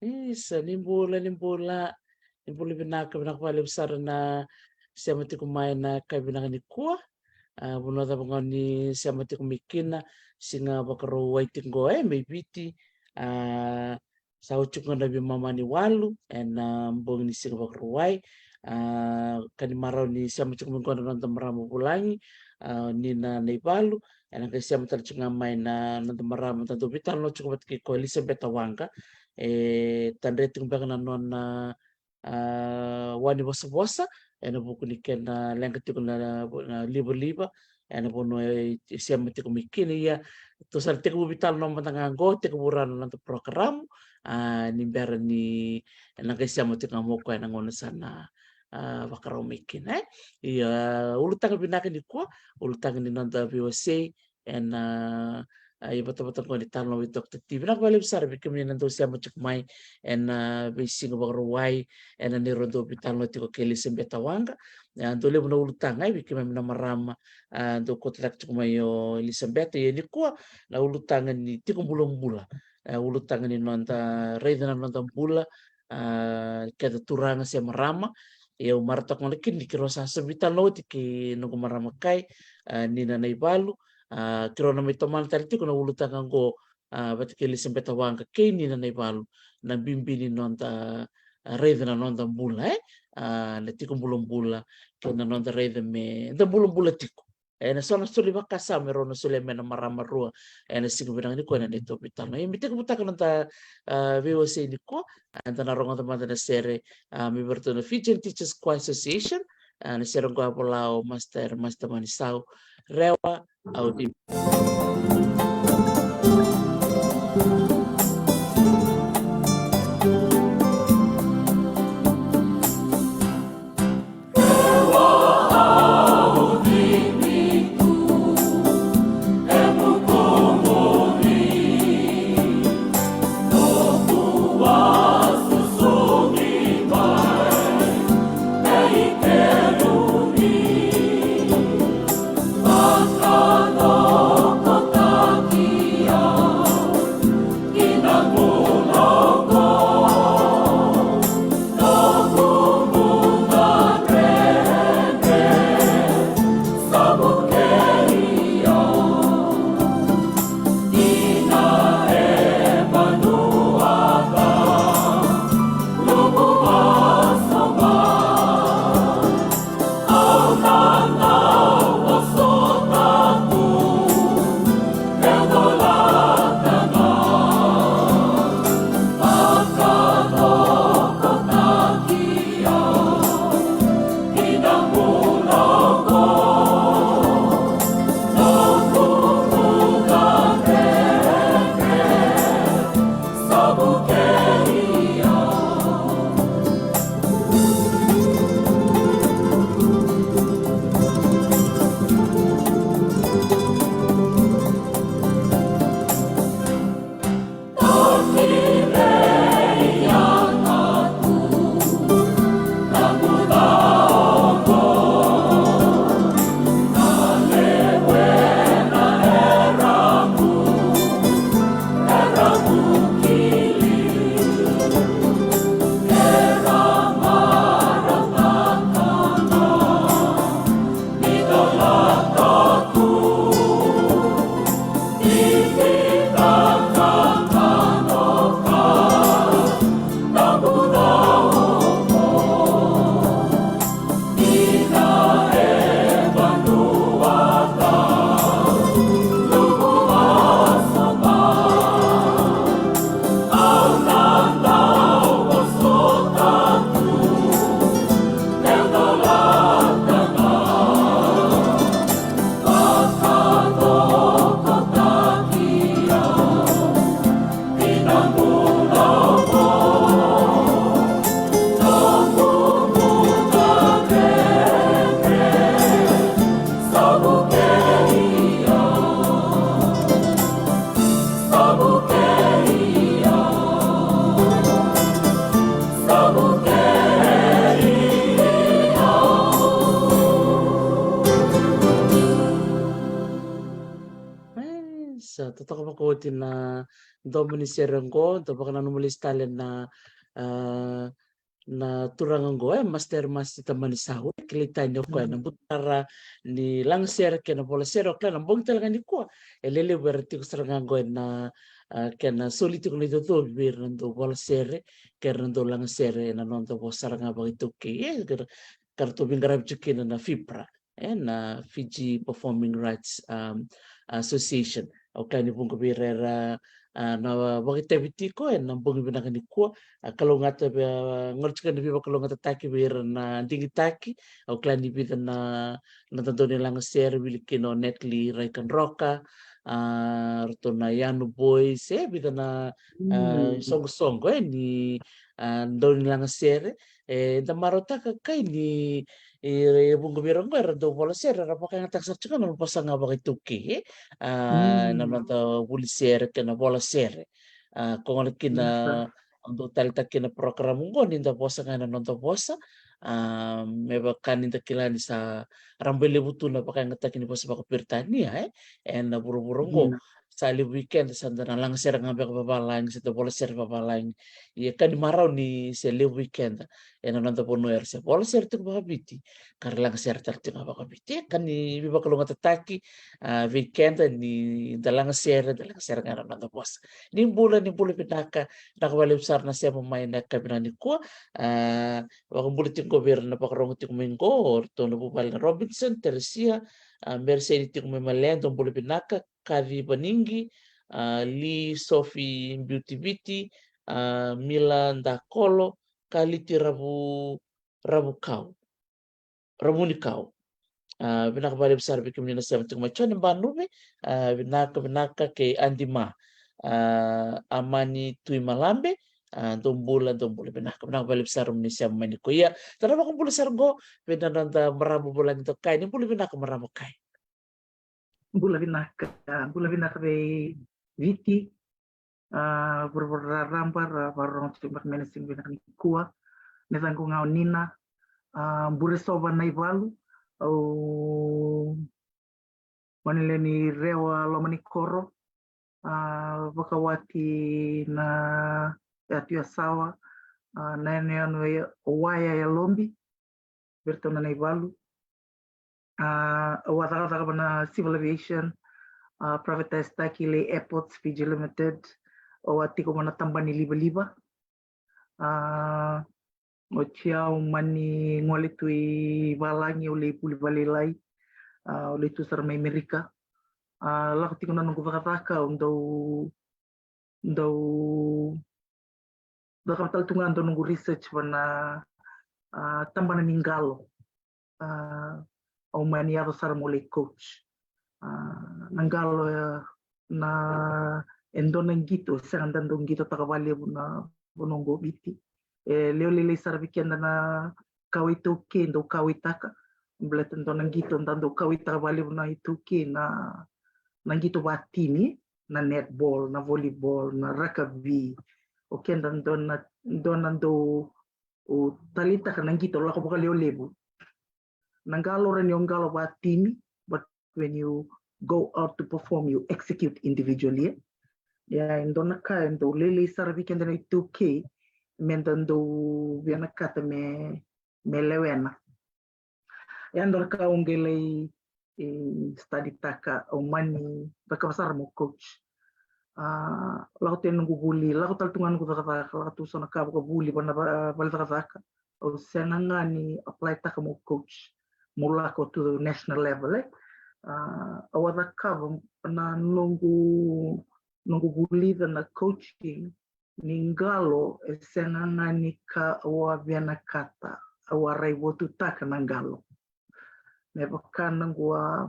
Isa, nimbola Vinaka pale besar na sema tikumai na kaibinanga ni kuah. Bunota bangoni sema tikumikina singa bakaro waiting go may biti sa uchuk na bi mama ni walu and mbong ni singa bakaro wai kani marau ni sema tikumikona nanta marama bulangi NIna Naivalu and ang sema talchunga mai na nanta marama tanto veitalanoa chukubat ki ko Elizabeth Wanga tandreting bang na non wani bosa na buku ni kena lenga tiku na liba na bono siam tiku mikini ya to sar tiku veitalanoa matanga go tiku burano na program ni bera ni na siam tiku moko na ngona sana vakarau mikin ia ulutang Vinaka ni ko ulutang ni nanda veiwasei and betul-betul ko ditalo itu aktif na balik besar bikin nanti siya macam mai and bising bagruai and ni rodo bitalo tiko keli sembeta wanga and tole mo ulutang ay bikin na marama do kotlak tiko mai yo Elizabeth ni ko na ulutangan ni tiko bulong-bula ulutangan ni nonta reidana nonta bula keda turanga siya marama ya martak ngalikin di kirosa sebitalo tiki nunggu marama kai NIna Naivalu kiro na may toman tali ko na ulutangan ko ba't kili sembeta wanga kay NIna Naivalu na bimbini nonta reda na nonta bula na tiko bulong-bula kaya na nonta reda me na bulong-bula tiko na sona suli vakasama meron na suli me na marama rua na sinubinang ni ko na nito bitano mi tiko butaka nonta veiwasei ni ko anta narongan teman na sere mi berto na Fijian Teachers Choir Association na serong ko apolao master manisau rewa audi Talanoa totoka makoti na domini serengo to baka na numalis talen na turangan go master mas tamani sahu kilita nyo ko na butara ni lang ser ke na bola sero kla na bong talaga ni ko elele berti ko sarangan go na ke na soliti ko nito to bir nando bola sere ke nando lang sere na nando bo saranga ba ito ke karto bingarab chikin na FIPRA na Fiji Performing Rights Association o kani pung kabirera na bakit ko na bong binaka ni ko kalau ngata ngorchkan ni biba kalau ngata taki bir na dingi taki o klani bida na tanto nilang share bilikino netly raikan roka roto na yanu boys bida na song ni do nilang share da marota kai ni bungo birong ko do bola share ra pakai ngatak sarchka no pasanga bakit tuki na nanta buli share kana bola share kung kina untuk talita kina program ko ninda posa nga nonto posa meba kaninda kilani sa rambele butu na pakai ngata kini posa baka pirtania en na buru-burung ko sali weekend sanda na lang ser nga baka babalang sa bola ser babalang iya kan marau ni sele weekend en nonto pono er se bola ser tu baka biti kar lang ser tal tu baka biti kan ni biba kalau ngata taki weekend ni dalang ser nga nonto posa ni bulan Vinaka nakawali besar na siya pemain na kabinani ko wakambulitin ko bir na pakarongutin ko mingko orto na bupal na Robinson Teresia Mercedes ko may malen tong buli Vinaka Kari Baningi Lee Sophie Beauty Beauty Milan da Kolo Kaliti Ramunikau Vinaka besar bikin nina siya tung macam yang banume Vinaka ke Andima amani tui malambe dombula Vinaka balik besar ni siya mani ko ya tanah ko bula sargo Vinaka marama bulan itu kai ni bula Vinaka marama kai Bula Vinaka be viti berrampar barong cimak menesin Vinaka ni kuah nezangku ngau NIna Naivalu au manileni rewa lomani koro wakawati na yatia sawa nene anu waya ya lombi berto na Naivalu wataka bana civil aviation privatized takile airports Fiji limited wati ko mana tambani liba Ochiao mani ngole tui balangi ole puli balelai ole tu sarma Amerika la tiko na nungu vakataka undau kapital tunga ndo nungu research wana tambana ningalo au mani ado sarma ole coach nangalo na endona ngito sanga ndo ngito takavale buna bonongo biti leo lele sarvikianda na kawito kendo kawitaka mblet ndo nangito ndando kawita vale na ituki na nangito batini na netball na volleyball na rugby okenda ndo o talita ka nangito la ko leo lebu nangalo ren ngalo batini but when you go out to perform you execute individually ndo naka ndo lele sarvikianda na ituki mendando viana kata me lewena yandor ka ungele study taka o mani bakasar mo coach lakote nungu buli lakote tungan ko taka lakote sona ka ko buli bana bal taka o senanga ni apply taka mo coach mula ko to the national level awada ka na nungu buli na coaching ningalo senanga nika wa viana kata awarai wotu taka nangalo nebakana ngua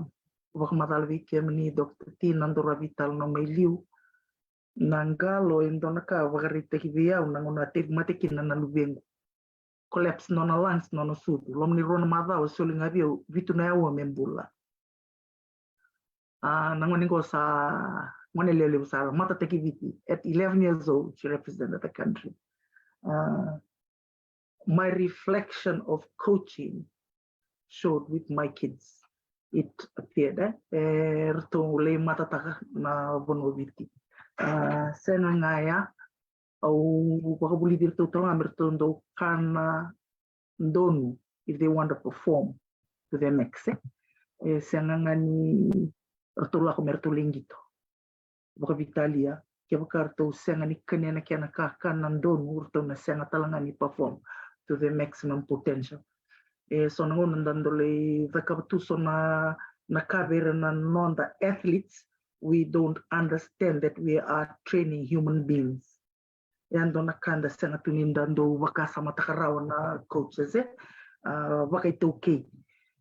wakamatalvi kemni Dr. Tina ndora veitalanoa liu nangalo indonaka wakarite kivia nangona tek matekina na lubengu collapse nona lungs nona sudu lomni rona madha soli ngavio vitu na yawo membula nangoni ngosa ngone lele usara mata tekiviti at 11 years old she represented the country my reflection of coaching showed with my kids it appeared to lay matataka na bonobiti. Sena ngaya au wakabuli dirto tanga mertondo kana ndonu if they want to perform to their max. Sena ngani rtola ko mertolingito. Wakabitalia kiabakarto sena ni kanya kiana kana ndonu urto na sena talangani perform to their maximum potential. So nandandole vakabtuso na kabera na non-the athletes, we don't understand that we are training human beings. Yando nakanda sena tunindando vakasama takarawa na coaches vakaukauwa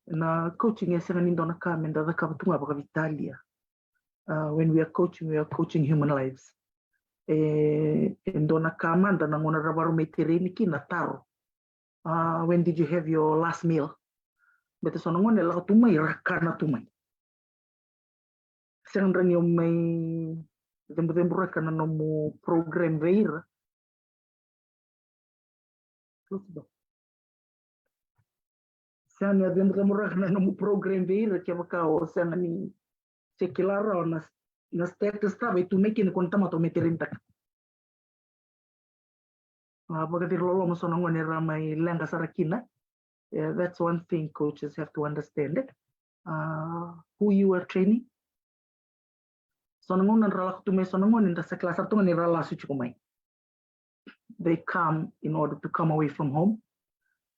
na coaching ya sena nindo nakamenda vakabatunga vakavitalia. When we are coaching human lives. Ndo nakamanda na ngona rabarometereniki na taro. When did you have your last meal? Bete sono ngone la tumai rakana tumai. Sendran yo mai tempo rakana no mo program veira. Sen ya tempo rakana no mo program veira que vakao sen ni sekilara na status stava tu mekin kon tamato meterinta. Pagkatir lolo mo sono ngone ramai lenga sarakina. Yeah, that's one thing coaches have to understand. Who you are training. They come in order to come away from home.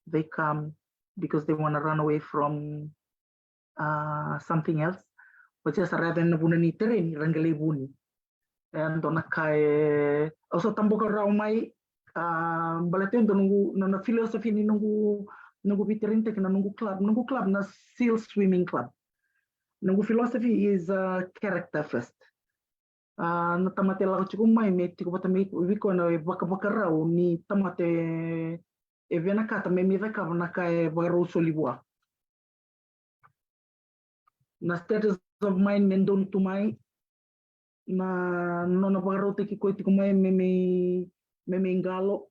They come because they want to run away from something else. But just rather than bunani terrain, rangale buni. And on a kai also tamboka raumai balatendo nungu na philosophy ni nungu biterinte na nungu club na seal swimming club. Nungu philosophy is character first. Na tamate la chukumai me tiko patame wiko na vakaukauwa ni tamate Vinaka me Vinaka na kai baro solibua. Na status of mind mendon tumai na nona baro teki ko tiko mai me ngalo.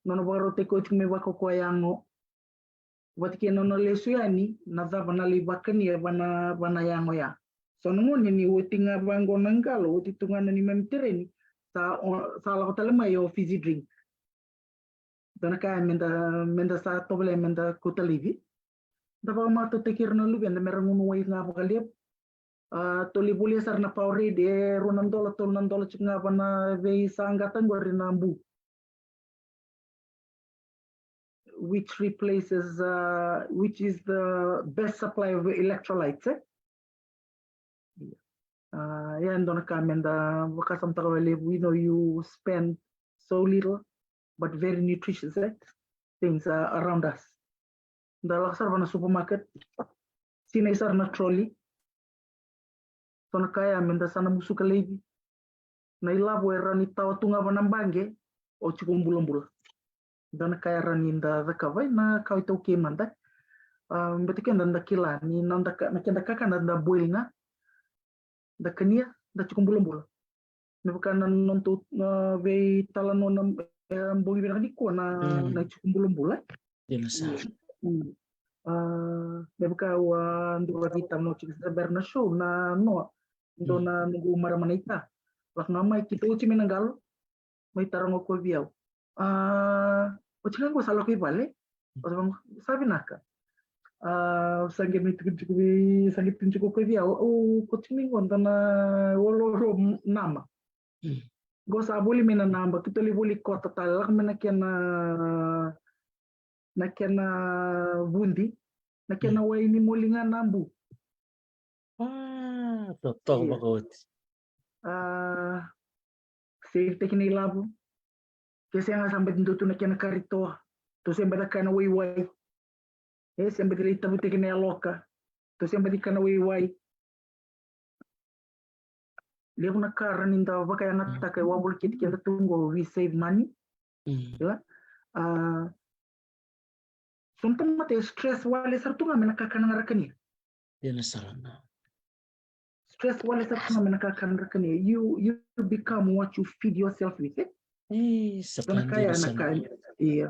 Nona baro teki ko tiko me vakaukauwa yango. Watike nona lesuani na dava na libakani bana yango ya. So ngone ni wotinga bango nangalo wotitungana ni memtereni sa la kotalema yo fizzy drink. Dana kaya menda sa toble menda kotalivi. Dava mato tekir na lubi anda merangun wai nga pakalip. Toli buli sar na pauri de ronandola chinga bana vei sangatan gori nambu. Which replaces, which is the best supply of electrolytes. Yan doon nakamenda vakasam takawali. We know you spend so little, but very nutritious things around us. Dalaksar na supermarket, sinaisar na trolley. So nakaya menda sana musuka levi. Na ilabo era ni tawa tunga banambange o chikumbulambula. Dan kaya raninda vakavai na kawito kimanda. Betiken dan dakila ni nanda nakenda kaka nanda boil na da kania da chikumbulambula. Nebukan nonto veitalanoa na bogi berani ko na chikumbulambula. Dina sa. Nebuka wa ndura vitam no chikisa berna show na no ndo na nungu marama ita. Wak namai kita uci menanggal mai tarango ko biau. Ucikan ko salah ko bale. Sabi naka. Sanggit tunjuk ko biau. Kucing ko na wolo nama. Go sa boli mena namba kita boli kota talak mena kena bundi na kena waini molinga nambu. Totoka bakot. Safety kini labu. Kasi nga sampai dito na kena karito. To siyempre na kana waiwai. Siyempre dito buti kini aloka. To siyempre di kana waiwai. Lihat na karan inda baka yang natta kay wabul kit kita tunggu we save money. Ya. Sometimes mate stress wale sartu nga menakakan ngarakani. Dina sarana. Stress wale sartu nga menakakan ngarakani. You become what you feed yourself with it. Sa kanya Iya.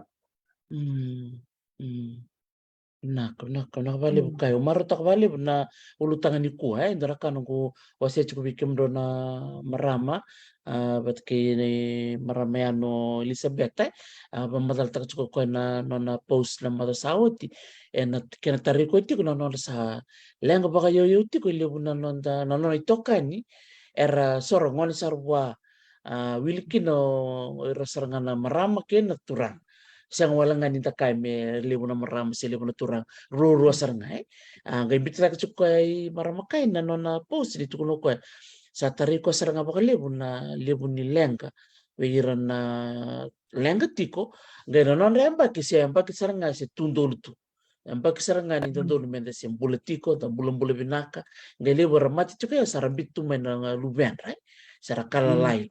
Nakavali vukea. Maro takavali na ulutangan ni kuha ndara kanungu wase chuku bikim do na marama bat ke ni marama ano Elizabeth madal tak chuku ko na nona post na mado sauti na kena tariko ti kuna nona sa lenga baka yo ti ko lebu na nona itoka ni era soro ngoni sarwa wilikino rasarangana marama ke na turang siang walangan ni takai me lebu na marama se lebu na turang ruru sarngai ngai bitra chukai marama kai na nona post di tukuno ko sa tariko saranga baka lebu ni lenga wiran na lenga tiko ngai na nona emba ki saranga se tundolu tu emba ki saranga ni tundolu mende se buletiko ta bulan Vinaka ngai lebu ramati chukai sarabitu mena luveda sarakala lai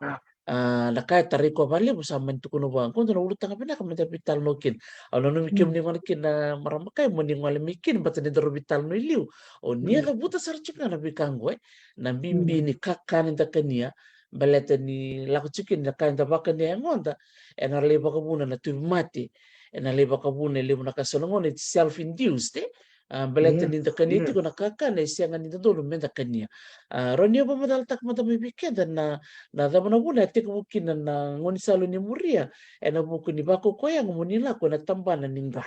nakaya tariko vale busama tukuno bang kon na ulut tanga Vinaka menda vital nokin ano no mikim ni ngalakin na marama kai mo ni ngale mikin batani daro vital no iliu o nia ka buta sarchika na bikango na bimbi ni kakani takania baleta ni lako chikin na kain tabaka ni ngonda ena leba kabuna na tumati ena leba kabuna leba na kasolongon it's self induced baleta ni takani ti ko nakakana isianga ni dolo menda kania ronio ba madal tak mata bibikeda na dama na buna te bukin na ngoni salo ni muria ena buku ni bako ko yang munila ko na tambana ninga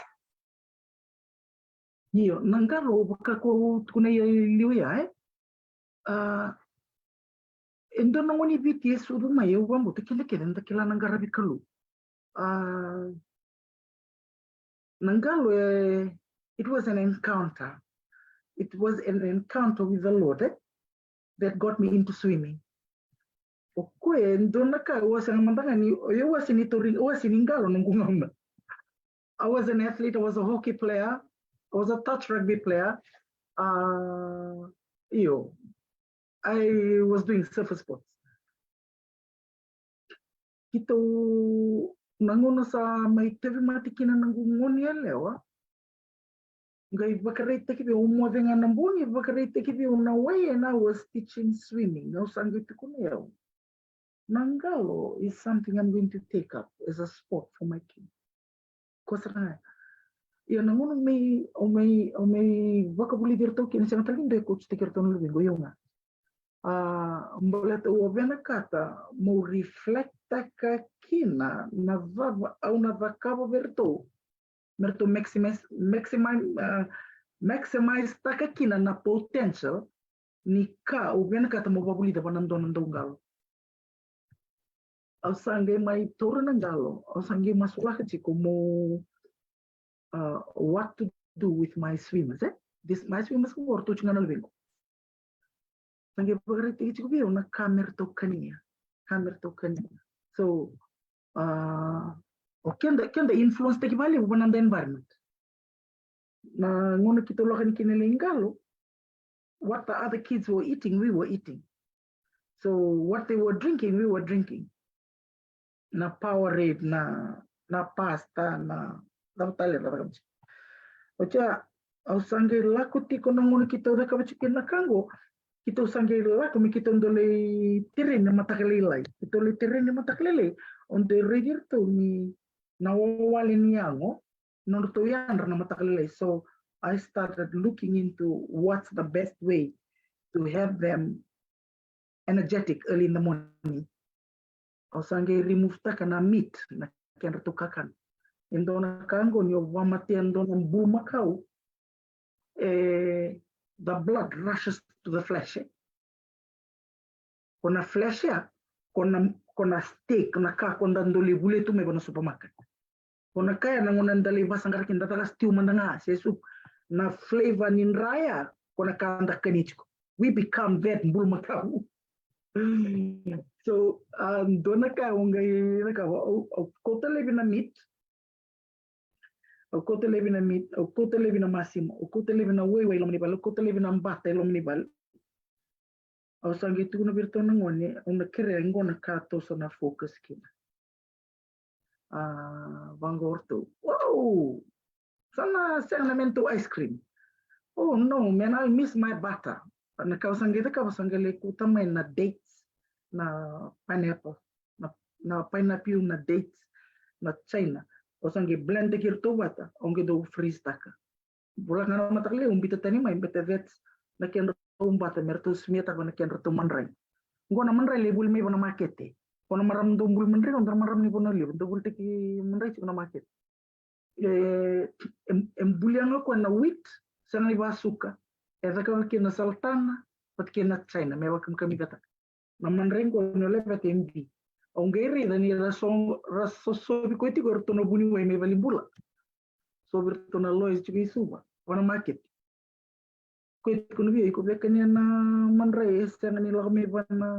Io nangalo baka ko kuna liu ya endo no ngoni biti sudu mai u bambu te kile kile nda kila nangara bikalu nangalo it was an encounter. It was an encounter with the Lord that got me into swimming. Okwe ndonaka wasangamandanga wasiningalo nungungamba. I was an athlete, I was a hockey player, I was a touch rugby player. I was doing surface sports. Kito nangono sa may tevi matikina nangungoni lewa. Ngai vakarete kibi umovenga nambuni vakarete kibi unaway and I was teaching swimming. No sangiti kuneo. Nangalo is something I'm going to take up as a sport for my kids. Kosana. Ya nangono may vakabuli dirto kin sa taling de coach tikirton lubingo yunga. Mbolet uovena kata mo reflecta ka kina na vava au na vakabo verto. Merto maximize takakina na potential ni ka ubena kata mo babuli da panandon ndongalo au sange mai toro nangalo au sange masulah chiko mo what to do with my swimmers my swimmers ko orto chingana lbengo sange pagrete chiko bio na kamer to kania so kenda influence take vale bukan the environment. Na ngono kita lokan kinelengalo, what the other kids were eating, we were eating. So what they were drinking, we were drinking. Na Powerade, na pasta, na tale la kamchi. Ocha ausange lako tiko na ngono kita udah kabachikin na kango. Kita usange lako mi kita ndole terren na matakalelai. Kita le terren na matakalelai. Onde redirto ni na wale niango norto yandra na matakalelai. So I started looking into what's the best way to have them energetic early in the morning. Ausange remove takana meat na kenda tukakan. Indona kango ni wamati andona bumakau. The blood rushes to the flesh. Kona flesh ya, kona steak, kona ka konda ndoli bule tu me kona supermarket. Kona kaya nangona ndali basangara kinda taka stew mandanga sesup na flavor nin raya kona kanda kanichko. We become that bumakau. So dona ka ungai naka kota levina meat. O kota levina meat, o kota levina massimo, o kota levina wewe lomanibal, o kota levina mbata lomanibal. O sangi tu na virto nangoni, una kere ngona kato so na focus kina. Vangorto. Wow! Sana senamento ice cream. Oh no, man, I miss my butter. Na kausangita kausangale kutamay na dates na pineapple, na pineapple na dates na China. Osange blend kirto bata, onge do freeze taka. bulan ngana matakle umbita tani mai bete vets na ken umbata mertu smieta kona ken retu manrai ngona manrai lebul mai bona markete kona maram dombul manrai ondar maram ni bona lebul dobul teki manrai kona market em bulianga kona wheat sana iba suka eza ka kena saltana pat kena china mewa kami kata na manrai kona lebet mb ongeri dani raso sobi koiti ko retono buni wai me vali bula sobi retono lois juga isuba wana market koiti kono bi ko bekanya na manrai esanga ni lagme bana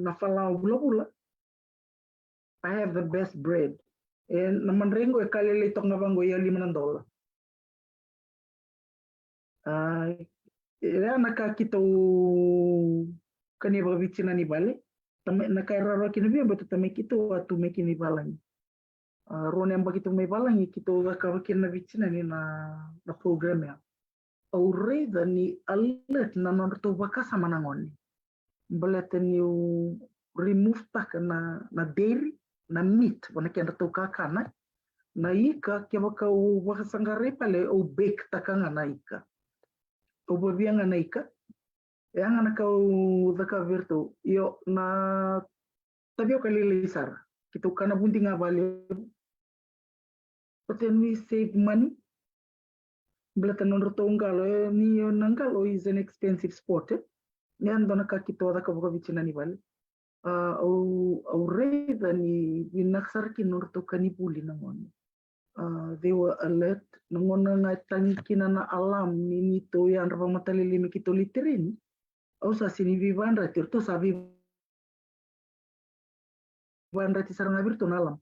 na falau bula bula. I have the best bread and na manrai ko kalele tok na bango ya $5 ya naka kito kani ba vicina ni bale tame nakairara kini bi betu tame kito atu me kini balangi rone amba kito me balangi kito ka kina vicina ni na program ya aure ni alert na norto vakasama nangoni belete ni remove tak na dairy na meat wana kenda to kakana na ika ke baka vakasangare pale o bake takanga na ika o babianga na ika yang anak kau zaka virtu yo na tabio kali lisar kita kana bunting abali but then we save money belatan norto ngalo ni nangalo is an expensive sport nyan dona ka kita zaka buka vicina ni bali au reda ni binaksar ki norto kanipuli nangoni they were alert nangona ngatang kinana alam ni nito yang rapa matalili mikito literin au sa sini vivandra tirto sa vivandra ti saranga virtu nalam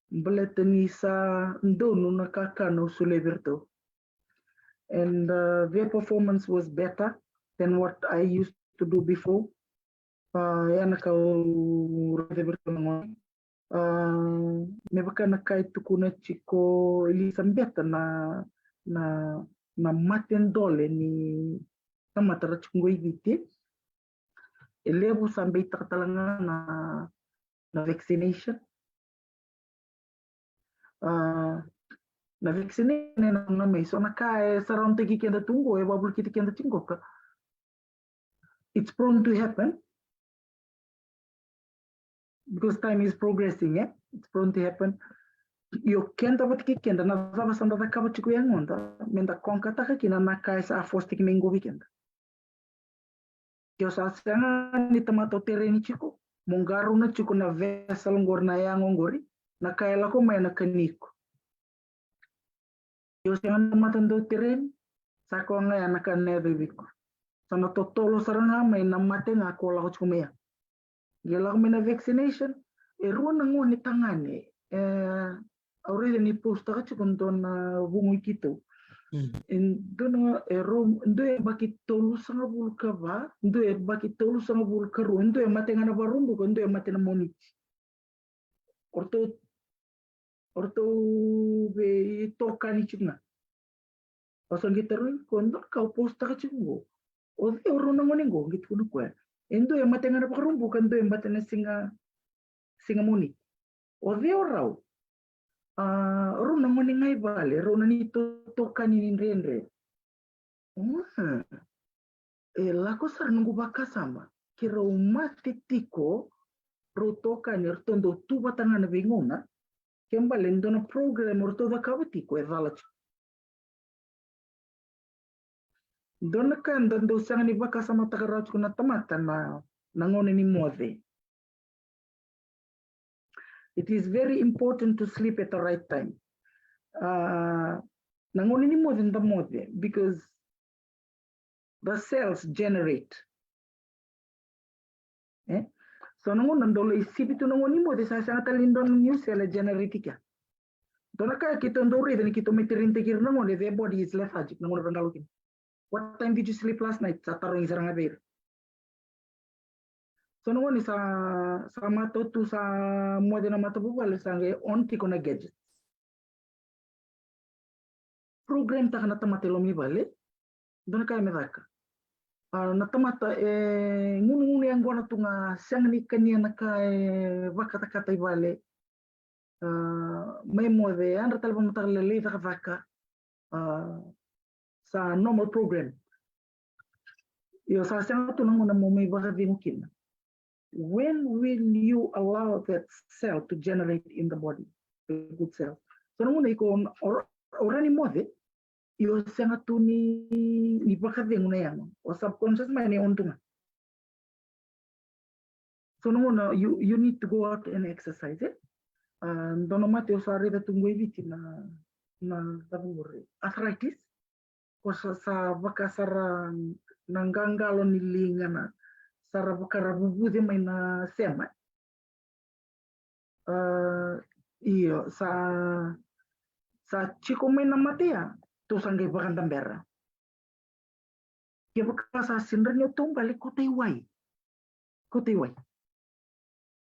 beleteni sa ndonu na kaka no sule virtu and their performance was better than what I used to do before yana ka virtu nangoni me baka nakai tukuna chiko elisambeta na matendole ni tamatara chungo iviti elebu sampai tertalanga na vaccination na vaccination na mai so nakai sarang tegi kenda tunggu babul kita kenda tunggu ka it's prone to happen because time is progressing it's prone to happen yo kenda batiki kenda na zava sanda da kaba chiku yang onda menda konka taka kina nakai sa fostik minggu weekend yo sa sanga ni tamato tereni chiku mongaru na chiku na vessel ngor na yang ngori na kaya lako may na kaniko yo sanga matando tereni sako nga ya naka neve wiko sana totolo saranga may na mate nga ko lako chiku maya gila may na vaccination ruan na ngo ni tangane already ni posta ka chiku don bungu kito Ndono ero ndo baki tolu sanga bul kava ndo baki tolu sanga bul karu ndo mate ngana barumbu ndo mate na moniti orto be toka ni chunga pasang gitaru kondo ka posta ka chungo o de oro na moningo gitu no kwa ndo mate ngana barumbu ndo mate na singa moniti o de orau runa ngoni ngai bale runa ni totoka ni nrenre lako sar nungu vakasama kira umati tiko rotoka ni rtondo tu batangana bingona kembale ndona program orto vakabutiko evalat ndona kanda ndo sanga ni vakasama takarach kuna tamata na ngone ni mode. It is very important to sleep at the right time. Nangoni ni more than the mode because the cells generate. So nangon ndolo isibitu nangoni mode sa sanga talindon new cell generate kya. Dona kaya kita ndore dan kita meterin tekir nangon the body is lethargic nangon rangalokin. What time did you sleep last night? Sa tarong isarang abir. So nangon sa mato tu sa mode na mato bubal sange on tiko na gadgets. Program tak na tamate lomi bale dona kaya medaka na tamata ngunu yang gona tunga sang ni kania na kaya vakata kata bale May mo de andra talba matalele vaka sa normal program. Yo sa sanga tu nang mo may baka mungkin. When will you allow that cell to generate in the body, the good cell? So nang iko orani mo de yo sanga tu ni baka na yang o subconscious may ni ontunga. So nang you need to go out and exercise it. Dono mate o sa reda tunggu eviti na tabure arthritis ko sa baka sara nanggangalo nilingana sara baka rabubude may na sema iyo sa chico may na matea to sanggay bakan tambera kaya baka sa sinrenyo tumbalik ko taiwai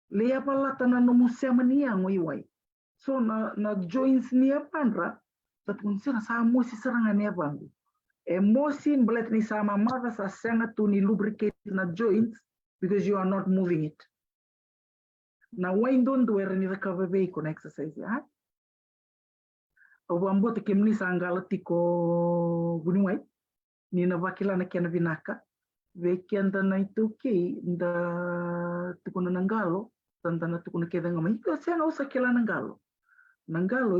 leya pala tanan no musema niya ngoiwai so na joints niya panra tat kunsira sa mosi serangan niya bangu emosi belet ni sama mata sa senga tu ni lubricate na joints because you are not moving it na wain don do ni the cover con exercise ya o bambo te kemni sangala tiko gunwai ni na vakila na kena Vinaka vekenda na itu ki nda tukuna nangalo tanda na tukuna keda ngamai ko senga usa kila nangalo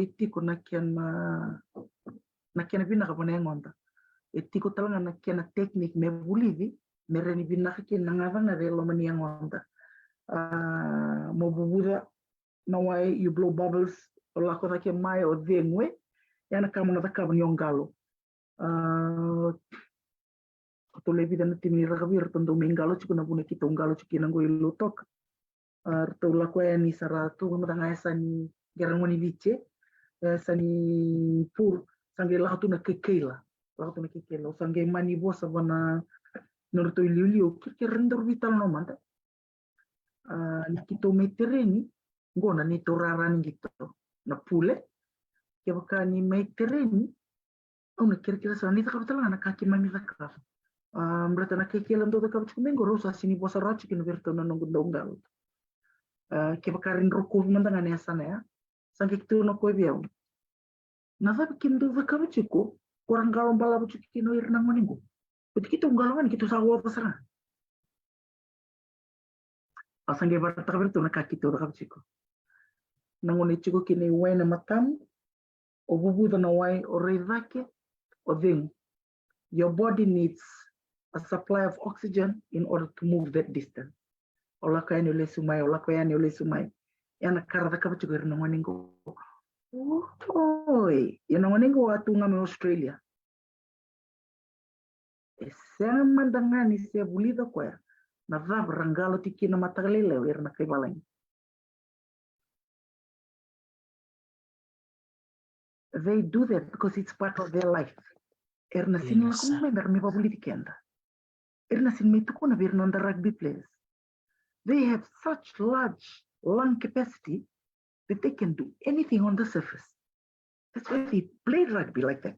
itiko na kena Vinaka pone ngonda itiko talanga na kena teknik me bulivi me reni Vinaka ki nangava na relo mani ngonda mo bubuda na wai you blow bubbles la ko ke mai o dengwe yana kama na takaba ni ongalo to levi dan timi ragavir tondo mengalo chukuna bune kita ongalo chukina ngo ilotok to la ko ni saratu matanga sani gerangoni vice sani pur sange la hatuna kekela sange mani bosa bana norto iliulio kirendor veitalanoa manta nikito metereni ngona ni toraran gitu na pule ke baka ni metereni ona kira-kira sa ni takabtal na kaki mami zakaf berarti na kekela ndo takab chumengo rosa sini bosa rachi kin verto na nongundongal ke baka rin roko mandanga ne sana ya sange kitu no ko biao na sabi kindo zakab chiko kurang galon bala bu chikino irna ngoningo kita unggalongan kita sawo pasara asange barta na kaki to rakab chiko nangone chiko kine wena matam o bubuda na wai o redake o thing your body needs a supply of oxygen in order to move that distance ola kayani ole sumai yana karada ka chiko irna ngoningo oi yana ngoningo atu ngame Australia esa mandangani se bulida kwa na vab rangalo tiki na matagalele wer na kaibalang they do that because it's part of their life erna sin la kuma mer mi babulitikenda erna sin me tukuna ver non the rugby players they have such large lung capacity that they can do anything on the surface that's why they play rugby like that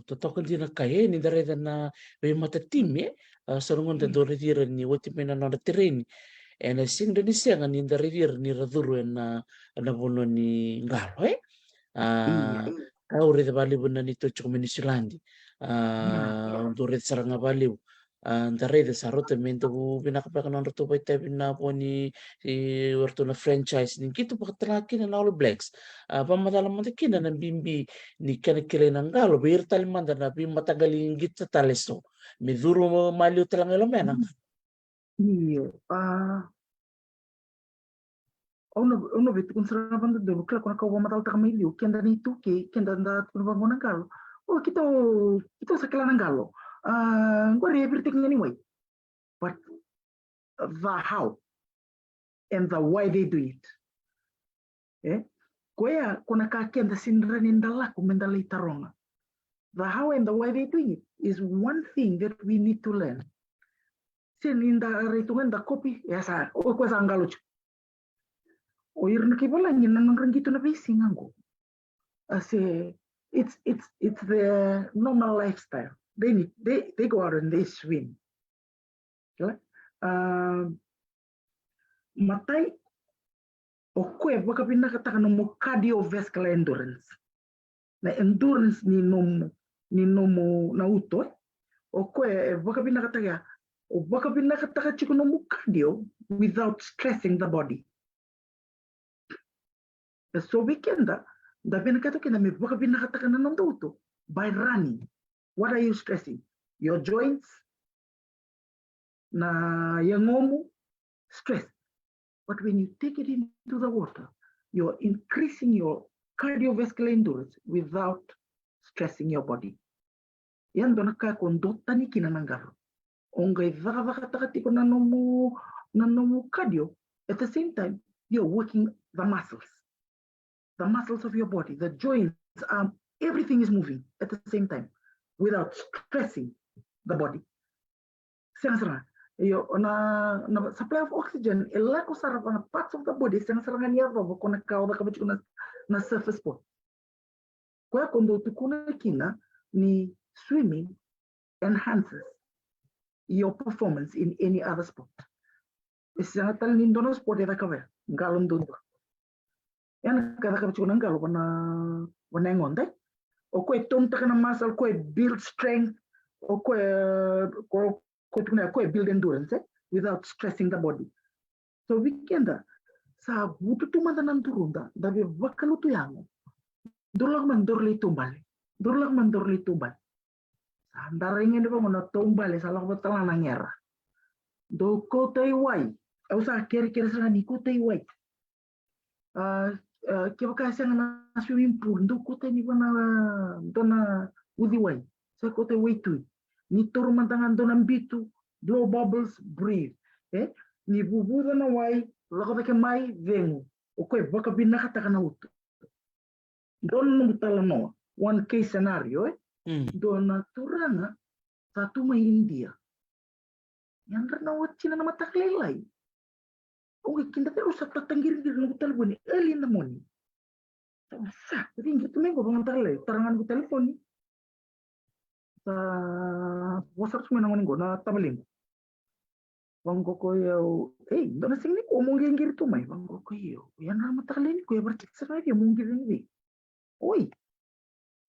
totoka dina kaya ni dareda na may matatimi sarungon da doretira ni watimena na tereni ena sing da ni sianga ni daretira ni raduru na bono ni ngalo kau reda bali buna ni tocho Nisilandi doret saranga baliu dareda sarota mento pinakapaka na roto pai tabi na po ni warto na franchise ni kito pakatalaki na All Blacks pamadalang matakina ng bimbi ni kanakilay ng galo bir talimanda na matagalin git sa taleso meduro mo maliw talang elemena iyo ono betu kun sara banda de bukla kuna kau matal tak miliu kenda ni tuke kenda nda kun bangun galo kita sakala ng galo ngore everything anyway but the how and the why they do it Koya kuna kakenda sinrani ndala kumendala itaronga. The how and the why they doing it is one thing that we need to learn. Sen inda retungan da kopi ya sa o kwa sangalo. O irna kibala ngina nangrangitu na bisi ngango. Ase it's the normal lifestyle. They go out and they swim. Okay? matai o koe vakabina kata no cardiovascular endurance. Na endurance ni nomo na uto o koe vakabina kata ya o vakabina kata chiko no cardio without stressing the body. So weekenda da bina kata kina me vakabina kata kana no uto by running. What are you stressing? Your joints na yangomu stress. But when you take it into the water, you're increasing your cardiovascular endurance without stressing your body. Yan dona ka kondota ni kina nangaro. Onga vaka takati ko nanomu cardio. At the same time, you're working the muscles of your body, the joints, everything is moving at the same time without stressing the body. Na supply of oxygen, a lack of parts of the body, na surface spot. Kwa kondo tukuna kina ni swimming enhances your performance in any other sport. Isang tal nindono sport eda kawe, galon dondo. Yan kada kabachuna galo wana ngonde. O kwe tonta kana muscle, kwe build strength, o kwe build endurance without stressing the body. So weekenda sa butu tumanda nan turunda dabe vakalutu yango. Durlag man dorli tumbal. Sa andara ingin ba mo na tumbal sa lak batala na ngera. Do ko tay wai. Au sa keri sa ni ko tay wai. Kiba kasi na swimming pool do ko tay ni bana dona udi wai. Sa ko tay wai tu. Ni turu mantangan donang bitu, blow bubbles, breathe. Ni bubuda na wai, lako ke mai vengo. Okay, vakabina kata kana uto. Don nung Talanoa, one case scenario, Dona turanga satu mai India. Yang na wachina na mataklelay. Okay, kinda pero sa tatanggirin ng telepon early in the morning. Sa, jadi gitu mengko bang tarangan ko telepon. Sa WhatsApp semua nang na tabaling. Bangko ko yo, dona sing ni ko mungkin gitu mai bangko ko yo. Yan na mataklelay ko ya bercakap sa dia mungkin ni. Oi.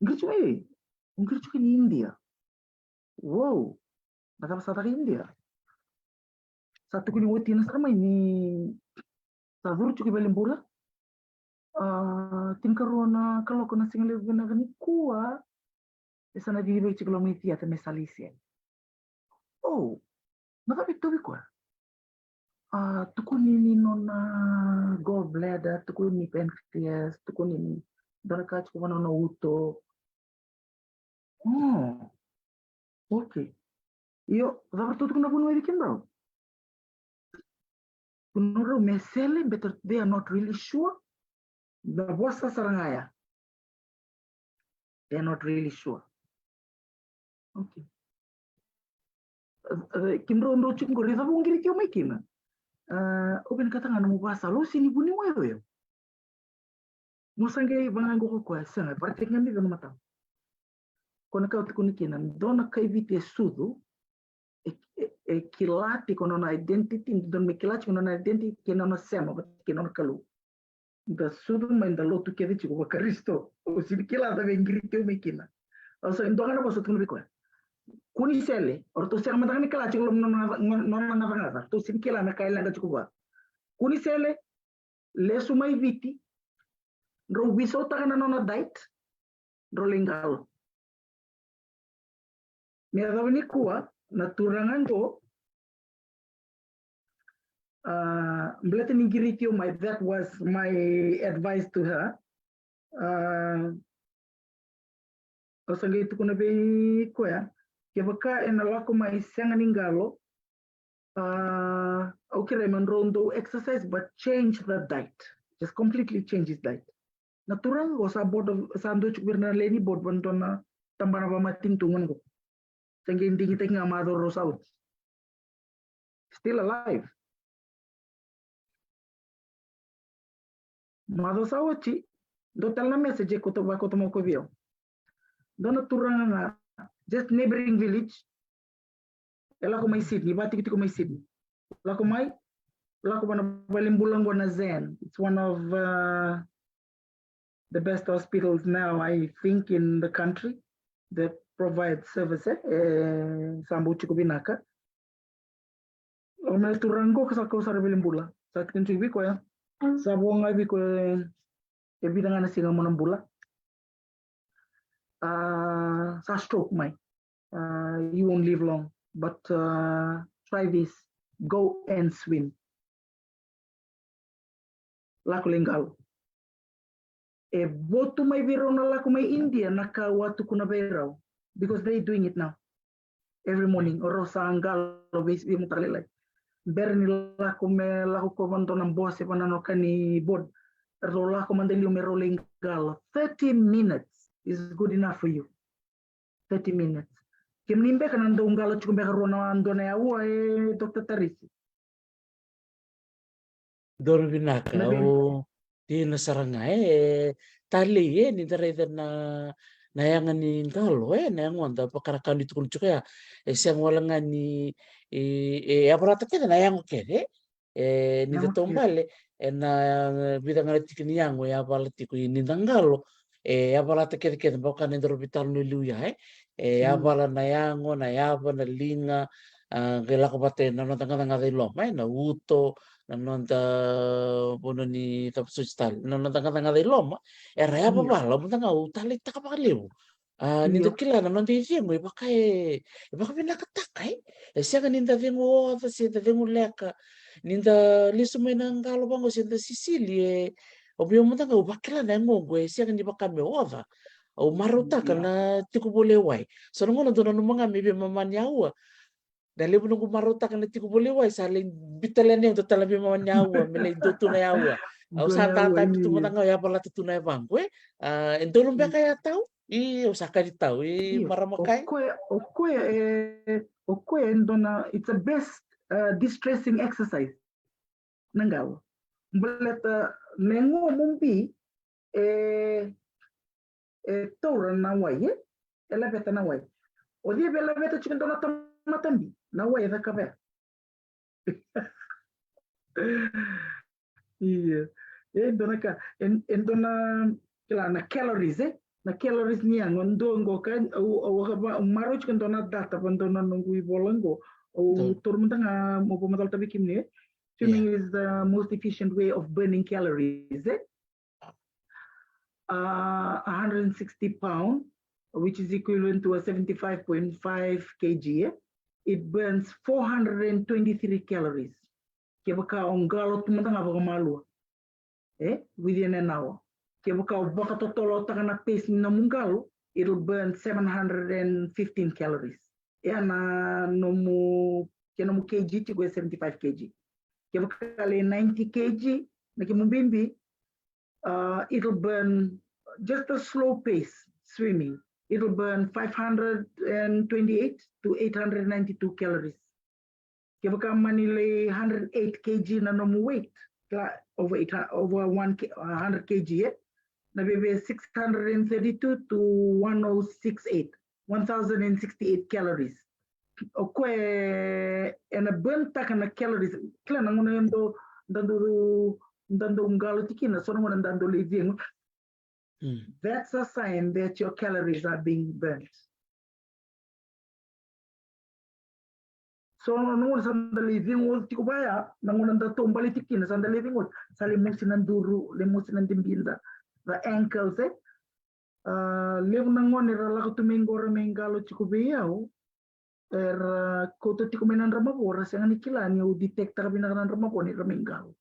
Ngircho in India. Wow. Nakapasata ka India. Satu ko ni wati na sama ini. Sa durcho ki balimbura. Tinkaroon na kaloko na single na gani kuwa. Isa na dibay chiklo may tiyata may salisyan. Oh. Nakapit tuwi ko. Tukun ni na gallbladder, tukun ni pancreas, tukun ni darakach ko na uto. Oh, okay. Yo, dapat tutup na puno edikin bro. Puno mesele, but they are not really sure. The boss sarangaya. They are not really sure. Okay. Kimbro ndo chungo reza bungiri kyo maikina. Open kata ngana mubasa lo sini buni wewe. Musange bangango ko kwa sana, parte ngandi no mata. Kona ka tukunikina dona ka evite sudo kilati kono na identity don me kilati kono na identity kena no sema kena no kalu da sudo ma inda lotu kedi chiko bakaristo o sini kilata vengiri teu mekina also indonga na boso tuno biko kuni sele orto sema matanga kilati lo no na vanga to sini kilata na kaila ga chiko ba kuni sele lesu mai viti ro wiso taka na no diet ro lingal me adavani kuwa naturangan ko mblete ningiritio my that was my advice to her osanga itu kuna be ko ya kebaka enalako mai sanga ningalo okay rondo exercise but change the diet, just completely change his diet. Natural ko sa board of sandwich birna leni board bantona tambana ba matintungan ko. Sangga hindi kita nga Amador Rosaut. Still alive. Mado Sawachi, dotal na message ko to ba ko to mo ko biyo. Dono turang nga just neighboring village. Ela ko may Sydney, bati ko may Sydney. Ela ko may Lako bana balimbulang wana Zen. It's one of the best hospitals now, I think, in the country that provides services. Sambu Chico Vinaka. Omel turango kasako sa balimbula. Sa kintu biko ya. Sabo nga biko e bidanga na singa mo ng bula. Sa stroke mai. You won't live long, but try this. Go and swim. Lako lingalo. E botu mai vero na lako mai India naka watu kuna verao, because they're doing it now every morning. Oro sa angalo base bi mutalilay. Berni lako me lako ko banto ng bose panano kani bod. Ro lako mandeli umero lingalo. 30 minutes is good enough for you. 30 minutes. Kimnimbe kanando ungalo chukumbe karona andone awa Dr. Tarisi. Doro Vinaka o dina saraga tali ni tareda na nayanga ni ngalo nayango anda pakarakani tukul chuka siang walanga ni aparata keda nayango kede ni tombale na bidanga tikini yango ya balati ku ni ngalo aparata keda bakane doro veitalanoa luya apala nayango na yava na linga gelako bate na tanga dei loma na uto nonta bono ni tapsutal nonta tanga dei loma era ya bala tanga utali takapakaliu ni kila nonta isingo ibakai binakatakai siaga ninda vengo ova sinda vengo leka ninda lisume na ngalo bango sinda Sicily obio mutanga ubakila na ngongo siaga ni bakame ova o marutaka na tikubole wai so ngono dona numanga mibe mamani aua dali nunggu marutaka na tikubole wai saling bitalane untuk talabi mamani aua mele dotu na aua au sata tapi tu mutanga ya pala tutuna ya bangwe endolum beka ya tau saka di tau marama kai okwe endona it's a best distressing exercise nangawa mbaleta nengo mumbi toura na wai ela beta na wai o dia bela beta chicken dona matambi na wai da kabe endona kila na calories na calories ni ang ndongo kan o maro chicken dona data bandona nungu ibolango o turmutanga mo pumatal tabi kimne. Swimming is the most efficient way of burning calories. 160 pounds, which is equivalent to a 75.5 kg. It burns 423 calories. Kebaka ongalo tumantanga bakamalu. Within an hour. Kebaka baka totolo takana pace na mungalo, it'll burn 715 calories. Na nomu kg to 75 kg. Kebaka 90 kg na kimumbimbi. It'll burn just a slow pace swimming. It'll burn 528 to 892 calories. Kebaka manile 108 kg na nomu weight over 100 kg. Na bebe 632 to 1068 calories. Okwe ena burn takana calories. Kila nanguna yendo dando ungalo tikina so ngona dando living. That's a sign that your calories are being burnt. So ngona sanda living wol tikubaya nangona dato mbali tikina sanda living wol sali musinan duru le musinan dimbinda the ankles lev nangona rala tumingo ramengalo tikubaya koto tikumenan ramapora sangani kilani o detecta kabinakan ramaponi ramengalo.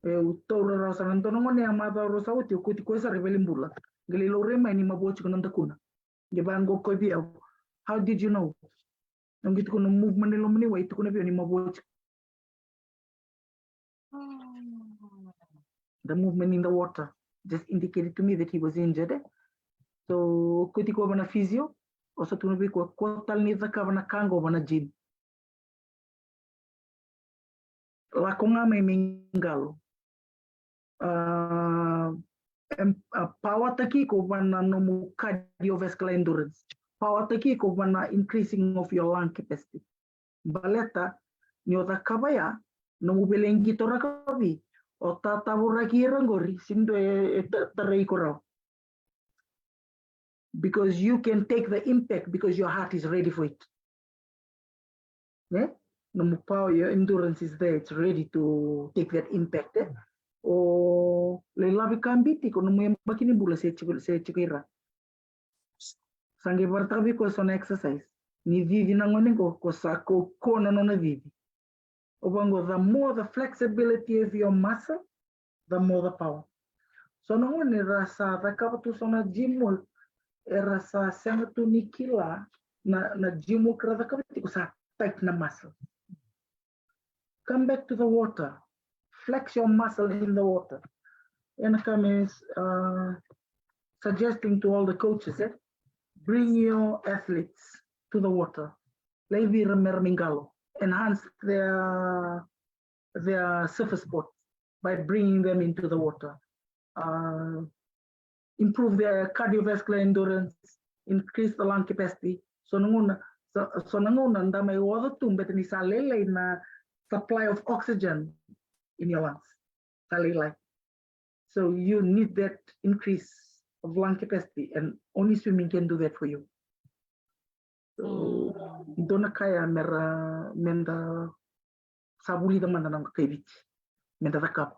Utoro rasa nantono ngone amaba rosa uti kuti koisa rebelimbula gelilo rema ni mabochi kunanda kuna gebango ko biya. How did you know? Ngiti kuno movement lo mni wait kuna biya ni mabochi. The movement in the water just indicated to me that he was injured. So kuti ko bana physio osa tuno bi ko tal ni zaka bana kango bana gym. La konga me mingalo. Power taki ko bana no cardiovascular endurance. Power taki ko bana increasing of your lung capacity. Baleta nyoda kabaya no belengi tora kabi o tatavura kirangori sindo tarai korao. Because you can take the impact because your heart is ready for it. Yeah? No power, your endurance is there, it's ready to take that impact. O le lavi kambiti ko no bakini bula se chikira. Sange bartavi ko son exercise. Ni vivi na ngone ko sako kono no na vivi. Obango, the more the flexibility of your muscle, the more the power. So no ngone rasa rakapatu sona jimul rasa sanga tu nikila na jimu krada kapati ko sa tight na muscle. Come back to the water. Flex your muscle in the water. And come is suggesting to all the coaches, bring your athletes to the water. Levi Mingalo. Enhance their surface sport by bringing them into the water. Improve their cardiovascular endurance, increase the lung capacity. So nanguna ndamay water tumbe ni salele na supply of oxygen in your lungs. Salele. So you need that increase of lung capacity, and only swimming can do that for you. So dona kaya menda sabuli da manda nang kebit menda takap.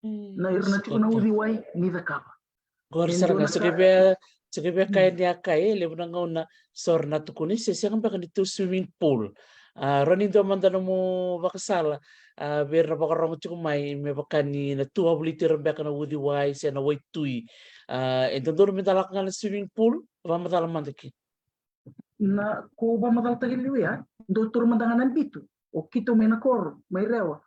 Na irna chiku na udi wai ni takap. Gor saraga sekibe kaya niya kaya lebuna ngauna sor na tukuni sesang baka nito swimming pool. Roni do manda mo vakasala ber na baka ramu chiku mai me baka ni na tuwa bulitir baka na udi wai se na wai tui. Entendor mentalak nga na swimming pool ramatala mandaki. Na ko ba madal tagil ya doktor mandangan bitu o kito may nakor may rewa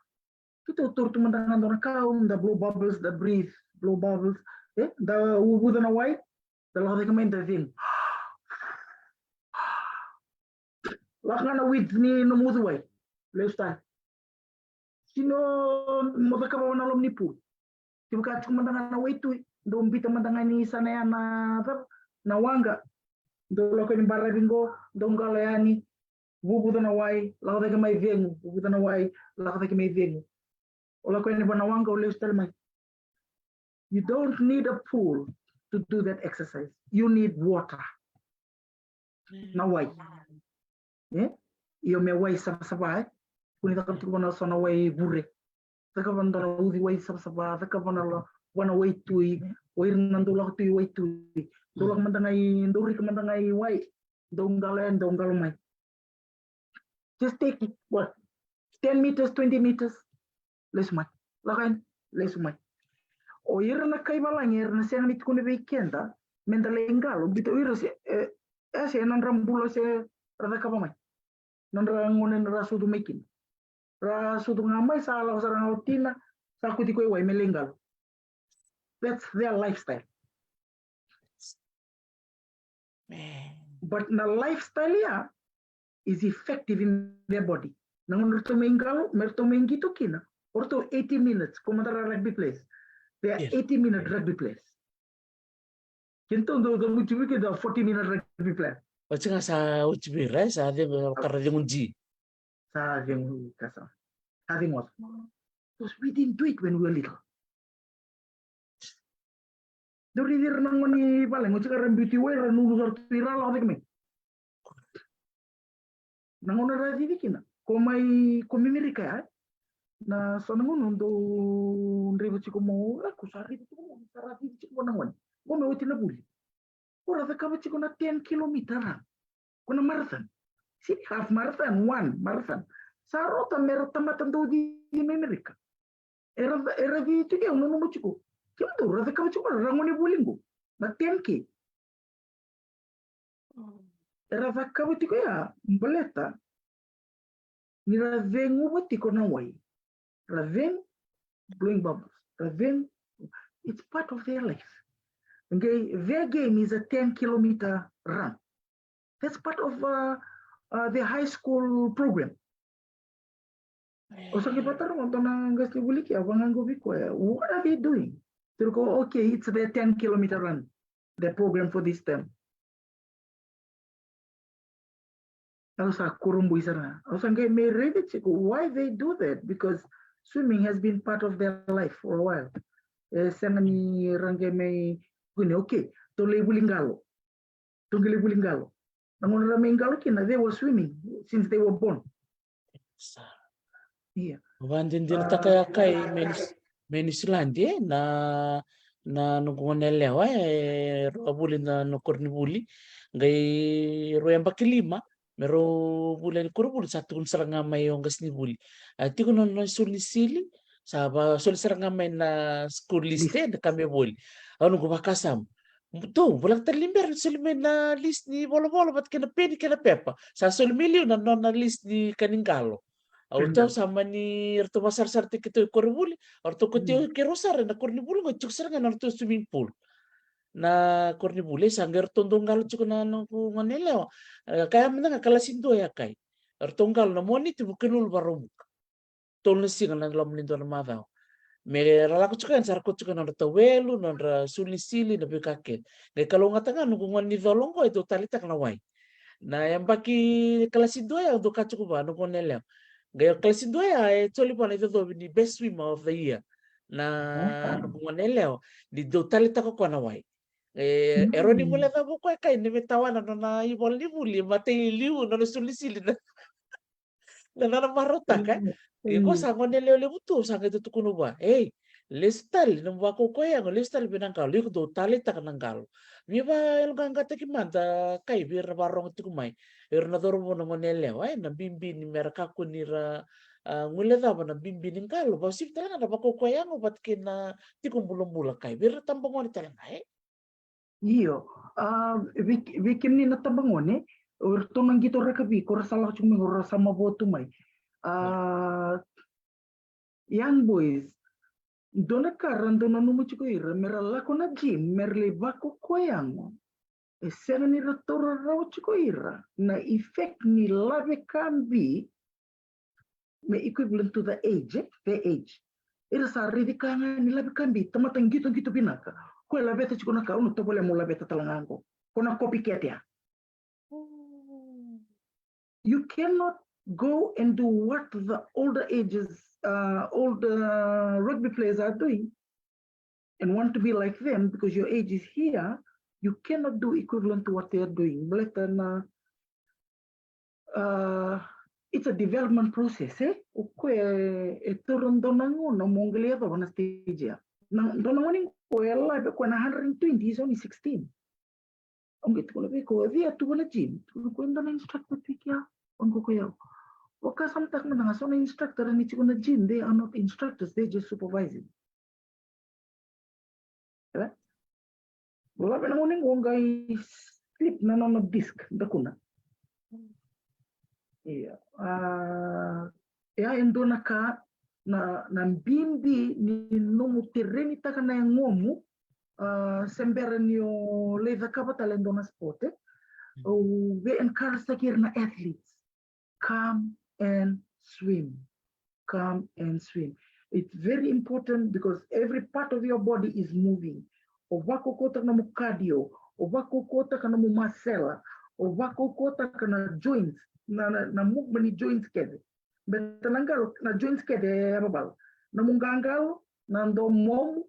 kito doktor mandangan do nakau the blow bubbles the breathe blow bubbles da ubuda na white da la ka may diving la nga na with ni no mudu white lesta sino mo ka ba na lom ni pool tiba ka mandangan na white tu do mbita mandangan ni sana na wanga do lo ni barra bingo do ngalo yani bubu na wai la ka mai vengu bubu na wai la ka mai vengu o lo ni bana wanga o le mai. You don't need a pool to do that exercise. You need water. Na wai io me wai sabay kuni ta kapti ko na so na wai burre ta ka banda na udi wai sabay ta ka bana lo wana wai tui o irnando lo tui wai tui do lo mandangai ndori ka mandangai wai dongalo mai. Just take what 10 meters 20 meters less mai lakan less mai o irna kai balang irna se nit kuni weekenda mendale ngalo bito irse ese nan rambulo se rada ka mai nan rangonen rasu du mekin rasu du ngamai sala sarang autina sakuti ko wai melengal. That's their lifestyle. But the lifestyle is effective in their body. Nangon merto mengito kina orto 80 minutes komandara rugby place. They are 80-minute rugby players. Kento do mutu ke da 40-minute rugby player. Pachinga sa uchibira sa de karade munji. Sa de kasa. Having what? Because we didn't do it when we were little. Dori dir nangoni bale mo chika rambuti we ranu sor tira la de me. Nangona ra di kina. Komai Amerika ya. Na sonangon do ndrivo chiko mo aku sari chiko mo sarati chiko nangwan. Mo me witi na buli. Ora da kaba chiko na 10 kilometer. Kuna marathon. Si half marathon, one marathon. Sarota merata matando di Amerika. Era di chiko no no chiko. Kaya to ra da kaba chiko rangoni bulingo. Na 10k. Era da kaba chiko ya mbaleta. Nira vengu watiko na wai. Raving, blowing bubbles. Raving, it's part of their life. Okay, their game is a 10-kilometer run. That's part of their high school program. What are they doing? They go, okay, it's their 10-kilometer run, their program for this term. Also, kurumbu isana. Also, may read it. Why they do that? Because swimming has been part of their life for a while. Sangani range may okay. Tole bulingalo. Tungili bulingalo. Nangonara mengalo kina they were swimming since they were born. Yeah. Vandindirta kaya kay Menisland na nungunelewa roabuli na nukornibuli ngay royambakilima mero bulan kurubuli sa tukun saranga may yung gasnibuli ati ko no sulisili sa saranga may na school liste na kami buli ano ko vakasama to bulang talimber sulme na list ni bolo-bolo bat kena peni kena pepa sa sulmilio na na list ni kaningalo Auto sama ni orto masar-sar tikito koribuli orto kutio kerosar na kornibuli ngocuk saranga na orto swimming pool na kornibuli sangger tondongal cuko na ngonelewa kaya menanga kalasindo ya kai ortongal na moni tu bukenul barumuk tolno singa na lam lindo na madao me rala ko cukan sar ko cukan na tawelu na sulisili na bikaket ngai kalau ngatanga nungungan ni dolongo itu talita kana wai na yang baki kalasindo ya do kacuko ba ngonelewa Gaya klase 2 ya choli pana ito ni best swimmer of the year na nungunganeleo di do talita ko na wai ero ni mula na buko kay ni metawana na ibol ni muli matay liu na sulisili na marota ka ko sa ngoneleo le buto sa ngito tukuno ba listal ng vakaukauwa ng listal binangkalo yung do talita ka ng galo mi ba yung gangata kimanta kay bir barong tikumay na dormo na ngoneleo na bimbi ni meraka ko nira nguleda ba na bimbi ni galo ba sip talaga na vakaukauwa ngo bat kina tikum bulong-bulong kay bir tambang talaga Iyo, vikim ni natabangone, urto nang gito rakabi, kora salah cumi hora sama botu mai. Young boys, dona karan dona numu cuko ira, mera lako na gym, merle vakaukauwa ngo. Sena ni ratora raw cuko ira, na effect ni labe kambi, me equivalent to the age, the age. Ira sa ridikanga ni labe kambi, tamatang gitu Vinaka. Kue labeta cuko naka uno to boleh mo labeta talangango. Kona copycat ya. You cannot go and do what the older rugby players are doing and want to be like them because your age is here. You cannot do equivalent to what they are doing. It's a development process. Kue turun donango na mongelia to wana stage ya. Donango Well, I when 120, he's only 16. I'm going to go there to a gym. To go and instructor pick ya on Gokoya. Okay, sometimes when I saw an instructor and it's on a gym, they are not instructors, they're just supervising. Well, when I'm morning, one guy sleep on a disc, the kuna. Yeah. And donaka. Na bimbi ni nomu terreni taka na ngomu sembera nio leva kapata lendona sporte we encourage takir na athletes come and swim it's very important because every part of your body is moving ovako na mu cardio ovako na mu muscle ovako na joints na movement joints kede Betanangalo na joints kede babal. Na mungangalo na ndomomu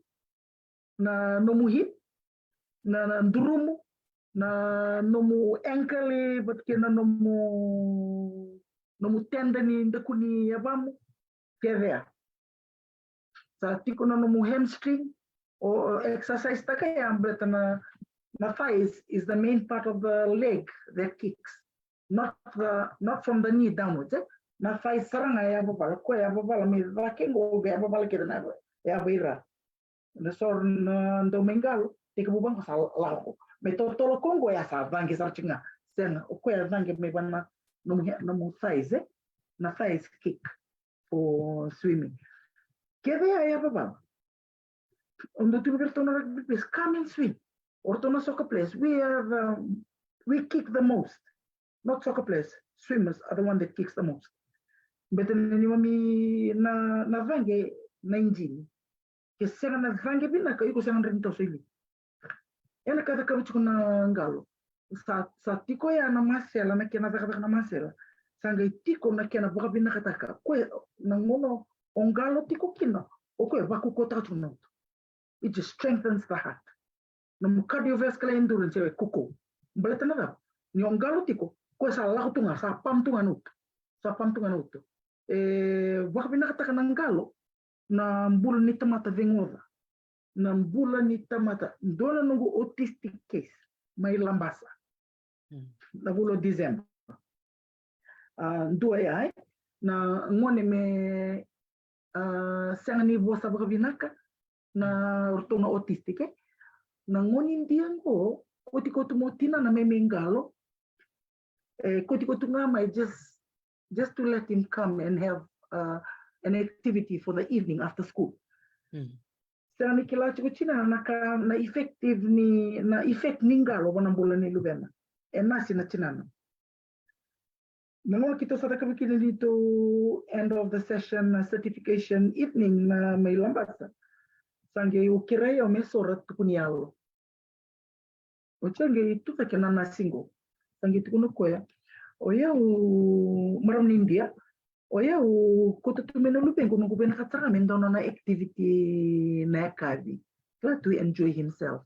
na nomu hip na ndurumu na nomu ankle but kena nomu tendoni ndakuni yabamu kede. Sa tiko na nomu hamstring or exercise takaya betana na thighs is the main part of the leg that kicks, not from the knee downwards. Na fai saranga ya babala ko ya babala mi vakengo ya babala kida na ya beira na sor na domingalo te ke bubang sal lao me tolo kongo ya sa vangi sarchinga sen ko ya vangi me bana no size na size kick for swimming kede ya babala ondo tu berto na rugby come and swim or to na soccer players we kick the most, not soccer players, swimmers are the one that kicks the most. But ni mami na vange na injini ke sera na vange bina ka iko sera ndento sili ena kada ka bichu na ngalo sa tiko ya na masela na kena veka na masela sanga tiko na kena boka bina kataka ko na ngono ongalo tiko kina o ko vaku kota tuno it just strengthens the heart na cardiovascular endurance e kuko baleta na ni ongalo tiko ko sa la tunga sa pam tunga nut boka bina kataka na ngalo na mbula ni tamata vengoda na mbula ni tamata ndona nungu autistic case mai lambasa na bulo December. Dua ai na ngone me sanga ni bosa Vinaka na ortonga autistic na ngone ndiango koti kotu motina na memengalo koti kotu ngama just to let him come and have an activity for the evening after school. Sanga ni kila chikuchina na effective ni na effect ningalo wana mbula ni luvena. Nasi na chinana. Nango kita sa takabikini dito end of the session certification evening na may lambasa. Sange ukiraya o mesorat tukunialo. Ochange tuvaki na nasingo. Sange tukuno koya. Oya u maram India. Oya u kota tumeno lupengo nungu bena katara mendona na activity na kavi. Try to enjoy himself.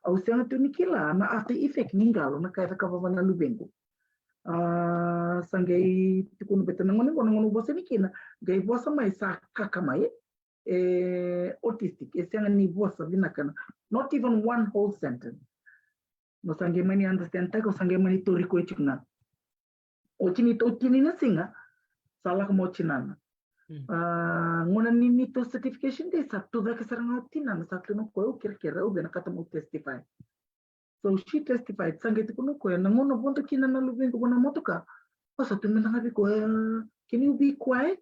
Au sanga tu nikila na after effect ningalo na kaya kava na lubengo. Sangai tukunu beta ngono bosa nikina gai bosa mai saka mai autistic sanga ni bosa Vinaka not even one whole sentence. No sangai mani understand ta ko sangai mani tori ko chikna. Ochini to tini na singa salah mo chinana. Ngona nini to certification de satu da kesaranga tina na satu no ko kira u bena kata mo testify. So she testified sange tukuno ko na ngono bonto kina na lubengo bona motoka. Osa tumena ko can you be quiet?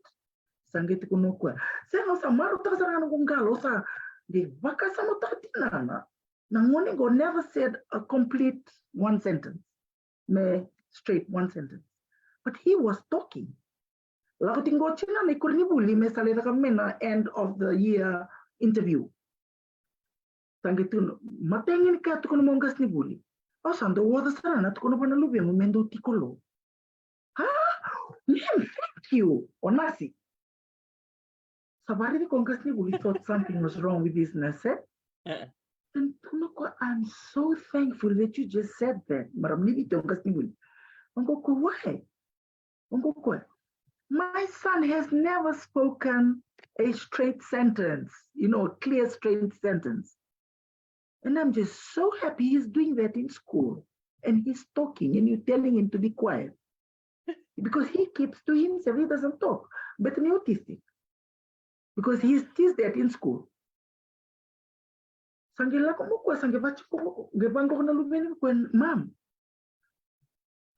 Sange tukuno ko. Sa maru ta saranga no ngalo sa de vakasama ta tina na ngone go never said a complete one sentence. Me straight one sentence. But he was talking. Lago tingo china na ikurnibuli me sale mena end of the year interview. Sange tuno matengin ka tukono mongas ni buli. Osando wada sarana tukono bana lubi momento tikolo. Thank you. Onasi. Sabari di kongas ni buli thought something was wrong with his nurse. And I'm so thankful that you just said that. Maram ni kongas ni buli. Ongo ko why? Ongo ko. My son has never spoken a straight sentence, a clear, straight sentence. And I'm just so happy he's doing that in school. And he's talking and you're telling him to be quiet. Because he keeps to himself, he doesn't talk. But he's autistic. Because he's that in school. Mom,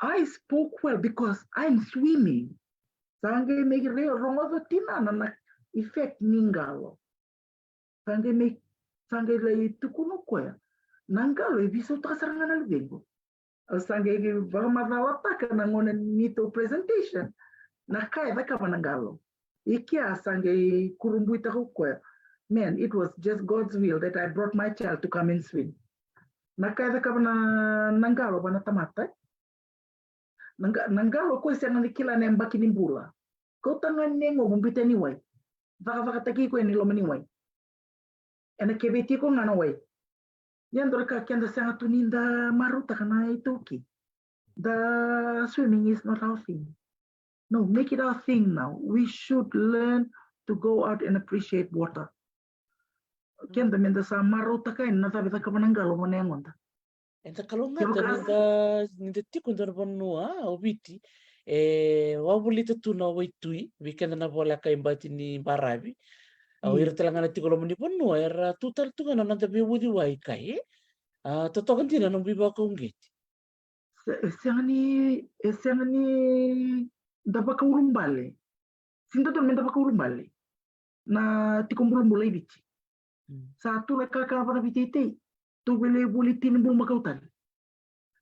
I spoke well because I'm swimming. Sange make wrong over tina na effect ningalo. Sange lay tukuno ko. Nangalo ibiso ta saranga na lubengo. Sange vamava wataka na ngone nito presentation. Na kaya vaka nangalo. Ikia sange kurumbuita ko. Man, it was just God's will that I brought my child to come and swim. Na kaya vaka nangalo bana tamata. Nangalo ko siya nanikila na mbaki ni mbula. Ko tangan nengo bumbita ni way. Vaka taki ko ni lomani way. Ena kebeti ko ngana way. Yan dorka kenda sanga tuninda maruta kana itoki. The swimming is not our thing. No, make it our thing now. We should learn to go out and appreciate water. Kenda menda sa maruta ka na sabi ta kamanangalo mo nengonda. Enta kalongata ninda tiko ndona bonua obiti wabulita tuna waitui weekend na bola ka imbati ni barabi au ira telangana tiko lo mani bonua era tutal tunga na nanda be wudi wai kai totoka ndina no biba ko ngeti sangani daba ka urumbale sinta to menda ka urumbale na tiko mbulu ibiti satu la ka para bitite tu bele bulitin bul makautan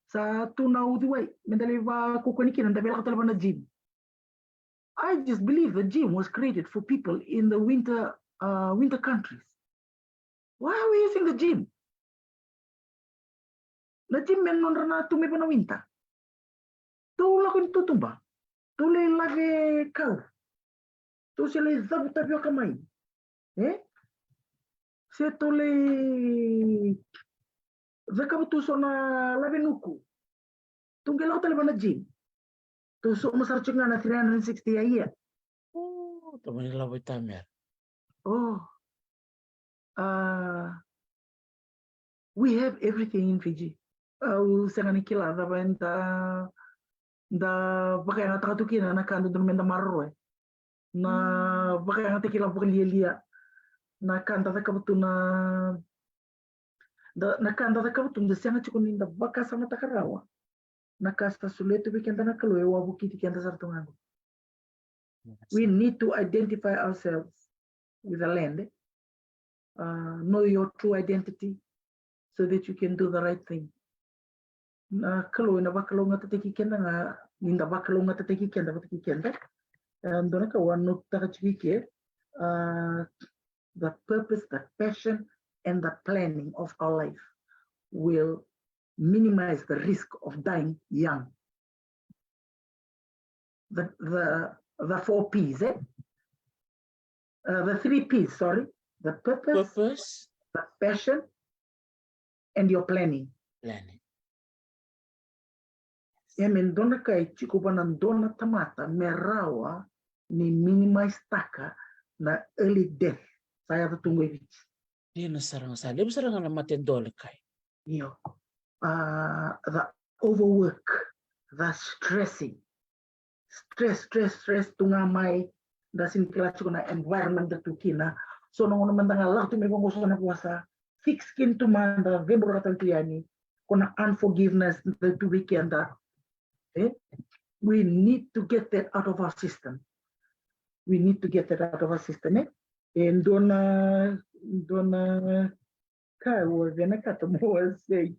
sa tu na udiwai mendale ba kukoniki nanda bela katala na gym. I just believe the gym was created for people in the winter countries. Why are we using the gym? na jimen non rana tume pana winta. Tu lakon tutumba. Tu le lave kau. Tu se le zabu tapioca mai. Se tu le zakabu tu sona lave nuku. Tunggu lau tali mana jim. Tu so masar cungana 360 a year. Oh, teman ini labai tamer. Oh, we have everything in Fiji. Sangani kila da benta da pakai na takatukin na kanto dun menda marro na pakai na tekila pokok lia na kanta da kabutu na kanta da kabutu da sanga chukun da vakasama takarawa na kasta suletu bikenta na kalu ewa bukiti kenta sartungango. We need to identify ourselves with the land. Know your true identity so that you can do the right thing. Na kalau na bakalo nga tateki kenda nga ninda bakalo nga tateki kenda bateki kenda and dona ka wanu takachike the purpose, the passion and the planning of our life will minimize the risk of dying young. The 4 P's, the 3 P's, sorry. The purpose, the passion, and your planning. Emen dona kai chiku banan dona tamata merawa ni minimize taka na early death. Saya tunggu ini. Dina sarang sa. Di ba sarang na matendole kai? Yo, the overwork, the stressing, stress tungamay da sinkilacho na environment da tukina. So nung naman lang tu may kung na puasa, thick skin to man da vembro ratal tuyani, kuna unforgiveness the two weekend da. We need to get that out of our system. We need to get that out of our system. And dona Vinaka was saying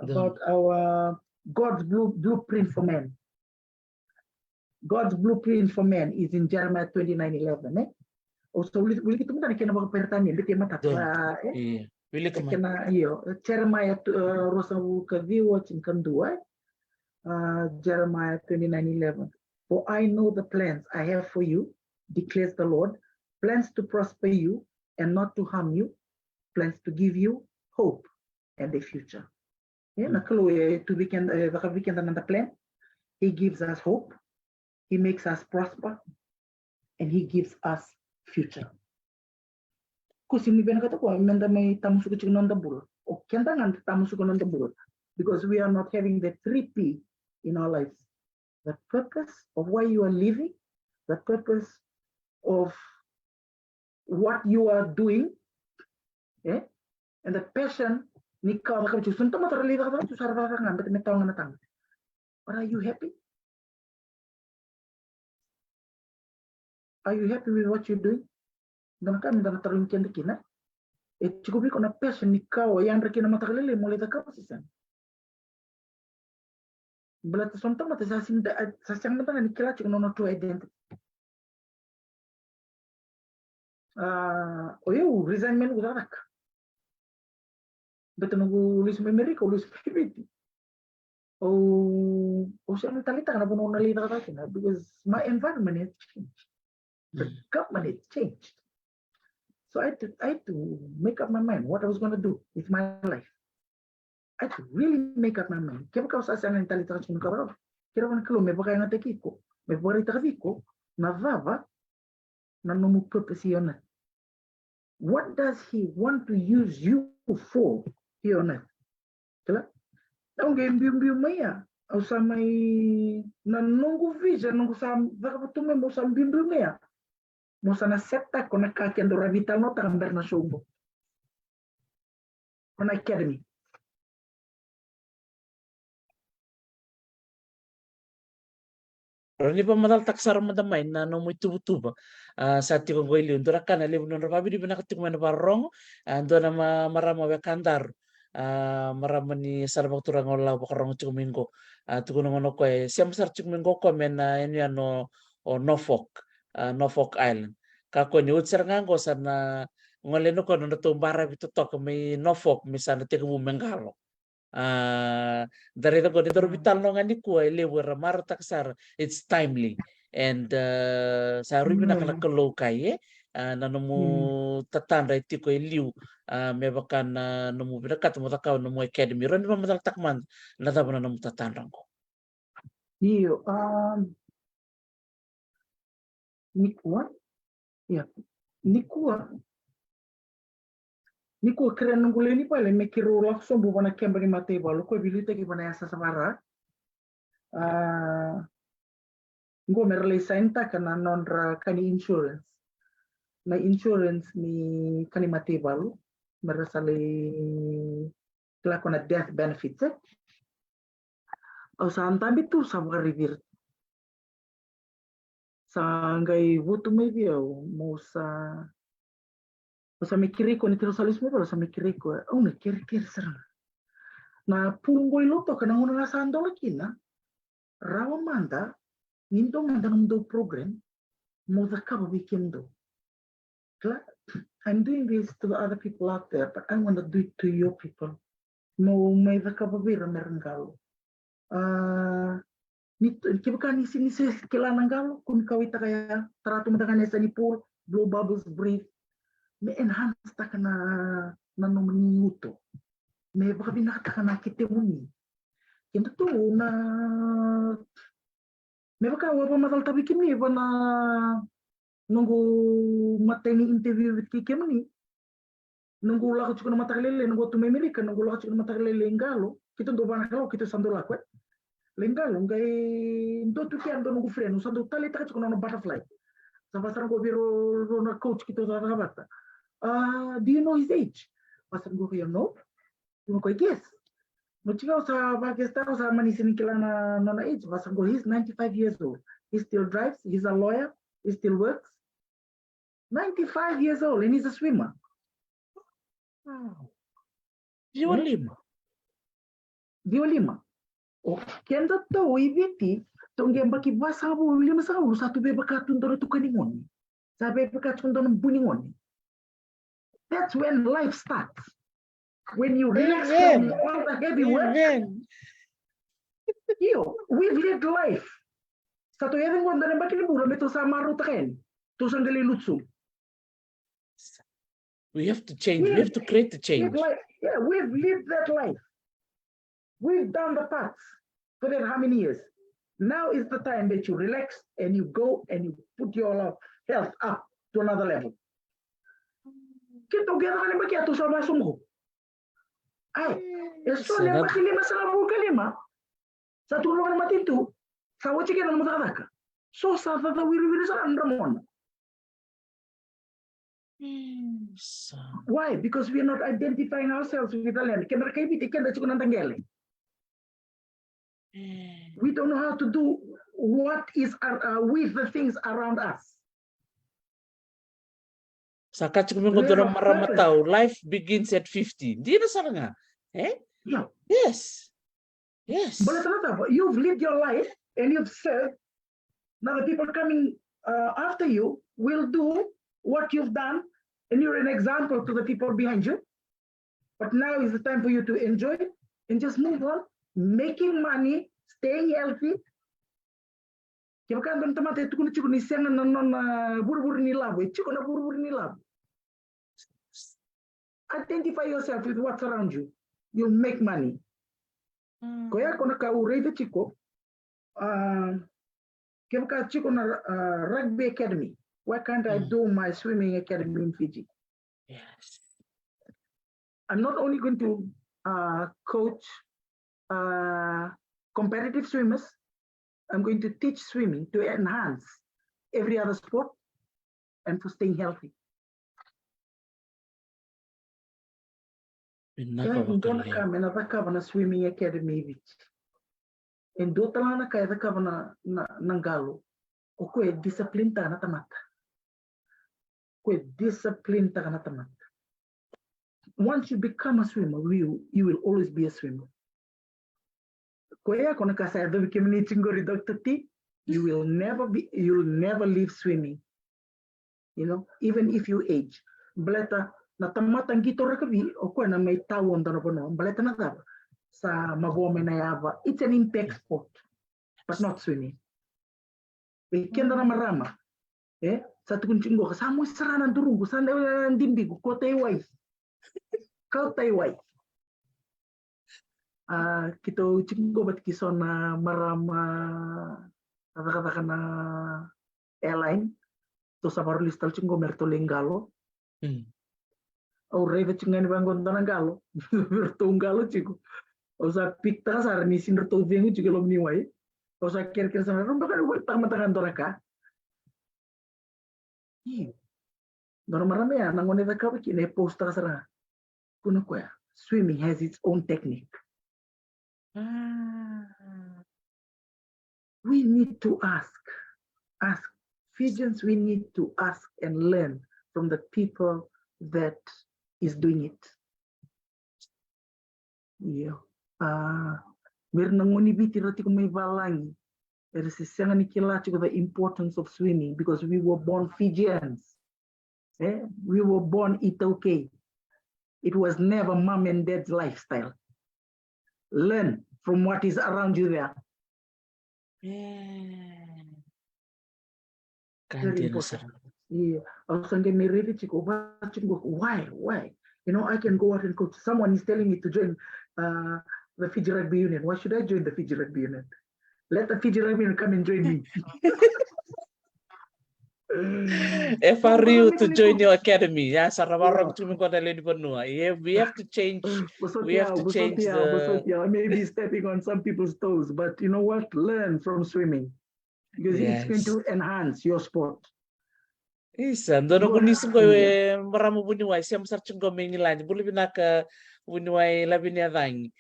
about our God's blueprint for man. God's blueprint for man is in Jeremiah 29:11. Also, will kita mungkin kena bawa pertanyaan, dia mata apa? Will kena iyo Jeremiah rosawu kaviwa cingkan dua. Jeremiah 29:11. For I know the plans I have for you, declares the Lord, plans to prosper you and not to harm you, plans to give you hope and a future. Na kalau to weekend the plan, He gives us hope, He makes us prosper, and He gives us future. Kusimi ben kata ko menda may tamu suku non dabul. O kenda ngan tamu suku non dabul because we are not having the 3 P in our lives. The purpose of why you are living, the purpose of what you are doing, and the passion. But are you happy? Are you happy with what you're doing? Dan kami dalam terungkin kina, cukup ikut na passion nikau yang rekina mata kelele mulai tak kapasisan. Belat sonta mata sasang mata ni kira cukup nono true identity. Resignment udarak. Betul nunggu lulus memori, lulus bibi. Saya mentalita karena pun onali tak kena because my environment has changed, the government has changed. So I had to make up my mind what I was going to do with my life. I had to really make up my mind. Kaya kau sa mentalita kung karo, kira man kalo may bakay nga tekiko, may bakay takaviko, na vava, na nomu purpose yun. What does He want to use you for here on earth? Kala? Ang game maya, o sa may nanunggu visa, nunggu sa vakabutume mo sa bimbi maya, mo sa naseta ko na kakendo veitalanoa takamber na sumbo. On academy. Rani pa madal taksar madamay na no mo tubutuba sa ti kong goili undura kana le non rabi di Vinaka tik mana parong ando na marama kandar marama ni sarabak turang ola bakarong chumingo tukuno ngono ko siam sar chumingo ko men ini ano Norfolk Island kako ni utsar ngango sana ngole no ko no tumbara bitutok mi Norfolk misana ti ko mengalo Darita ko dito veitalanoa ngani ko lewe ramar taksar. It's timely. And sa rubi na kalakalo kay nanomu tatanda iti ko liu me bakan nomu binakat mo takaw nomu academy ron ma matakman natabo na nomu tatandang ko. Iyo, Nikua, ya, Nikua keren nunggu ini pale mekiro langsung bukan kembali mati balu ko bilita ki bana yasa sabara. Ngo merle sainta kana nonra kani insurance. Na insurance ni kani mati balu merasale kelakona death benefits. O sa antambi tu sa revir. Sa ngai voto maybe mo sa mikiriko ni tirosalismo pero sa mikiriko na kir serang na punggoy loto kana una nga sando lakina rawa manda nindo manda do program mo the kababi kimdo. I'm doing this to the other people out there, but I want to do it to your people. Mo may the kababi ramerangalo. Kibaka ni sinisi kilala ngalo kung kawita kaya tarato madagan sa ni pool, blow bubbles, breathe. Me enhance ta kana minuto. Me baka binakata ka na kitemuni. Kinto to na me baka wapa matal tabi kimi ba na nunggu matay ni interview with kikemuni. Nunggu lakot ko na matakalele, nunggu tumemilika, nunggu lakot ko na matakalele ngalo. Kito ndo ba nakalo, kito sando lakwet. Lengalo, ngay ndo tukian ndo nunggu freno, sando tali taka ko na butterfly. Sa pasarang ko biro na coach kito sa kabata. Do you know his age? Pasang ko kayo, no? Yung ko, yes. No chica sa Pakistan, sa manisin kila na age. Pasang ko, he's 95 years old. He still drives, he's a lawyer, he still works. 95 years old, and he's a swimmer. Wow. Dia lima. Oh, kenda to, ibiti, tonggen baki basa bu lima sa satu beba katun to kaningon. Sa beba katun to buningon. That's when life starts. When you relax from all the heavy work. We've lived life. Satu yang wanda na bakit bura meto sa maruta ken. To sanggali lutsu. We have to change. We have to create the change. We've lived that life. We've done the paths for that how many years? Now is the time that you relax and you go and you put your health up to another level. Kita kaya kali bagi atu sama sungguh. Solia bagi 5 kalima. Satu ruangan mati itu, sawo cikin ang matakataka. So sa wiri-wiri sa andramon. Why? Because we are not identifying ourselves with Italian. Kaya mereka ibig kaya cukup nang tanggeli. We don't know how to do what is with the things around us. Saka cukup mengkotor marama tahu. Life begins at 50. Dia na saraga. Yeah. Yes. But you've lived your life and you've served. Now the people coming after you will do what you've done, and you're an example to the people behind you. But now is the time for you to enjoy it and just move on, making money, staying healthy. Kaya kan teman-teman itu kuni cukup niseng buru-buru nilab, cukup buru-buru nilab. Identify yourself with what's around you. You'll make money. Kaya kung naka-uray the chico, kaya ka chico na rugby academy. Why can't I do my swimming academy in Fiji? Yes. I'm not only going to coach competitive swimmers, I'm going to teach swimming to enhance every other sport and for staying healthy. Kaya indona ka menataka na swimming academy which indo talana kaya ka na nanggalo o ko discipline ta na tamata. Ko discipline ta na tamata. Once you become a swimmer, you will always be a swimmer. Kaya kung nakasaya do bikini chingori Dr. T, you'll never leave swimming. You know, even if you age. Baleta na tamatang gito rakabi o ko na may tawon na pono. Baleta na ta. sa mabome na yava. It's an impact sport, but not swimming. Kenda na marama. Sa tukun chingo sa mo sarana durungu sa ndimbigu ko taiwai. Kau taiwai. Kito chingo bat kison na marama kata-kata na airline to sa listal chingo mertolengalo. Au reve chingani bangon tanangalo. Mertongalo chico. O sa picta sa ni sinrto vengu chico lo niwai. O sa ker sa rumba kan tama-tama doraka. Marama ya nangone da ka kine posta sara. Kuno ko ya. Swimming has its own technique. We need to ask Fijians, we need to ask and learn from the people that is doing it. Yeah. Mirnangoni biti rati ko may valangi. There is the importance of swimming because we were born Fijians. We were born okay. It was never mom and dad's lifestyle. Learn from what is around you there. Very important. Yeah. Why? You know, I can go out and coach. Someone is telling me to join the Fiji Rugby Union. Why should I join the Fiji Rugby Union? Let the Fiji Rugby Union come and join me. FRU to join your academy. Yes, we have to change. We have to change the. Maybe stepping on some people's toes, but you know what? Learn from swimming because it's going to enhance your sport. Isa, ndono kunisin ko marama bunuway siya masarchung ko mengilan. Buli Vinaka bunuway labi niya dang.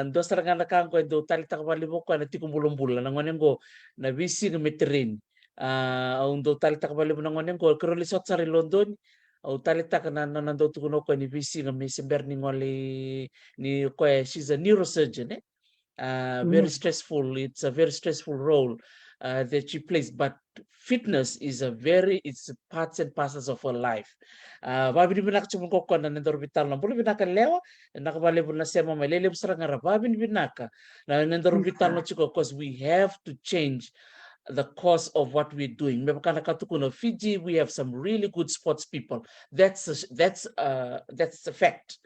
Ndo sarang nakang ko do talita kabali mo ko na tikumbulong-bulan nang ngonen ko na bisi ng metrin. Ndo talita kabali mo nang ngonen ko krolisot sa London. O talita ka na nando tukuno ko ni bisi ng Mr. ni ngoli ni ko she's a neurosurgeon. Very stressful. It's a very stressful role that she plays, but fitness is it's parts and parcels of her life. Babi Vinaka chumko ko na nandor veitalanoa. Buli Vinaka lewa nakabali na sema malele saraga babi Vinaka na nandor veitalanoa chiko because we have to change the course of what we're doing. Mebakana katukuno Fiji, we have some really good sports people. That's a fact.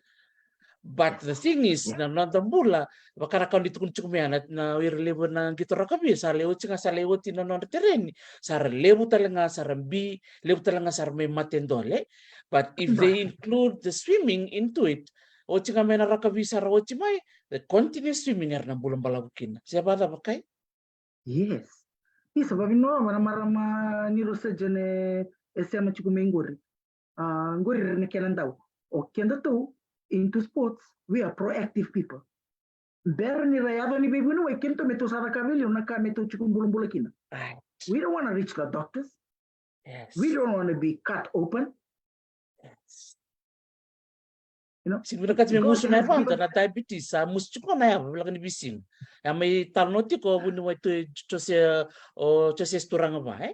But the thing is, na mula bakara kau ditukun cukumian na wirlebu na gitu rakabi sa lewat cina sa lewat tina non terreni sar lebu talanga sarambi lebu talanga sarme matendole. But if they include the swimming into it, o cina mena rakabi sar o cimai the continuous swimming erna bulan balabukin. Siapa ada pakai? Yes. Yes, sebab ino marama neurosurgeon sema cukumenguri. Nguri rene kenan tau. O kenda tu into sports, we are proactive people. Berni rayado ni baby no kento meto saraga na ka meto chukumbulumbula kina. We don't want to reach the doctors. Yes. We don't want to be cut open. Yes. You know, siguro kasi may muso na event na diabetes sa muso ko na yan wala ni bisin. May talanoa ko bunu ito chose turanga ba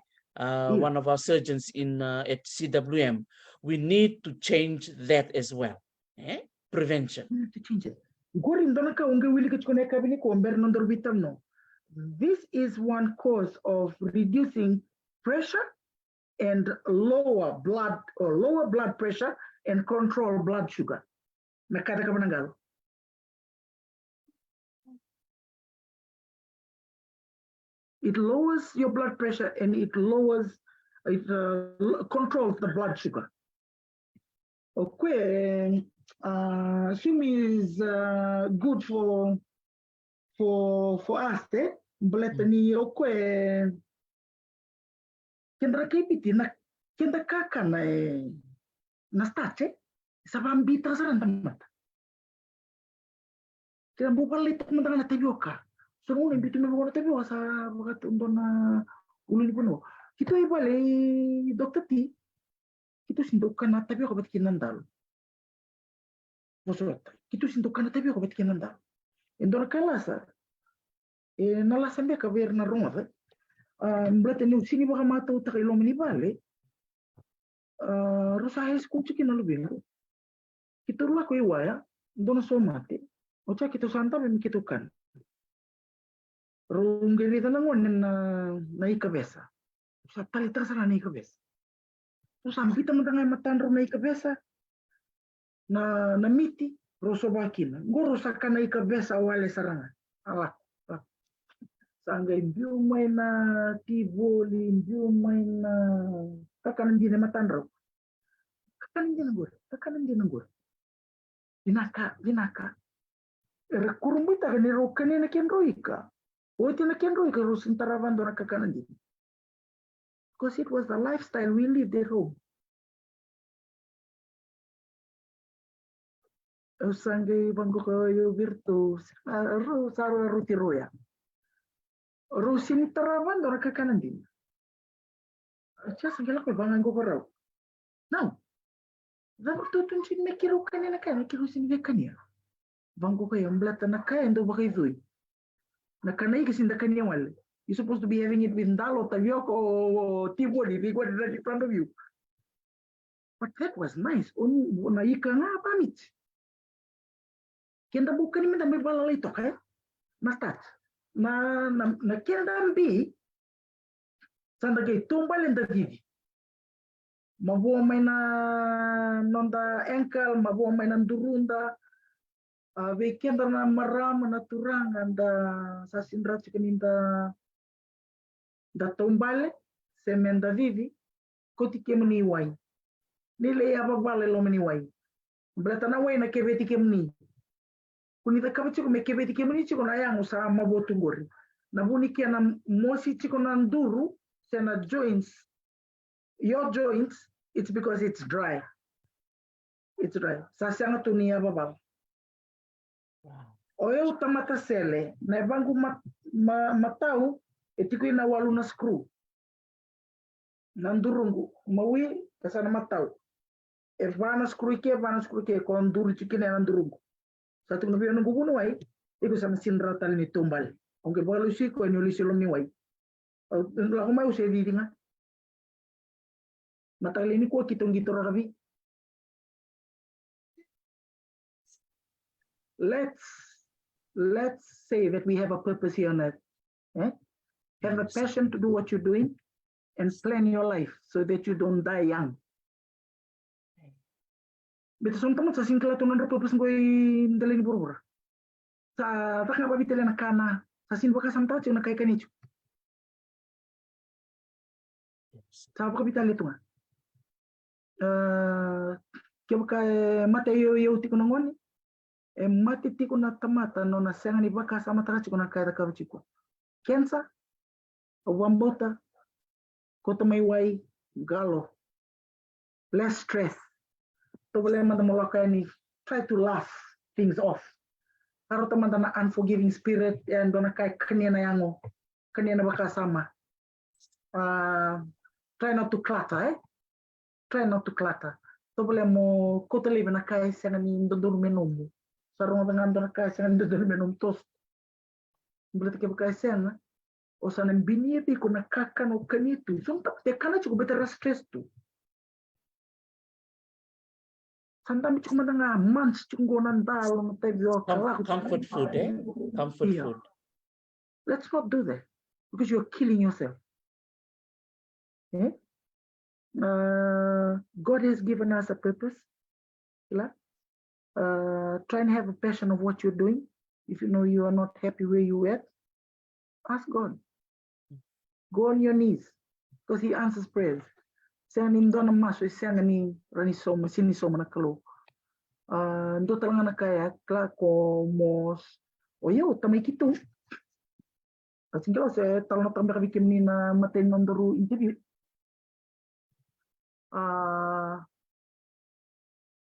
one of our surgeons in at CWM. We need to change that as well. Prevention. We need to change it. This is one cause of reducing pressure and lower blood pressure and control blood sugar. It lowers your blood pressure and it controls the blood sugar. Okay, swimming is good for us, but okay, kendra kipiti na kenda kaka na stache sabambi trasaran tamat. Kaya bupalit teman-teman na tebioka. So nung bitin mo na tebioka sa mga tundo na ulo puno. Kito ibali Dr. T. Kito sindukan na tebioka bat kinandal. Maksud, kito sindukan na tebioka bat kinandal. Endor kalasa. Nalasan be ka ver na rumah. Berarti ni sini baka mata utak ilom ni bale. Rosa high school chikin na lubin. Kito rula ko iwaya. Dono so mate. Ocha kita santa memikitukan. Runggeri tanangon na ikabesa. Sa tali terserah na ikabesa. Terus sampai teman-teman matan ro na ikabesa. Na miti roso bakina. Ngoro saka na ikabesa wale saranga. Ala. Sangga imbiu may na tiboli, imbiu may na kakanan din na matan ro. Kakanan din ng gur. Vinaka. Kurumita ka ni ro kanina kenroika. O tina kenroika ro sintaravando na kakanan din. Because it was the lifestyle we lived at home. Sangay bangko kayo virtu saro rutiroya. Ro sintaravando na kakanan din. Acha sangala ko bangan ko raw. Now, dapat tutun sin nakiro kanina kaya nakiro sin kanya. Bangko kayo blata na kaya ndo bakay doy. Nakanay kasi na kanya wal. You're supposed to be having it with Dalo, Tavioko, or Tivoli, they got it right in front of you. But that was nice. Na ika nga pamit. Kenda bukan ni may balala ito kaya? Na start. Na kenda bi, sanda kay tumbal and bibi. Mabuha may na noda ankle, mabuha may na durunda. We kenda na marama na turang and sa sindrat kaninda da tombale semenda vivi koti kemni wai nile ya babale lo meni wai blata na wai na kebeti kemni kunita kabichi ko me kebeti kemni chiko na yangu sa mabotu ngori na buni kia na mosi chiko na nduru sena joints your joints it's because it's dry sa sianga tuni ya babal oyo tamata sele na bangu matau etiko ina walu na screw. Nandurungu mawi kasana matau. Vana screw ke kon duru chikine nandurungu. Satu nabi nungu kuno wai iko sama sindra tali ni tumbal. Onge balu si ko nyuli silom ni wai. Lagu mai usai di dinga. Matali ni ko kitong gitoro rabi. Let's say that we have a purpose here on earth. Have a passion to do what you're doing and plan your life so that you don't die young. Betul sometimes sa singkla to nandro purpose ko dalin burubur. Sa takna ba bitele na kana sa sin vakasama tacho na kay kanicho. Sa ba bitele to nga. Kaya kay Mateo yo tiko nangoni. Mati tiko na tamata no na senga ni vakasama tacho na kay da kabchiko. Kensa Wambota, kota may way, galo, less stress. Problema da malaka ni try to laugh things off. Karo teman na unforgiving spirit and dona kay kanya na yango, kanya na vakasama. Try not to clutter, Try not to clutter. Problema kota libe na kay sa ni dodor menum. Sarong dengan dona kay sa ni dodor menum tos. Berarti kay kay sen o sa nang binyepi ko nakakan o kanito. So, te kana chuko better stress tu. Sometimes chuko madanga months chuko nandalo matebyo kala. Comfort food, Comfort food. Let's not do that because you're killing yourself. God has given us a purpose. Try and have a passion of what you're doing. If you know you are not happy where you at, ask God. Go on your knees because He answers prayers. Sayang ni ndo na maso sayang ni rani soma sini soma na kalo. Ndo talanga na kaya kla ko mos. Oyo tamay kito. Kasi kilo sa talong tambay kabikim ni na matin nandoro interview.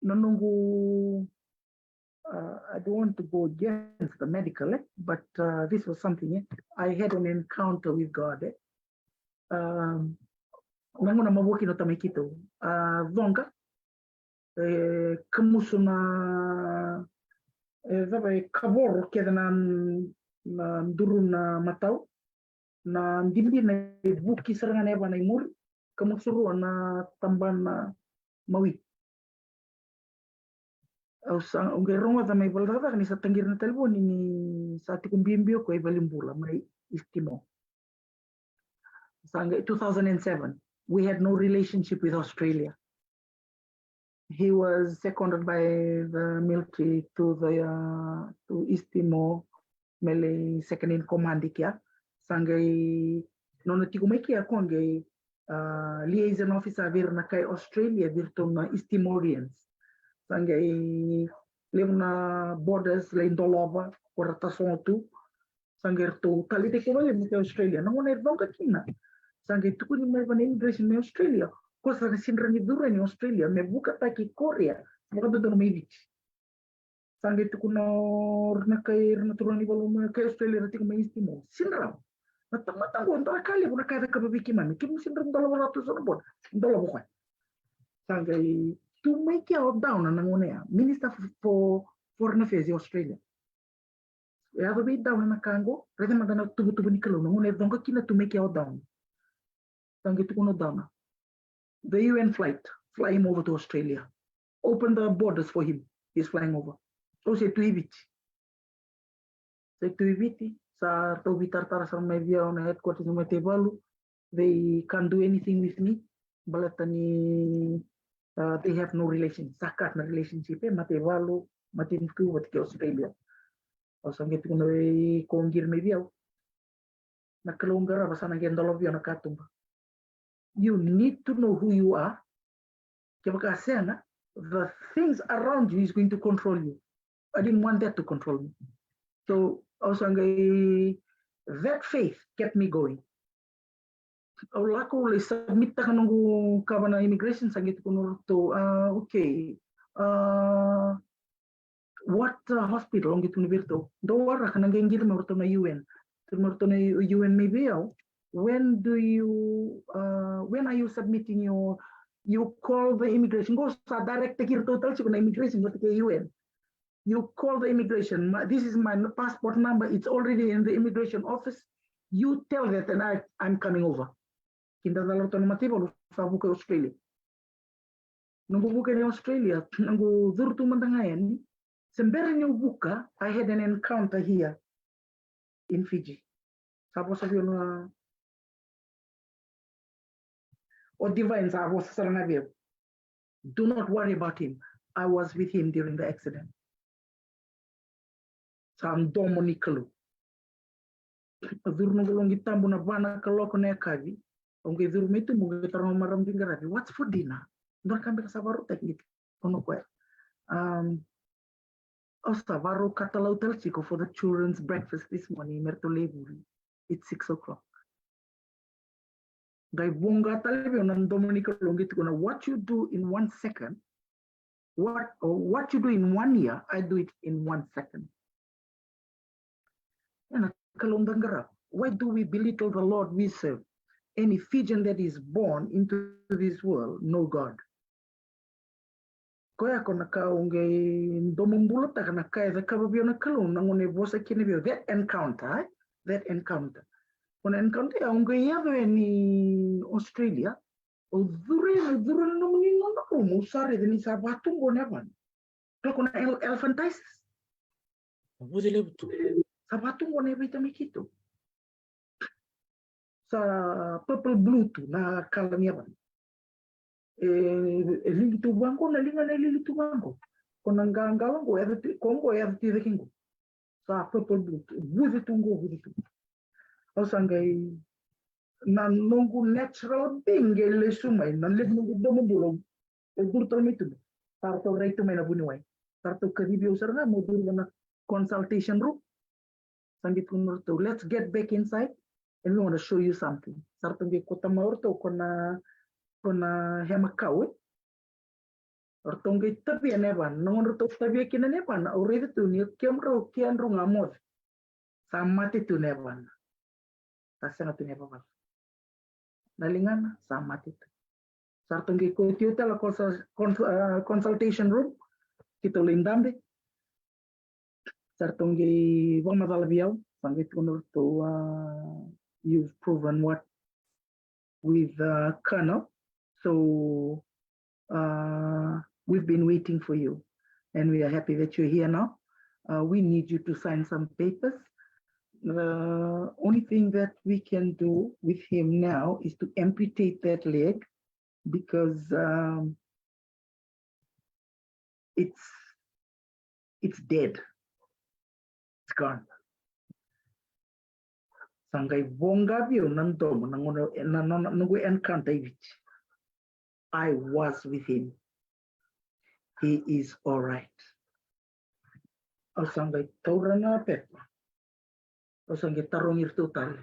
Nanungu. I don't want to go against the medical, but this was something. I had an encounter with God. Nanguna mabuki no tamikito. Vonga. Kamuso na kabor keda na duru na matau. Na dimbi na buki serangan eba na imur. Kamusuru na tamban na mawi. Unge ronga da mai balada ni sa tangir na telefon ini sa tikumbimbi ko ibalimbula mai istimo. Sanga 2007, we had no relationship with Australia. He was seconded by the military to the to East Timor, mele second in command kia. Sangai nona tikumekia konge liaison officer vir na kai Australia virtu na East Timorians. Sangai live na borders le Indolova ora tason tu. Sangai tu kali te kowale mo Australia. Nangona irbanga kina. Sangai tu kuni mai van immigration me Australia. Cosa sinrani dura in Australia me buka taki Korea. Mo do me vich. Sangai tu kuna na kai na turani balu me kai Australia rati me istimo. Sinra. Matang-matang ko antara kali puna kai ka babiki mami. Kim sinran dalawa ratu sa bon. Dalawa ko. Sangai to make out down nangona Minister for Foreign Affairs in Australia. E ava be down na kango, rede mandana tubu ni kalo nangona donga kina to make out down. Sangai tu kuna down. The UN flight, fly him over to Australia. Open the borders for him. He's flying over. So say to eviti. Say to eviti. Sa to vitar sa may via on headquarters in Naivalu. They can't do anything with me. Balatani, they have no relation. Saka na relationship. Naivalu, matinku wat ke Australia. O sangat ko na kongir may via. Nakalungar basa na gendolobyo na katumba. You need to know who you are. The things around you is going to control you. I didn't want that to control me. So also that faith kept me going. Ako submit ka nung kabana immigration sangit ko to okay. What hospital ang gitu nibirto? Dawara ka nang gengir mo na UN. Mo na UN maybe when are you submitting you call the immigration go sa direct here total siguro na immigration what the UN you call the immigration this is my passport number it's already in the immigration office you tell that and I'm coming over kinda dalo to matibo sa vukea Australia nungu vukea in Australia nungu durtu mandangayan sembere ni buka I had an encounter here in Fiji sapo sa na or divines I was saraga. Do not worry about him. I was with him during the accident. Sam domonikalu. Adurno golongi tambu na bana kaloko na kavi. Onge durmitu muge tarong maram tingaravi. What's for dinner? Ndor kambe kasavaru teknik. Ono kwe. Osavaru katalau telchiko for the children's breakfast this morning. Mertolevuri. It's 6 o'clock. What you do in 1 second, what you do in 1 year, I do it in 1 second. Why do we belittle the Lord we serve? Any Fijian that is born into this world, no God. That encounter. When encounter in Australia, elephantiasis. Sabatung ko na vitamikito. Sa purple blue to na kalamiaban. Lilituban ko na linga na lilituban ko. Kung nanggaanggawan ko, Kongo the kingo. Sa purple blue to. Buzitungo. Osangay nanongo natural being le sumay nanlib nungo domobulog durto mito tarto rito may nabunuay tarto karibyo saraga modur na consultation room sangit kunurto let's get back inside and we want to show you something sarto ngi kotamaurto kona hemakawe orto ngi tabi neban nongorto tabi kineban already to ni kemro kianro ngamot samati to neban kasi na tinapapal. Nalingan, sama tito. Sa atong gikutyo tala consultation room, kito lindamde. Sa atong giwang matalabiyaw, sanggit ko to you've proven what with QALO. So we've been waiting for you. and we are happy that you're here now. We need you to sign some papers. The only thing that we can do with him now is to amputate that leg because it's dead. It's gone. Sangai bongabio nandomo nango encounter which I was with him. He is all right. Sangai taurana pepa. Sangai tarongir total.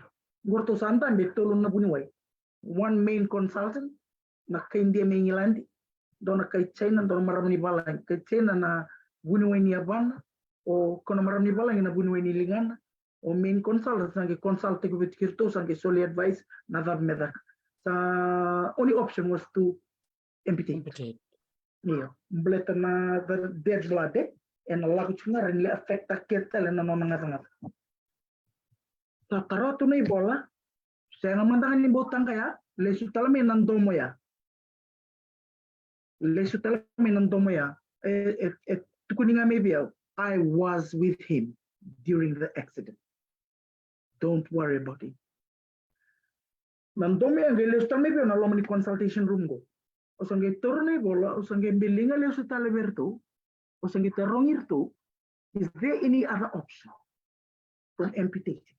Gorto santa betolon na buniway. One main consultant na kay India mengilandi. Dona kay China dona marama ni balang. Kay China na buniway ni abana o kono marama ni balang na buniway ni lingana. O main consultant sange consult ko bitkirto sange solia advice na dab medak. Sa only option was to amputate. Yeah, bleta na the dead blood and a lagu chunga really affect a ketel and nanonga. Sa karoto na ibola, sa namandangan ni botang kaya, lesu talame nandomo ya. Lesu talame nandomo ya. Tukuninga maybe I was with him during the accident. Don't worry about it. Nandomo ya lesu talame maybe na lomani consultation room go. Osange torne bola, osange bilinga lesu talaberto, osange terongirto. Is there any other option from amputation?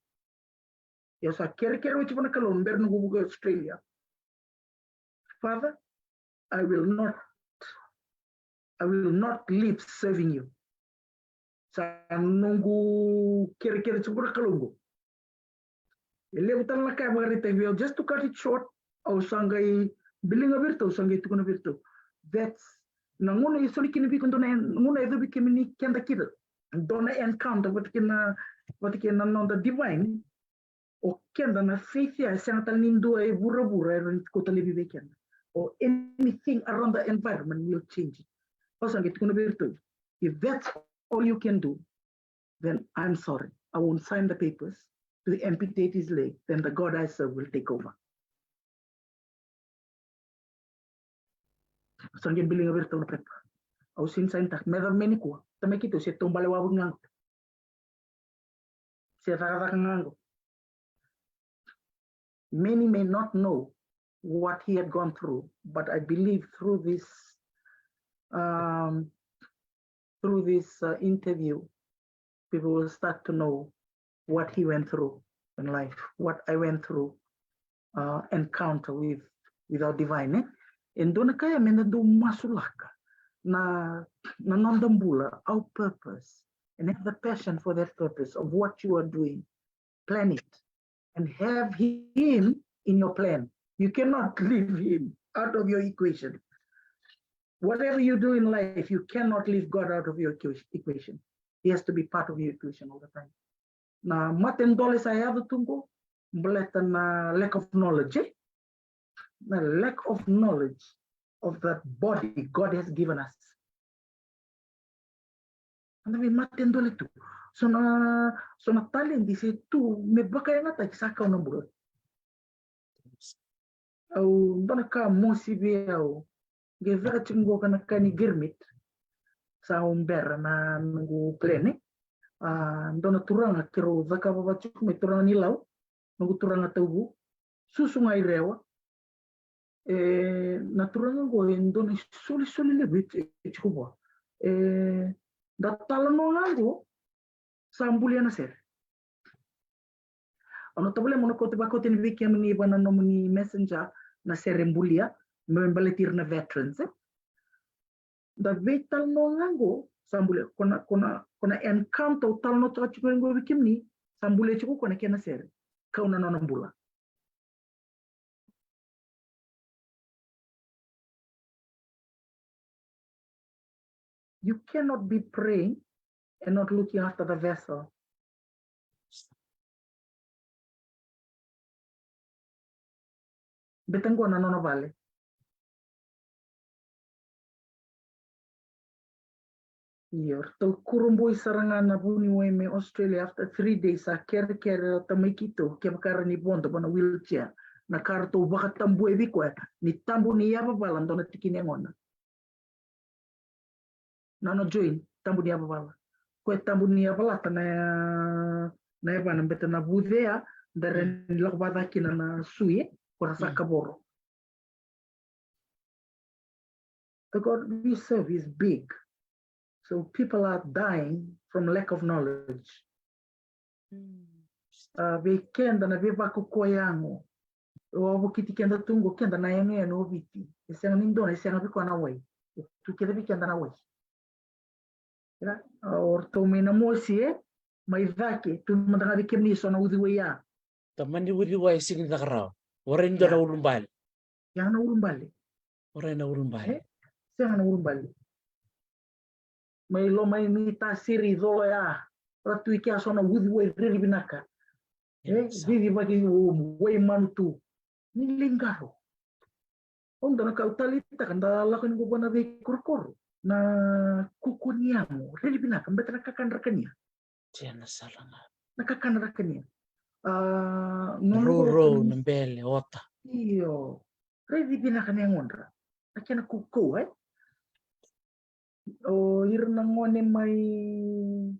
Yes, I care which one alone, Bernuga, Australia. Father, I will not leave serving you. Sanungu care chubura kalungu. Just to cut it short, our sangai billing a virtu, sangai to virtu. That's Nanguna is only can be Nuna ever became any kenda kid. And don't encounter what can know the divine. O kenda na faith ya sanata nindo ay bura and kotali weekend or anything around the environment will change it. Also, if that's all you can do, then I'm sorry. I won't sign the papers to amputate his leg. Then the God I serve will take over. Sange biling over to prep. I was in Santa Never Menico. The make it to say Tombalawangang. Say Ragakangango. Many may not know what he had gone through, but I believe through this interview, people will start to know what he went through in life, what I went through, encounter with our divine. And don't kaya menado masulaka na nandambula our purpose and have the passion for that purpose of what you are doing. Plan it. And have him in your plan. You cannot leave him out of your equation. Whatever you do in life, you cannot leave God out of your equation. He has to be part of your equation all the time. Na matendole saya tungo, belatan na lack of knowledge. The lack of knowledge of that body God has given us. And we matendole tu. So na talent dice tu me baka nga ta saka na buro. Au dona ka mosibe au gevera tingo kana kani girmit sa umbera na ngu plene. Dona turanga kiro vakababa chuk me turanga nilau ngu turanga tubu susu ngai rewa. Na turanga go dona soli lebit chuba. Da talanoa go sambulia na ser. Ano tabule mono kote bakote ni wiki ni bana nomuni messenger na serembulia membaletir na veterans. Da veitalanoa go sambulia kona encounter talano to chuko wiki ni sambulia chuko kona kena ser. Kauna nona mbula. You cannot be praying and not looking after the vessel. Betango na nono vale. Yor to kurumboy saranga na buni weme Australia after 3 days a care tamikito kebakara ni bondo bana wheelchair na karto baka tambu ebikwa ni tambu ni yaba balando na tikine ngona. Nano join tambu ni abala. Ko tambu ni abala na eba na beta na vukea dari lakbata kina na sui ko saka boro. The God we serve is big. So people are dying from lack of knowledge. Ve kenda na ve vakaukauwa yango. O kiti kenda tungo kenda na yango no viti. Isanga nindona isanga biko na wai. Tu kenda kenda na wai. Or to me na mosi mai vake tu mandanga vi kemni so na udhi ya. Tamani wuri wai sing nakarao. Ora ndo na ulumbali. Yang na ulumbali. Ora na ulumbali. Yang na ulumbali. Mai lo mai mita siri zolo ya. Ratu iki aso na udhi wai riri Vinaka. Vivi bagi wai mantu. Nilingaro. Onda na kautalita kanda lakan ko na vi kurkoro. Na kukuniamo. Riri Vinaka. Mbeta nakakan rakanya. Tiana salanga. Nakakan rakanya. Roro nambele ota. Iyo. Riri Vinaka na ngondra. Akena kuko o irna ngone mai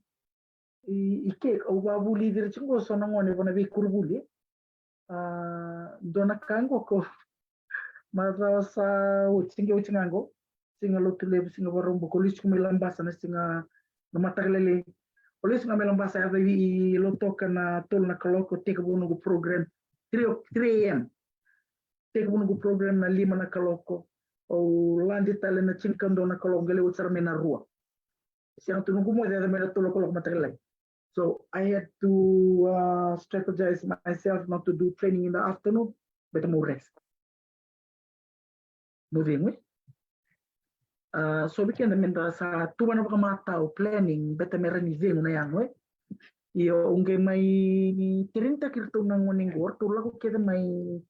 ike o babuli dir chingo so na ngone bona vi kurbuli dona kango ko marasa uchingango singa lotule singa barombo kolis kumelambasa na singa na mataglele kolis kumelambasa ya vi lotoka na tol na kaloko teka bunugo program 3 am teka bunugo program na 5 na kaloko o landi tale na chinkando na kalongele utsar mena rua. Siang tununggu mo dia mena tolo kolok material. So I had to strategize myself not to do training in the afternoon, but more rest. Moving with. So we can menda sa tuwan na mata o planning beta merani zengu na yang we. Iyo unge mai 30 kirto nang ngoning gor tula ko keda mai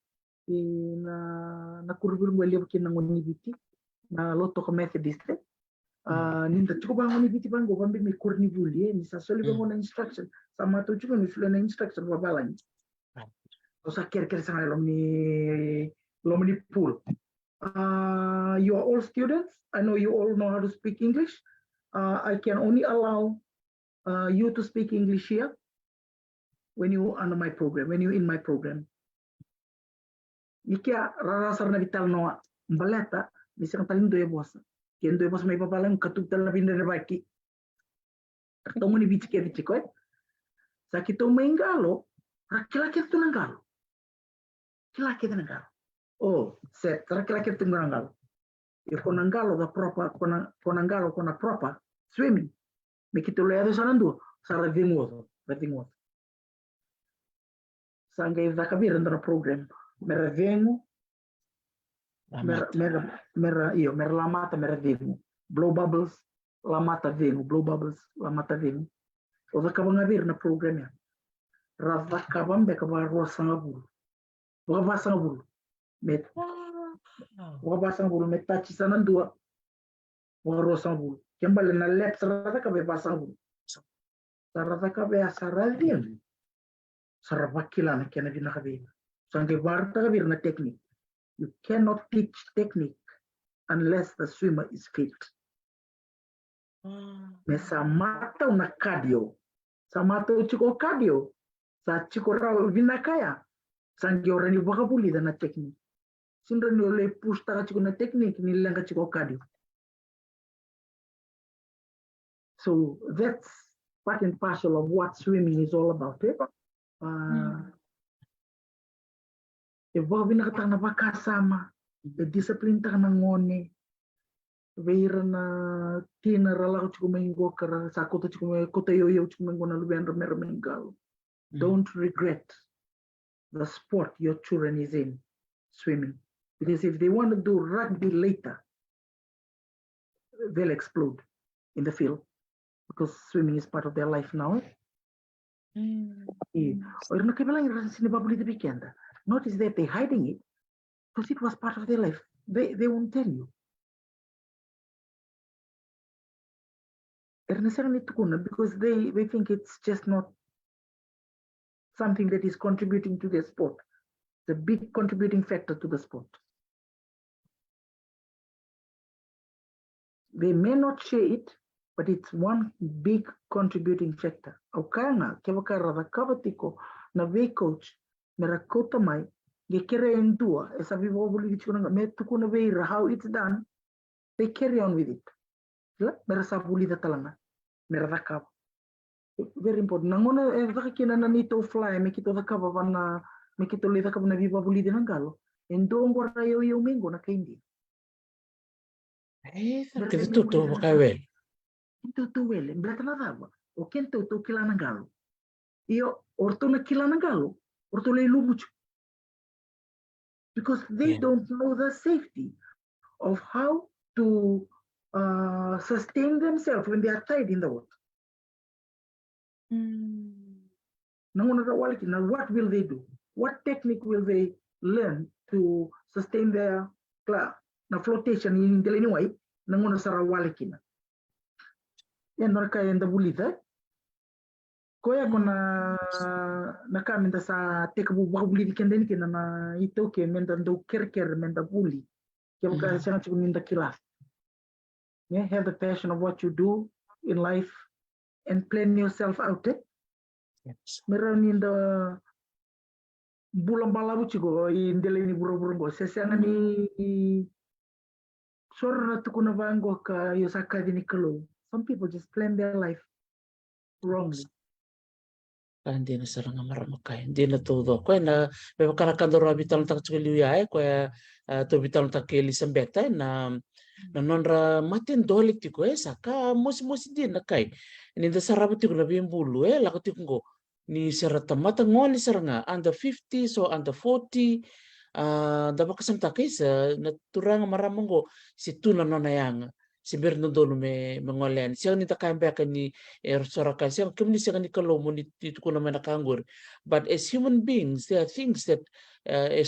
na kurubur ngweli bukin na ngoni biti na loto ko Methodist ninda chuko ba ngoni biti bango bambi mi kurni buli ni sa soli bango na instruction sama to chuko ni flo na instruction babalan o sa ker sana lo ni pool you are all students. I know you all know how to speak English. I can only allow you to speak English here when you under my program, when you in my program. Ikia rarasar na veitalanoa mbaleta misang talin doye bosa ken doye bosa mai papalang katuk tal na pinda baki tomo ni bichike bichiko sakito mengalo rakila ke tunangalo kila ke tunangalo oh set rakila ke tunangalo yo konangalo da proper konangalo kona proper swimming mikito leado sanando sara vingo sangai vakabir ndra program mera vengo mera la mata mera vengo blow bubbles la mata vengo blow bubbles la mata vengo o da kabanga vir na program ya rava kabam be kabar ro sangabul wa sangabul met wa sangabul met tachi sanan dua wa ro sangabul kembali na left sarata ka be sangabul sarata ka be asaraldian sarabakila na kena Vinaka be Sange varta virna technique. You cannot teach technique unless the swimmer is fit. Mesa mata una cardio. Sa mata chiko cardio. Sa chiko ra Vinakaya. Sange ora ni vakabuli na technique. Sindra ni ole pusta chiko na technique ni langa chiko cardio. So that's part and parcel of what swimming is all about. Evolve nakatang na vakasama, the discipline ta na ngone, veira na tina rala ko chukumengo kara sakota chukumengo kota yoyo chukumengo na luveda meramengal. Don't regret the sport your children is in, swimming, because if they want to do rugby later, they'll explode in the field because swimming is part of their life now. Notice that they're hiding it because it was part of their life. They won't tell you. Because they think it's just not something that is contributing to their sport. It's a big contributing factor to the sport. They may not share it, but it's one big contributing factor. Aukanga, kevakara da kavatiko, na vei coach, mera kota mai, ge kere endua, esa vivo buli vichunanga, me tukuna veira, how it's done, they carry on with it. Mera sa buli da talana, mera da kava. Very important. Nangona vakakina na nito fly, me kito da kava vana, me kito le da kava na viva buli de nangalo. Endongo rayo yo mingo na kaindi. Kita tutu vakawel. Tutu wele, blata na dava. O ken tutu kila nangalo. Io orto na kila nangalo, orto le lubucho. Because they don't know the safety of how to sustain themselves when they are tied in the water. Now, what will they do? What technique will they learn to sustain their flotation in the anyway? Nangona sarawalekina. Yan kaya nda bulita. Koya kona nakaminda sa teka bubuli kendeni kina na ito ke menda do kerker menda buli. Kaya kaya siya chiku minda kila. Yeah, have the passion of what you do in life and plan yourself out. Yes. Meron in the bulang balabu chigo in the leni buro sesanga ni sora tukuna vango ka yosaka dinikalo. Some people just plan their life wrongly. Hindi na sarang marama kay hindi na todo ko na may karakandoro bital tak chuli ay ko to bital tak Elizabeth na nonra matin dolik ti ko saka mos din na kay ni da sarabati ko na bimbulu lakati ko ni sarata mata ngoli saranga under 50 so under 40 da vakasam takay sa naturang maramong si tuna nonayang si Bernardo me mengolen siya ni takambia ni saraga siya kami siya ni kalomo ni ko naman nakanggur but as human beings there are things that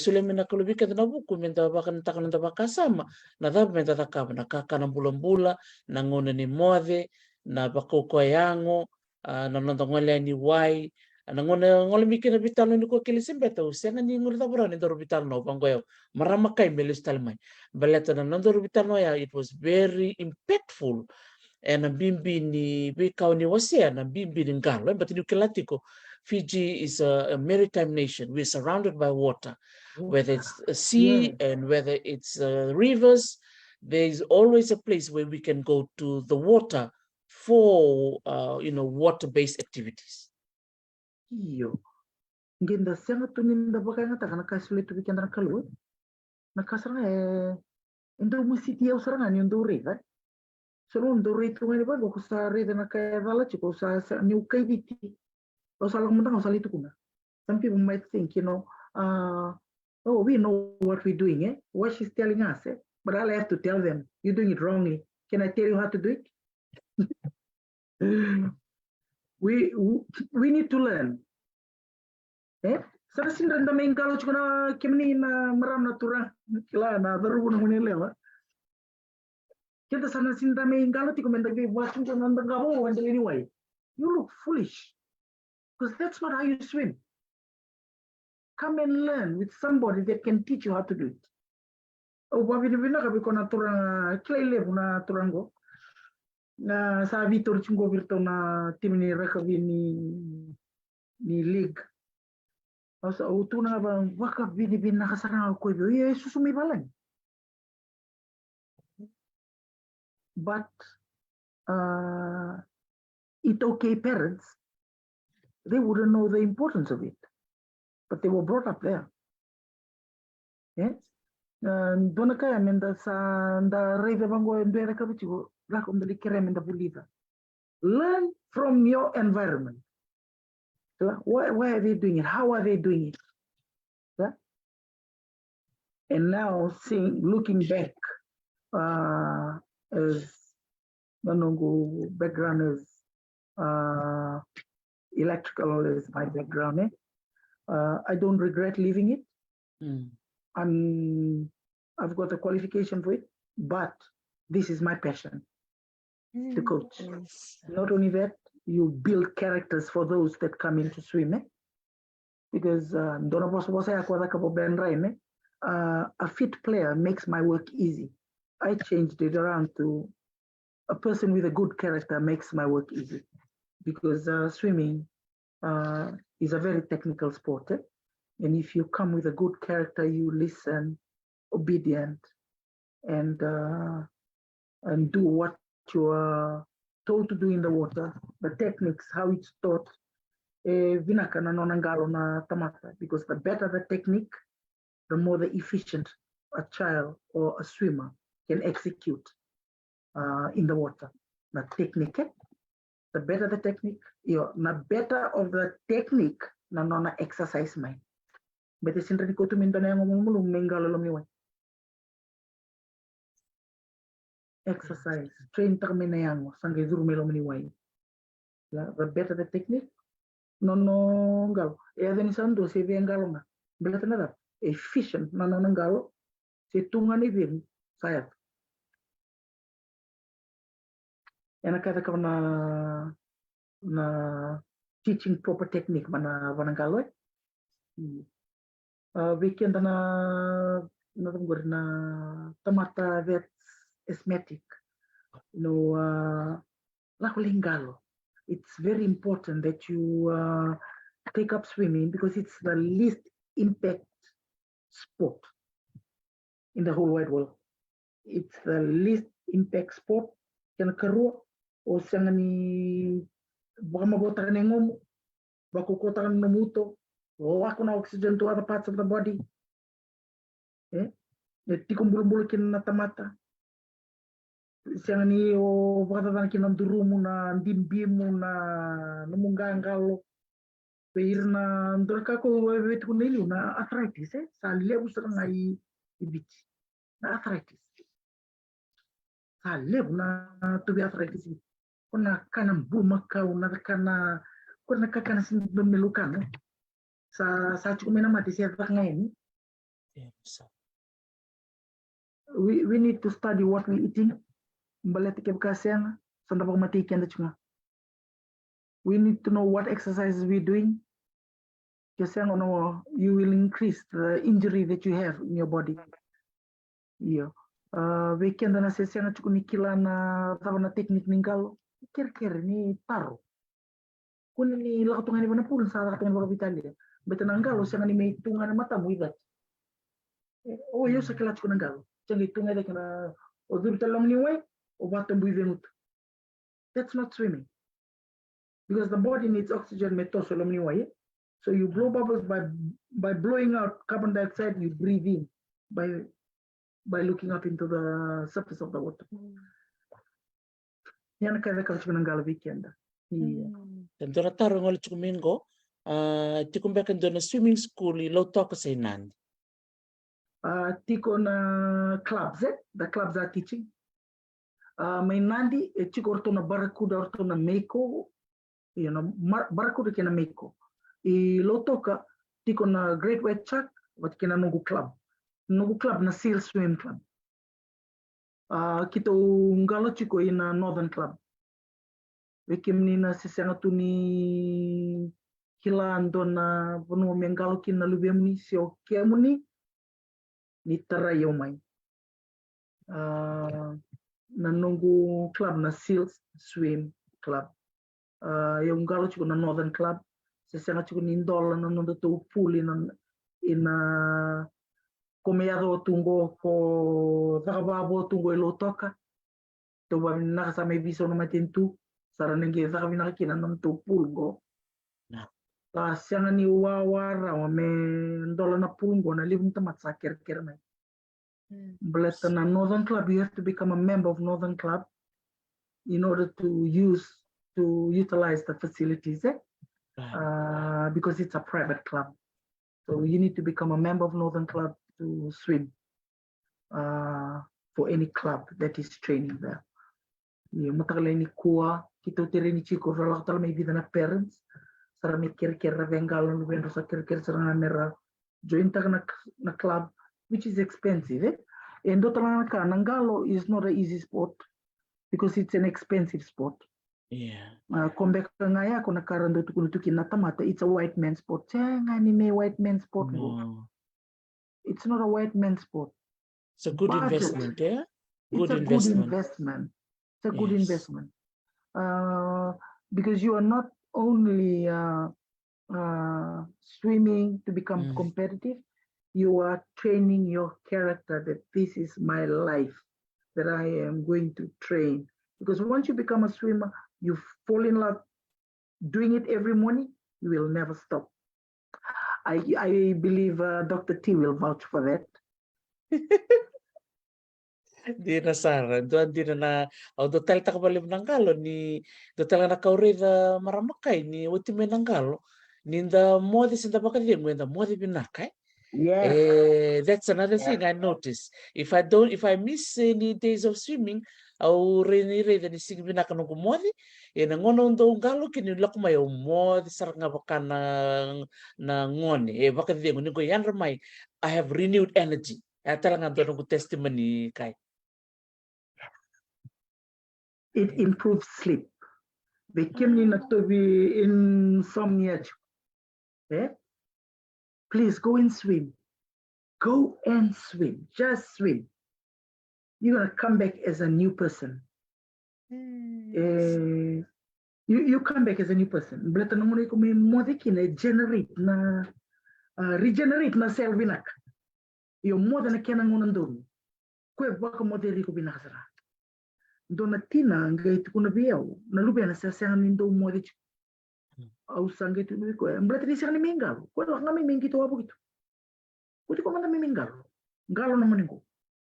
sulemen nakalubika na buku menta bakan takan na vakasama na dab menta takam nakaka ng bulan-bula nanguna ni mode na vakaukauwa na nontongolen ni wai nangona ngolimikin na bitalo ni ko kilisimbeto siya ni ngulita bro ni doro bitalo panggoyo marama kay melis talmay baleta na nandoro bitalo it was very impactful and a bibi ni veiwasei na bibi ni ngalo but ni kilatiko Fiji is a maritime nation. We're surrounded by water, whether it's a sea and whether it's rivers. There is always a place where we can go to the water for water-based activities. Iyo. Ngenda senga tuninda bakanga takana kasule tu bikenda kalu. Nakasara ndo musiti ya usaranga ni ndo rega. Solo ndo rega ngani ba ko sa rega na kaya dala chiko sa ni ukai biti. O sa lang mundang sa litu kuna. Some people might think, oh, we know what we're doing, what she's telling us, but I'll have to tell them, you're doing it wrongly. Can I tell you how to do it? We need to learn. Sa sinranda main kalau chukuna kimni na marama tura kila na daru na hunelewa. Kita sana sinda main kalau tiko menda be watching ko nanda gabo wanda anyway. You look foolish. Because that's not how you swim. Come and learn with somebody that can teach you how to do it. Oh, Vinaka because turang clay level na turango. Na sa Vitor chungo virto na team ni rakabi ni league. Asa utuna ba vakabibi nakasarang ako yo susumi balan. But it's okay parents, they wouldn't know the importance of it. But they were brought up there. Yes? Dona kaya menda sa nda reve bango ndera kabichigo lakom dali kere menda bulida. Learn from your environment. Why are they doing it? How are they doing it? Yeah? And now looking back, as Nanongo background is electrical is my background. I don't regret leaving it. I've got a qualification for it, but this is my passion to coach. Not only that, you build characters for those that come in to swim. Because a fit player makes my work easy. I changed it around to a person with a good character makes my work easy, because swimming is a very technical sport. And if you come with a good character, you listen, obedient, and do what you are told to do in the water, the techniques, how it's taught. Vinaka na nonangalo na tamata, because the better the technique, the more the efficient a child or a swimmer can execute in the water. The technique, the better the technique, the better of the technique na nona exercise mai. Bete sindri ko tuminda na ngomong mulung mengalo lomiwan. Exercise, train termina yang sangai durmelo meniwai. The better the technique, no ngalo. Then sando se ve ngalo na. Better na efficient na ngalo. Se tungan ibin sayat. Ena kata ka na teaching proper technique mana ngalo. Weekend na tamata that's asthmatic. Lakulingalo. It's very important that you take up swimming, because it's the least impact sport in the whole wide world. It's the least impact sport. Kena karua o sangani bakamabota nengomo, bakukota namuto, wako na oxygen to other parts of the body. Tikum bulu-bulu kina tamata. Sangani o bakatan kina durumu na dimbimu na numungangalo. Peir na ndorka ko wet ko niliu na arthritis sa lebu serang ai ibiti na arthritis. Sa lebu na to be arthritis. Kuna kana bumakau na kana kakana sin melukan. Sa cukup mati siapa ngayon. We need to study what we eating. Balik ke vakasama sanda pagmatikan cuma. We need to know what exercises we're doing. Because you will increase the injury that you have in your body. Weekend na sesi na cukup nikila na tabana teknik ningkalo. Kira-kira ni taruh. Kun ni lakatungan ni mana pun sa lakatungan Italia. Betanangalo siya ni may tungan mata mo ibat. Yo sa kilat ko nangalo. Siya tungan de kana o durtalong niway o batang buivenut. That's not swimming. Because the body needs oxygen metosolom niway. So you blow bubbles by blowing out carbon dioxide, you breathe in by looking up into the surface of the water. Yan kaya kalau cuma nangalo weekend. Dan tarong ulit kumingo. Tikumbekan doon na swimming school ilo toka sa inan. Tiko na clubs, the clubs are teaching. May nandi, tiko orto na barakuda orto na meiko, barakuda kina meiko. Ilo toka, tiko na Great White Shark, wat kina nungu club na Seal Swim Club. Kito ngalo tiko ina Northern Club. Wekim ni na sisanga tu ni hilando na penuh mengalo kina lubia muni sio kia muni ni tarai omai. Na nungu club na Seal Swim Club. Yung ngalo chiko na Northern Club. Sesanga chiko ni ndola na nundu tu pool ina komeado tungo ko zakababo tungo ilo toka. Tuwa nakasama ibiso na matintu. Saranenge zakabina kina nundu pool go. Siang ni wawara me ndola na pulungo na living tamat sa kira mai. But na Northern Club, you have to become a member of Northern Club in order to utilize the facilities, because it's a private club. So you need to become a member of Northern Club to swim for any club that is training there. Matagal ni kuwa kito tiri ni chiko rala tal may vida na parents. Sara may kira vengalo lubendo sa kira sara mera join tag na club, which is expensive. And Talanoa Nangalo is not an easy sport because it's an expensive sport. Yeah. Kombe ngaya ko nakarando tukunutukin na tamata, it's a white man sport. Ni white man sport. No. It's not a white man sport. It's a good investment, yeah? It's a good investment. It's a good Yes. investment. Because you are not only swimming to become competitive, you are training your character that this is my life that I am going to train. Because once you become a swimmer, you fall in love doing it every morning, you will never stop. I believe Dr. T will vouch for that. Dina Sara, doon din na do tel ta kabalim ng galo ni do tel na kauri da maramakai ni ultime ng galo ninda modi sinda bakadi ngwenda modi binakai. Yes. That's another thing I noticed. If I miss any days of swimming, au reni re ni sig binaka no modi e na ngono ndo galo kini lak mai o modi saranga bakana na ngone e bakadi ngoni ko yan mai I have renewed energy. Ata lang ando no testimony kai. It improves sleep. Bekimni na to be insomnia. Please go and swim. Go and swim. Just swim. You're gonna come back as a new person. You come back as a new person. Blata na muna ko may modiki na regenerate na cell binak. Yung moda na kaya nangunan doon. Kwe baka moderi ko binakasara. Doon na tina ngay ito ko na biyaw. Nalubya na sa siyang nindo modi. Au sangay ito ko. Blata ni siyang ni minggal. Kwe lang nga may minggi to abo gitu. Kwe ko man na may minggal. Galo naman ko.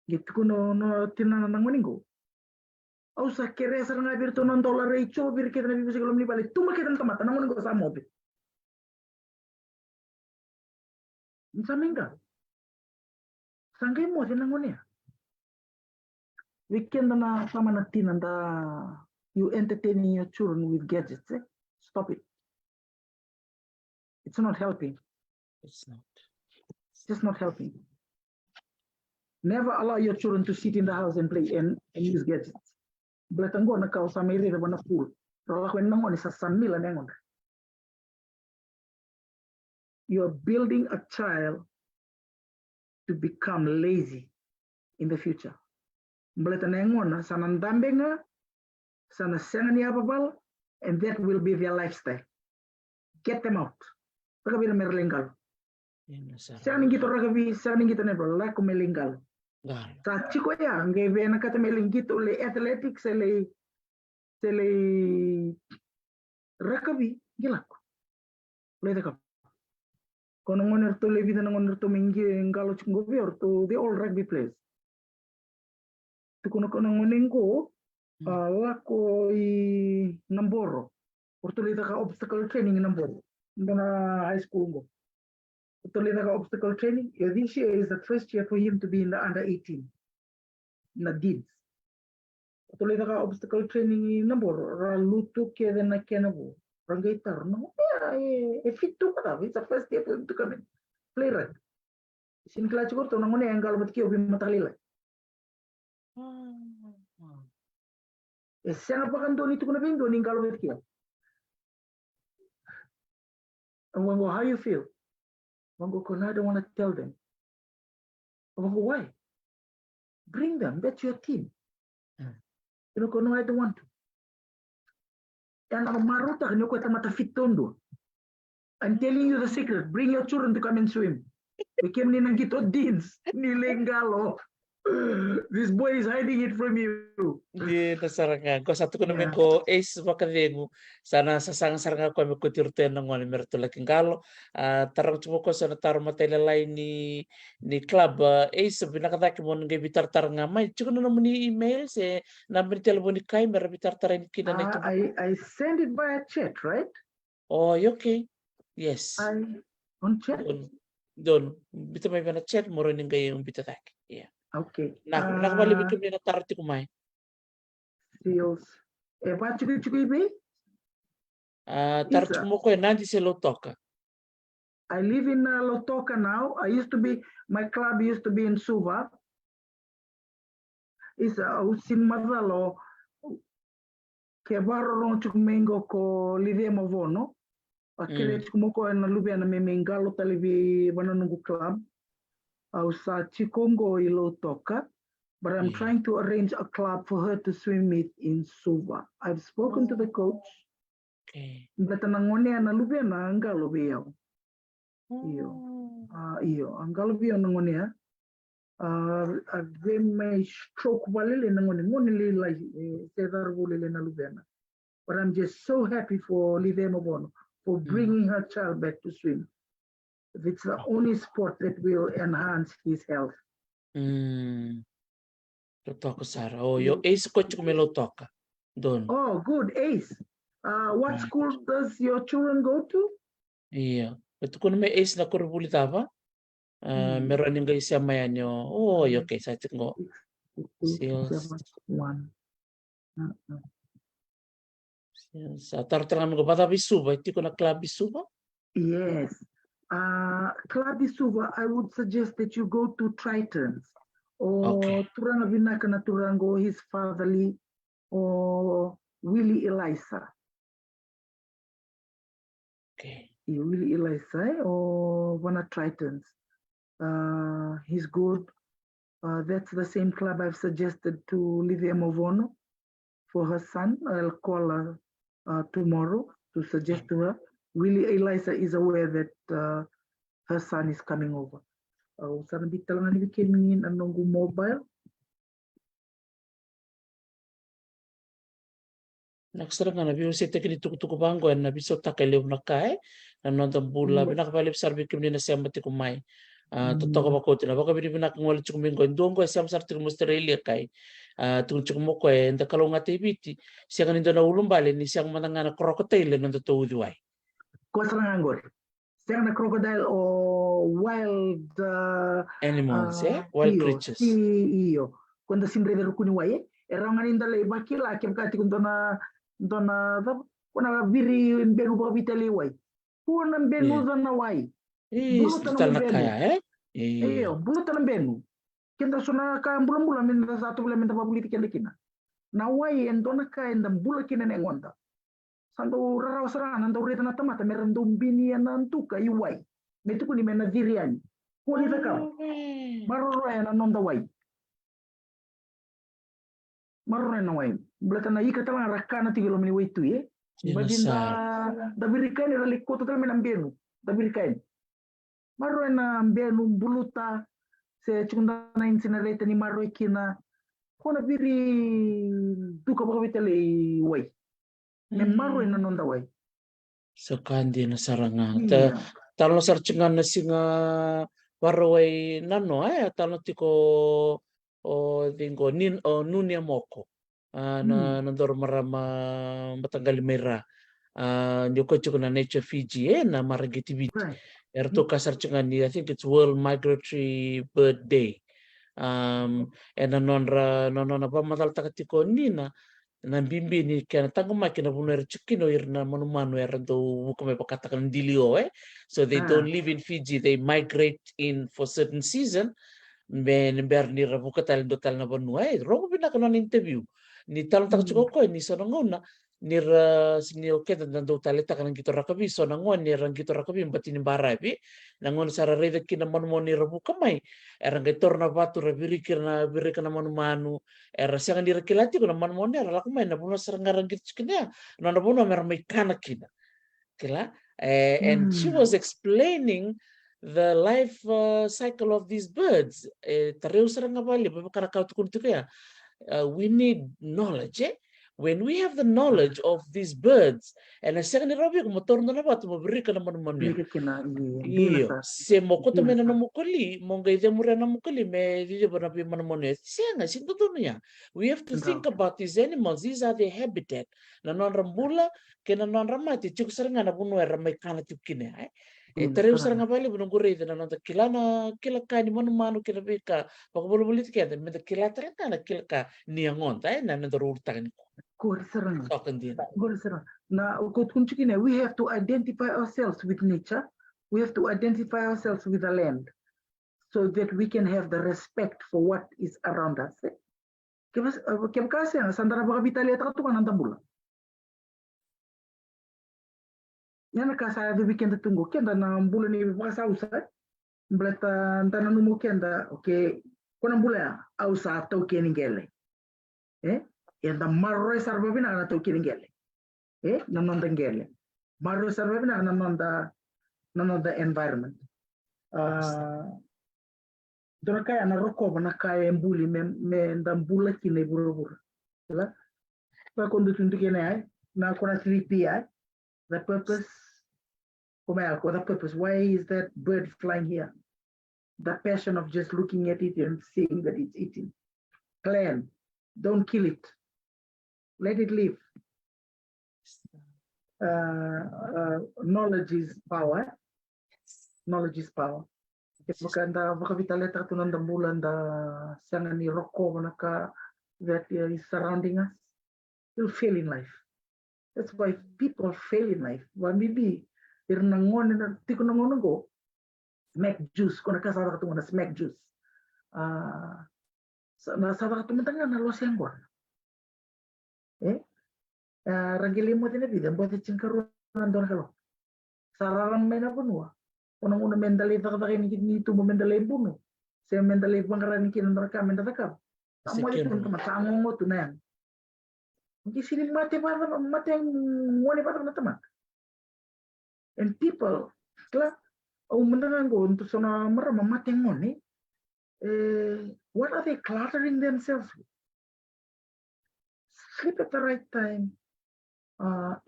Gitu ko no tina na naman ko. Au sa kere sa nga birto non dollar recho bir kita na bibisi ko ni balik. Tuma kita na tamata naman ko sa mobi. Sa minggal. Sangay mo din nangon niya. Weekend na sama na tinanda you entertaining your children with gadgets. Stop it. It's not helping. It's not. It's just not helping. Never allow your children to sit in the house and play and use gadgets. Belatango na kau sa meri na pool. Rola ko nangon sa sanmila nangon. You are building a child to become lazy in the future. Belatango na sana ndambenga, sana senga ni ababal, and that will be their lifestyle. Get them out. Pagkabira merlinggal. Sana ngito ragabi, sana ngito nebo la ko melinggal. Sa chiko ya, ngay vena kata melingito le athletics le ragabi gilak. Le dekap. Kono ngoner to le vida ngoner to mingi ngalo chungobi or to the all rugby players. To kono ngonengo lako I Namboro. Or to le daka obstacle training in Namboro. Ndona high school go. To le daka obstacle training. This year is the first year for him to be in the under 18. Na deeds. To le daka obstacle training in Namboro. Raluto keda na kenabo. Rangaitar no. Yeah, fit to kada. It's the first year for him to come in. Play rugby. Sin klach ko to nangone anggal mat kiyo bin matalila. Siya pa kan doon ito ko na bingo ning ngalo mat kiyo. And when how you feel? Wango ko I don't want to tell them. Wango why? Bring them. That's your team. You know, no, I don't want to. And I'm maruta kanyo ko mata fit tondo. I'm telling you the secret. Bring your children to come and swim. We came in and get deeds. Nilengalo. This boy is hiding it from you. Di na saraga. Ko satu ko namin ko ace bakademo sana sa saranga ko mi kutirte ng ngone merto laking galo. Tarang chumo ko sa nataro matelelay ni club ace binakataki mo ngay bitar-tar nga may. Chuko na naman ni email se number telephone ni kay mer bitar-tar ni kina na ito. I send it via chat, right? Oh, okay. Yes. On chat. Don bita may na chat mo rin ngay yung bitataki. Yeah. Okay. Nakabali bitum ni natarti kumay. Feels. What you be? Tarti mo ko nandi sa Lotoka. I live in Lotoka now. My club used to be in Suva. Is usin mazalo kebaro ron chukumengo ko lidemo vono. Akire chukumoko na lubia na memengalo talibi bananungu club. Au sa chikongo I Lotoka. but I'm trying to arrange a club for her to swim with in Suva. I've spoken to the coach. But nangone na luvena angalo biao. Iyo, angalo biao nangone may stroke walele nangone ngone like sedar walele na luvena. But I'm just so happy for Lidemo for bringing her child back to swim. It's the only sport that will enhance his health. Totoka Sara. Oh, your ace coach kumelo toka. Don. Oh, good, ace. What school does your children go to? Iya. Ito ko na may ace na kurubulitava. Meron yung guys siya mayan nyo. Oh, okay. Sa atin ko. 1. Sa tarataran mo bata bisuba. Iti ko na club bisuba? Yes. Club bisuba, I would suggest that you go to Tritons. Or Turanga Vinaka na Turango, his fatherly, or Willie Elisa. Okay. Willie Elisa or one of Tritons. He's good. That's the same club I've suggested to Livia Movono for her son. I'll call her tomorrow to suggest to her. Willie Elisa is aware that her son is coming over. Sana bitalangan ni Kinin anong mobile. Naksara nga nabi si tekni tuku bango na biso takelew na kai na nonton bula binakapalip sarbi kimni na sema ti kumai. Totoka bakoti na baka bini binakangwala chukumingo ndongo sema sarti kum Australia kai. Tung chukumoko nda kalonga tibiti siya kanindo na ulumbali ni siyang manangana crocodile na to uduai. Kuasarangangor. Siya na crocodile o wild animals, wild creatures. Iyo. Quando si imbreve rukuni wae, era nganinda le bakila kem kati kundona kuna viri mbenu ba vitali wae. Kuna mbenu zana wae. Bulutan na kaya Iyo, bulutan mbenu. Kenda suna ka bulan-bulan minta satu bulan minta politik kina. Na wae endona ka endam bula kina nengonda. Santo raraw sarana nando reta na tamata meron dumbini anantuka iwai. Metu kuni mena viriani. Kuni taka. Maroroya na nonda wai. Maroroya na wai. Blata na ika tala rakana tigilo mini wai tu ye. Badinda da virikain era likota tala mena mbenu. Da virikain. Maroroya na mbenu buluta se chunda na incinerate ni maroroy kina. Kona viri duka baka vitali wai. Memaro na nonda way. So kandi na saranga. Talo sarchingan na singa waraway nano talo tiko dingo nunia moko. Na nandor marama matanggal mera. Nyoko chuko na nature Fiji na maragitibit. Erto kasarchingan ni I think it's World Migratory Bird Day. And nonra pa matal takatiko nina na bimbi ni kana tango makina buner chikino irna manumano erando wukame pakatakan dilio so they don't live in Fiji, they migrate in for certain season ben berni rabukatal dotal na banua rogo bina kana interview ni talon takchuko ko ni sonangona nira sinio keda nando taleta kan kita rakabi sonangon ni rang kita rakabi batini barabi nangon sarare de kina manumoni rabukamai erang torna batu rabirikirna birikana manumanu era sangan dirakilati kuna manumoni era lakumai na buno sarangaran kitchkina na buno meramai kana kina kila and she was explaining the life cycle of these birds tareu saranga bali babakara kautukun tukaya we need knowledge when we have the knowledge of these birds and a second robi como torno na batu mabrika na manumanuya iyo se mokota mena na mukuli monga ide mura na mukuli me ide bana pi manumanuya senga sinto dunia we have to think about these animals, these are their habitat na non rambula ke na non ramati chuk saranga na bunu ramai kana tukine tereu saranga bali bunu gure ide na non kilana kilaka ni manumanu kila bika pakbulu bulit ke me kilata kana kilaka niangon na na dorurta ni Now, we have to identify ourselves with nature. We have to identify ourselves with the land so that we can have the respect for what is around us. Sandara bakabitalia takatukan ang tambula. Yan nakasaya the weekend tunggu kenda na bulan ni bakasausa. Blata tananu mo kenda okay kuna mbula au sa tau keningele enda marro sarbabi na tau keningele nanonda ngele marro sarbabi na nanonda environment dona kaya na roko na kaya mbuli me ndambula kine burubur la pa kondo tundu kene na kuna 3p the purpose the purpose why is that bird flying here the passion of just looking at it and seeing that it's eating clan don't kill it let it live knowledge is power Vakanda vakavitaleta tunanda mulanda sangani roko manaka that is surrounding us. You'll fail in life. That's why people fail in life. Why maybe they're nangon na tiko nangon go smack juice kona kasara tu na smack juice. Na sabak tu mentanga na los yang gor. Rangili mo din vida buat cingkaru andor kalau. Sararan mena punua. Una mendale takatakin ni tu mendale buno. Saya mendale bangkaran kin mereka mendakap. Kamu itu teman sangon mo tu nang. Mungkin sini mati yang ngone pada teman. And people, kala mendengar go untuk sona marama mati yang ngone. What are they cluttering themselves with? Sleep at the right time.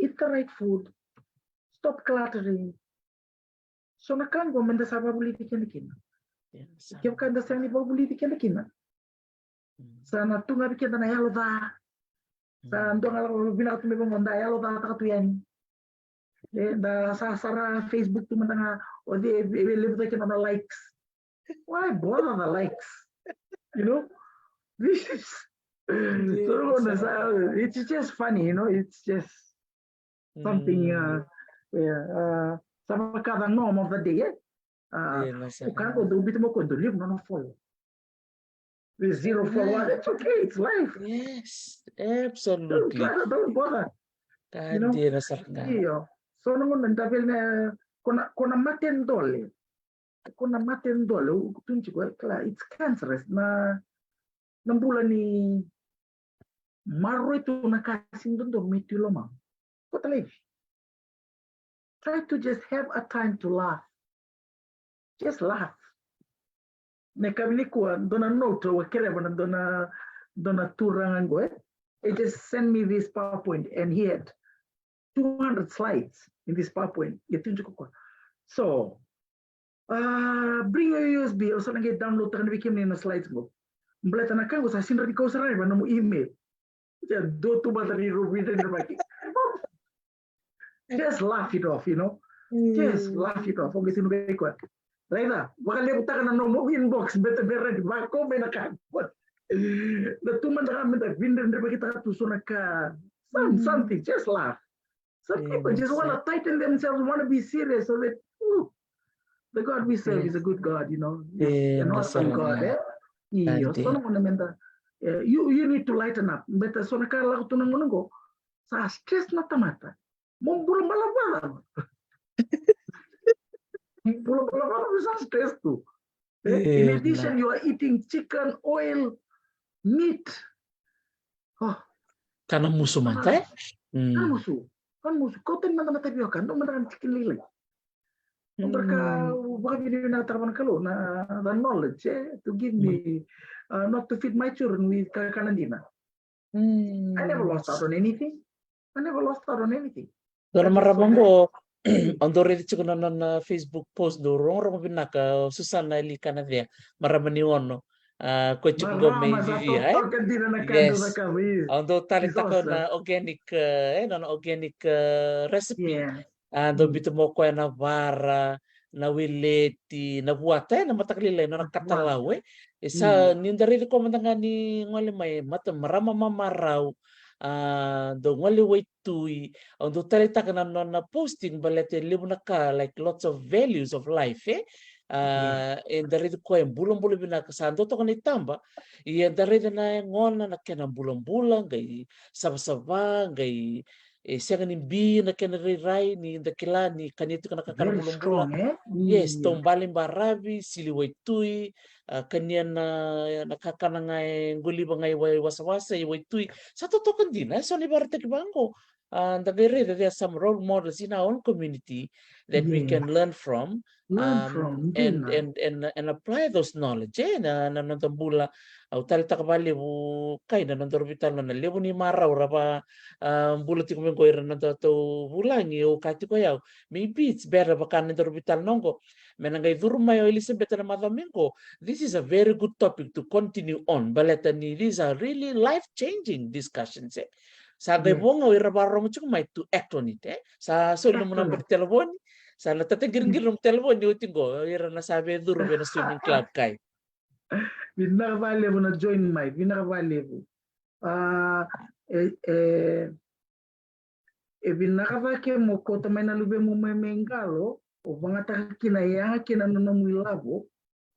Eat the right food. Stop cluttering. So nakan go menda saba politik yang dikina. Kau kan dasar ni bawa politik yang dikina. Sana tu ngabi kita na yalo da. Sana tu ngabi bina tu memang menda yalo da tak tu yang. Da sara Facebook tu menda o de live like on the likes. Why bother the likes? You know, this is so it's just funny. You know, it's just something. Sama cada norm of the day. Ukang ko do bit mo ko do live no follow. With 0 follower, that's okay. It's life. Yes, absolutely. Don't bother. You know. Iyo. So naman nandabil na kona maten dole. Kona maten dole. Tunci ko kala it's cancerous na nambula ni maro ito nakasing doon mituloma. Kota live. Try to just have a time to laugh. Just laugh. Nekamilikuwa dona note wa kereba dona turangan go. It just send me this PowerPoint and he had 200 slides in this PowerPoint. So bring your USB or something get download and became in the slides go. Mbelata na kango sa sinra di ko sa ba no email. Ja do tu bateri rubi den baki. Just laugh it off, you know. Just laugh it off. Okay, sino kay ko. Laila, baka libuta ka na no inbox better di ba ko may nakabot. Na tuman na kami na binder na kita tusunan ka something. Just laugh. Some people just want to tighten themselves, want to be serious, so that the God we serve is a good God, you know. An awesome God, you need to lighten up. But so nakala ko tunang go sa stress na tamata. Mumbulang balabala. Bulang balabala bisa stress too. In addition, you are eating chicken, oil, meat. Oh, karena musuh mata. Kan musuh. Kau ten mata tapioca, no makan chicken lili. Mereka bagaimana nak terapkan kalau na the knowledge to give me not to feed my children with kalandina. I never lost out on anything. Dona marama mo andore di chukuna na Facebook post do rong Vinaka Susana ili kana dia marama ni ono ko chukungo me vivi yes ando talita ko na organic organic recipe ando bito mo ko na vara na wileti na buata na mataklilay na nakatalaw isa nindari ko mandangani ngole may mata marama mamaraw do ngoli way tui do talita kana na posting balete libu naka like lots of values of life and dari ko yung bulang-bulang binakasan to kan itamba iya dari na ngona na kana bulang-bulang gay saba-saba gay siang ni bi na kenerirai ni dakila ni kanito kana Very kakarabulombula. strong, eh? Yes, Yeah. tombali barabi siliwaitui kanyan na nakakana ngai nguli ba ngai wasa-wasa iwaitui sa totoka dina so ni barata kibango. And there are some role models in our own community that we Yeah. can learn from. Learn from and dina. and apply those knowledge na nantambula au tali takabali bu kai na nantorbital na lebu ni marau rapa bula tiko mengo ira nanto bulangi o kati ko yau maybe it's better bakan nantorbital nongo menangai durma yo Elizabeth na madamengo. This is a very good topic to continue on baletani. These are really life changing discussions. Sa Yes. gaibonga ira barong chuko mai to act on it. Sa so no number telefon sa latate giring ng telefon ni utingo ira na sabi duro be na swimming club kai. Vinaka valuable na join my vinaka valuable. Vinaka vake mo kota mai na lube mo mengalo o vangata kina yanga kina no muilavo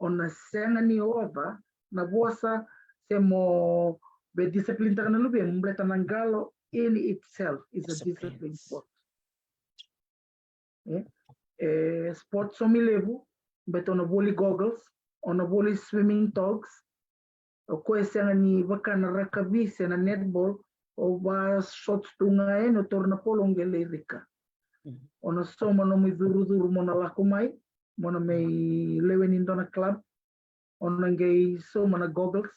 ona senga ni ova na vosa semo be discipline taka na lube mbleta nangalo in itself is a discipline sport. Sport somilevu bet on a volley goggles, on a volley swimming togs, o queste ni vakana rakabi na netball o va shots tunga no torna polonge lerika. Ona soma no mi duru mona lakumai, mona me lewenin dona club, ona ngei soma na goggles.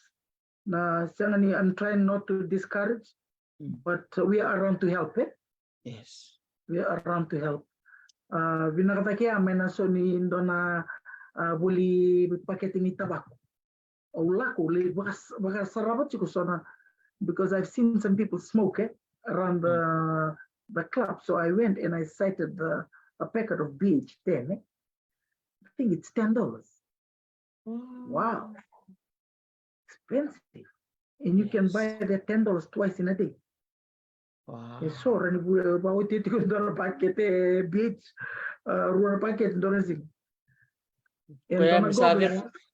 Na sangani I'm trying not to discourage, but we are around to help it. Yes. We are around to help. Vinakatake amena so ni dona buli paket ni tabako. Olaku li vakasama sona because I've seen some people smoke around the club. So I went and I cited a packet of BH10. I think it's $10. Wow, expensive, and you can buy that $10 twice in a day. Wow. So rani bawa titik untuk paket BH ruang paket donasi. Kaya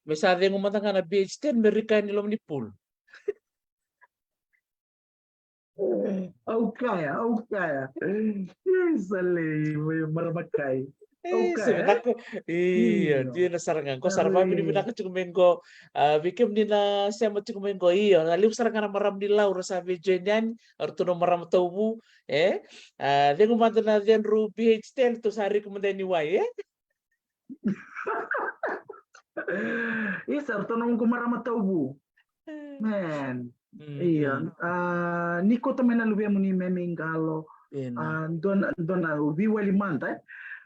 misabi ng umatang na BH10 merika nilom ni pool. Okay. Sali marama kai. Vinaka, dia na sarangan ko sarva bini Vinaka chukumengo bikem nina sema chukumengo nalim sarangan maram di lau rasa bejenyan artuno maram taubu dia ngumanta na dia ru BH10 to sari kumandani wai Yes, artuno ko marama taubu. Man. Iya, niko também na luvea muni memengalo, dona viwali manta,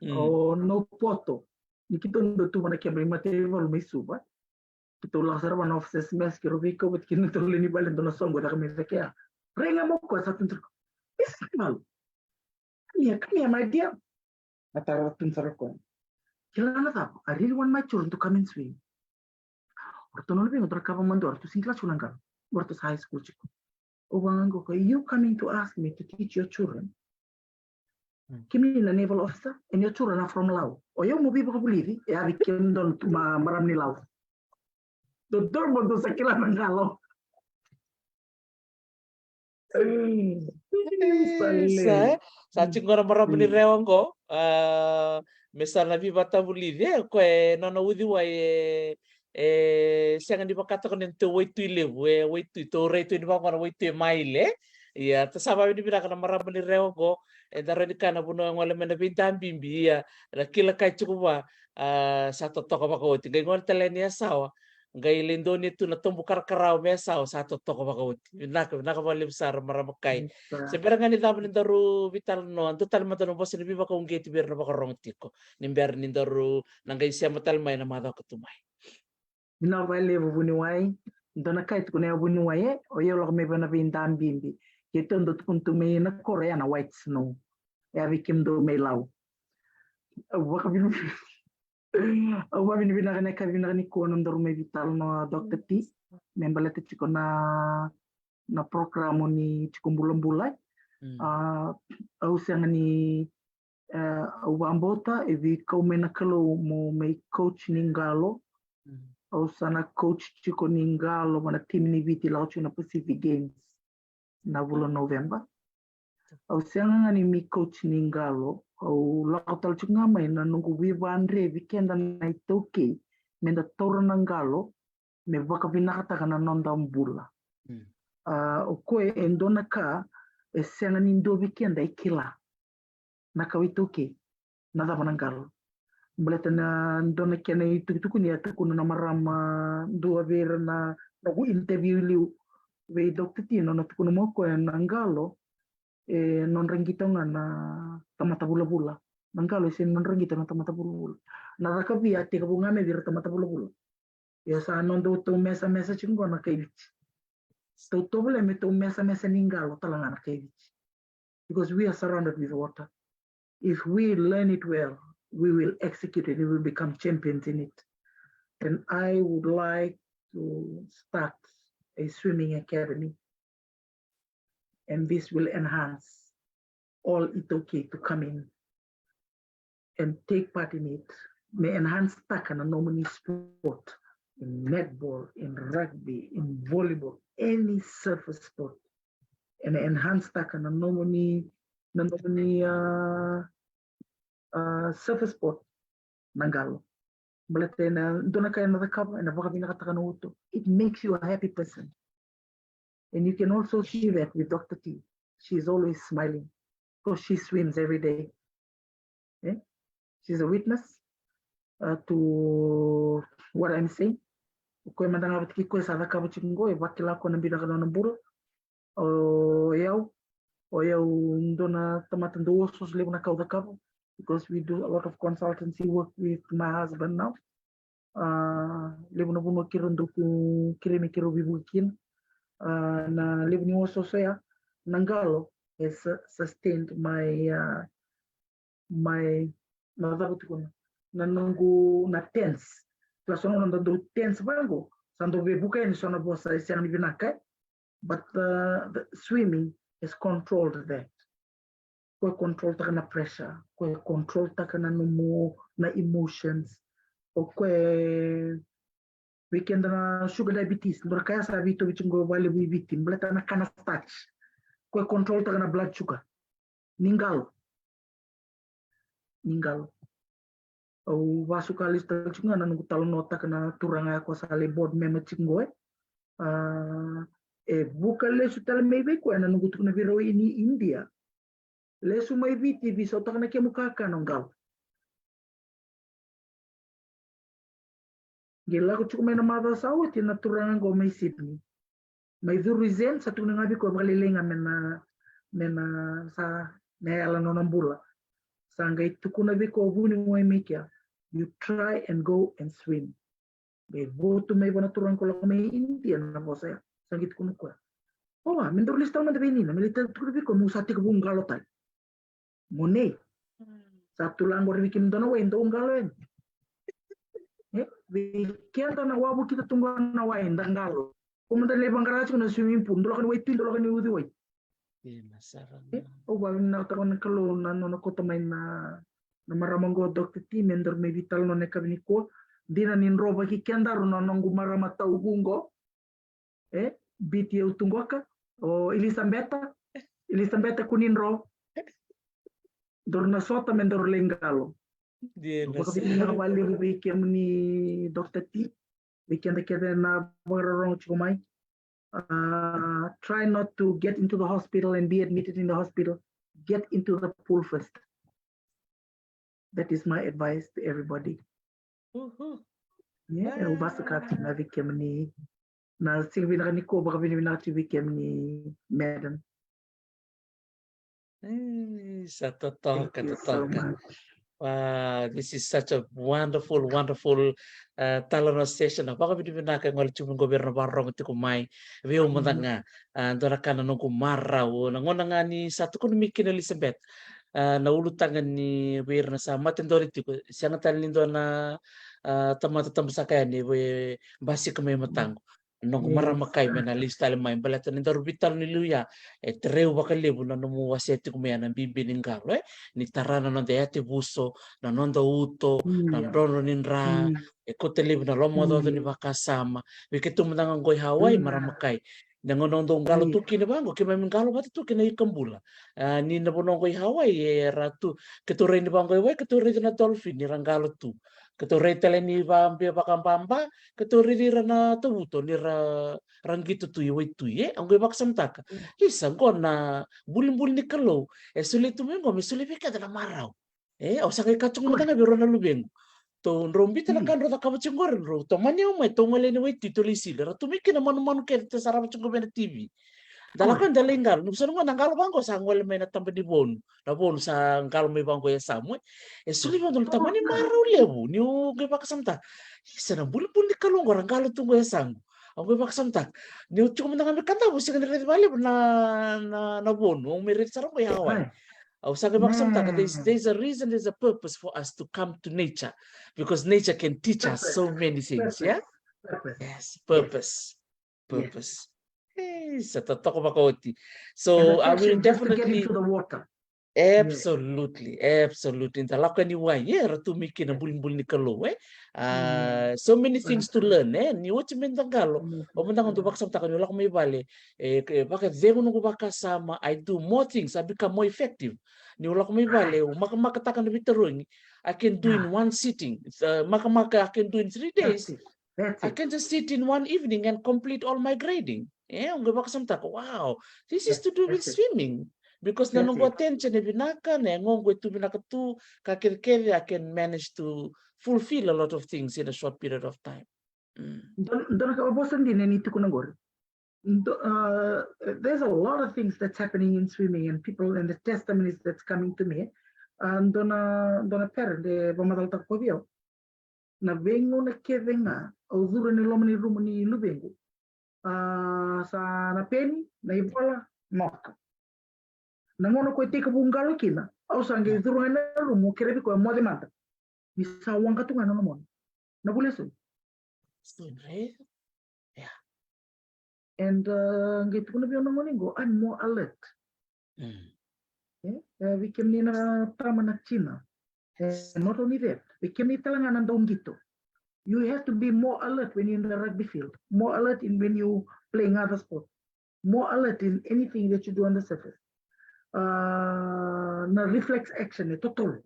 o no poto. Nikito ndo tu mana kembali material mai suba. Kito lasar one of the semester kiro viko bet kino to leni balen dona songo da kami sekia. Renga mo ko sa tuntur. Ismal. Kami my dear. Atara tuntur ko. Kilala ta, I really want my children to come and swim. Orto no lebe ngotra kapa mando orto singkla chulanga. Orto high school chico. Owango, you coming to ask me to teach your children? Kimi na naval officer and your children are from Lao. O yo mo bibo believe e abi kim don maram ni Lao. Do dormo do sakila mangalo. Sa chingora maram ni rewango mesana viva tabulide ko nona udi wai siang di pakata kon ente waitu levu waitu to retu ni bakora waitu maile ya tasaba ni bira kana marama ni rewo dara ni kana buno ngole mena bintam bimbi ya la kila kai chukuba sa totoka bakoti ngai ngol teleni sawa ngai lindo ni tu na tumbu karkarao me sawa sa totoka bakoti Vinaka bali besar marama kai sebenarnya ni dapat ni daru veitalanoa tu tal mata no bos ni biba ko ngeti ber na bakarong tiko ni ber ni daru nangai sia matal mai na mada kutumai. Não vai levar bunuai, então na caixa quando é bunuai o eu logo me vou na vinda ambimbi, que tanto quanto me na Coreia na white snow, é a vikim do me lau. O vakabibi na kavina ni ko nang daru me vital no Dr. T, membala te chiko na programo ni chiko bulan-bulan. Au siang ni au ambota e vi ko me na kalo mo me coach ningalo. Au sana coach chiko ningalo mana tim ni viti lau na Pacific Games na bulan November. Au sianga ni mi coach ningalo au lakatal chunga na nungu vivandre vikenda na itoke menda tora nangalo me vakabinaka taka na nonda mbula. O koe e ndona ka e sianga ni ndo vikenda ikila na kawitoke na dava nangalo. Mbeleta na ndona kena itukutuku ni atakuna na marama ndo avera na ku interview liu ve Dr. Tino na tukuna moko e nangalo non rengitonga na tamata bula-bula. Nangalo si non rengito na tamata bula-bula. Na rakavia te kabungame vira tamata bula-bula. Ya sa non do to mesa chingo na kaivich. To bole me to mesa ningalo talanga na kaivich. Because we are surrounded with water. If we learn it well, we will execute it. We will become champions in it. And I would like to start a swimming academy. And this will enhance all Itoke to come in and take part in it. May enhance saka na nomini sport, in netball, in rugby, in volleyball, any surface sport. And enhance saka na nomini surface sport nangalo. Balate na dona kaya na kapa na baka binakataka na uto. It makes you a happy person. And you can also see that with Dr. T. She's always smiling because she swims every day. Yeah? She's a witness to what I'm saying. Koe mandanga batiki koe sa daka batingo e wakila ko na bidaka na buro. O yau ndona tamatan do osos lebu na kauda kapa because we do a lot of consultancy work with my husband now. Lebu na buno kirondo ku kirimi kiro bibukin. Na lebu ni osos ya nangalo has sustained my na nungu na tense. Klasono na do tense bango. Sando vukea ni sona bosa isiang ni Vinaka. But the swimming has controlled that. Koe control taka na pressure. Koe control taka na numo na emotions. O koe weekend na sugar diabetes. Ndora kaya sa vito vichingo wale vitim. Bleta na kana starch. Koe control taka na blood sugar. Ningalo. O vasu kalis talchunga na nungu Talanoa taka na turanga ko sa board member chingo e buka lesu tala meibe ko na nungu tukuna viro ini India. Lesu mai viti bisa taka na kia mukaka nongal. Gila ko chukumai na mada sawa ti na turanga go mai Sydney. Mai durizen sa tukuna ngabi ko bakalilinga mena sa neala nonambula. Sangay tukuna biko vuni mo mikia. You try and go and swim. Be voto may banaturang ko lang may Indian na bosa. Sangit ko ko. Oh, mindor lista man tabi nina. Milita tukuna biko musati ko bung galo tay. Money. Sa tulang ko rikim dono way ndo galo en. Kaya na wabu kita tunggu na way ndang galo. Kung mandali bang garage ko na swimming pool, dolo kan way tin, dolo kan udi way. Oh, bagay na ako na kalo na kota may na maramango Dr. T mendor may veitalanoa na kabiniko dina ninroba kikendaro na nongu marama taugungo biti utungoka o Elisabetta kuninro dor na sota mendor lengalo bakabina wali wiki ni Dr. T weekend keda na bararong chumay. Try not to get into the hospital and be admitted in the hospital. Get into the pool first. That is my advice to everybody. Yeah, ubasa kati na vikem ni na silbi na kaniko baka binibinati vikem ni madam. Sa totoka. Wow, this is such a wonderful Talanoa session. Baka Vinaka ngol chumong gobyerno barong ti kumay. Veo mo nga ndora kana nung kumaraw ngona nga ni sa tukon mikin Elizabeth. Naulutangan ni wir na sa matendority ko siya nga talindo na saka ni we basi kamay matango. Nung marama kay mena lista limay balatan ni darbital ni Luya treu bakalibu na numu waseti kumaya ng bibi ningalo ni tarana non deati buso na nondo uto na dono ninra kotelibu na lomo do ni vakasama wikitum nangang goy Hawaii marama kay nangonong galo tu kina bango ke memang galo batu tu kina ikambula ni na bonong koi Hawaii ratu ketore ni bango iwe ketore na dolphin ni rangalo tu ketore tele ni bambe bakampamba ketore ni rana tubuto ni ranggito tu iwe tu ye anggo bak samtaka isa gona bulin ni kalo sulit tu mengo misuli bika na marau o sangai kacung matanga biro na lubeng to rombi tala kan rota kaba cengor ro to mani o mai to ngale ni wait to lisi ra to mikina manu ke te sarama cengor bena TV dala kan dala ingal nu sanu na ngal bango sa ngol mena tambe di bon na bon sa ngal me bango ya samu suli bang to mani maru lebu ni o ge bakasamta sana bul di kalong orang ngal tu go ya sang o ge bakasamta ni o cuma ndangan kanta bo sing re bale na bon o mere sarama ya Hawaii. There's a reason, there's a purpose for us to come to nature because nature can teach us so many things. Yeah. Yes. Purpose. Yes. So I will definitely get into the water. Absolutely. Talaka ni wai ratu miki na bulin ni kalo so many things to learn ni what mentang galo o mentang untuk baksa takan ulak may bale bakit zero nung vakasama I do more things I become more effective ni ulak may bale makatakan na bitarong I can do in one sitting I can do in 3 days I can just sit in one evening and complete all my grading ang baksa takan wow this is to do with swimming. Because nanong attention ni Vinaka, nangong tu Vinaka tu kakir-kiri, I can manage to fulfill a lot of things in a short period of time. There's a lot of things that's happening in swimming and people and the testimonies that's coming to me. And dona per de bamadal takobio. Na vengo na kevenga, uzura ni lomani rumani lubengu. Sa na peni, na ibola, noka. Nangono ko tika bungalo kina au sange zuru na rumu kerebi ko mo de mata bisa wanga tu ngano mo na boleh so yeah and gitu kuna biyo nangono go I'm more alert we came ni na tama na China and not only that we came ni talangan nandong gitu you have to be more alert when you're in the rugby field more alert in when you playing other sport more alert in anything that you do on the surface na reflex action total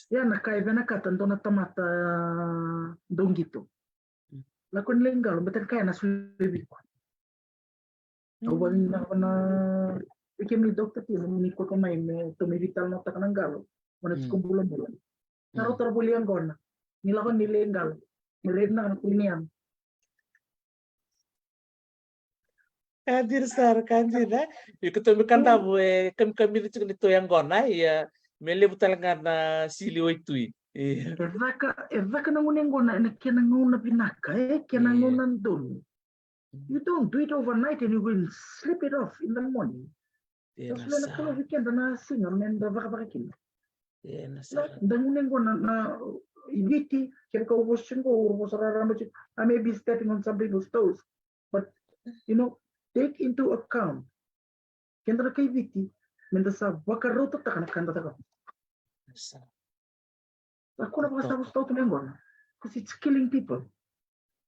ya na kai vena katan dona tamata dongito la kon lengal betel kai na sulebi awan na ikemi dokter ti ni ko kamay me to me veitalanoa takanangalo mana bulan naro terbulian gona nila kon nilengal meredna na kulinian Kandir sar na ikuto kanta bu kami itu yang gona ya mele butalanga na sili oitui Evaka nangunengona na kinanguna Vinaka kinanguna dun. You don't do it overnight and you will slip it off in the morning. Just learn a couple weekend na singer men da vakabakin. Nangunengona na ibiti kaya ka ubos sarara mo I may be stepping on some people's toes, but you know take into account kaya kay ibiti men da sa vakaroto takanakanda taka. Ako na baka because it's killing people.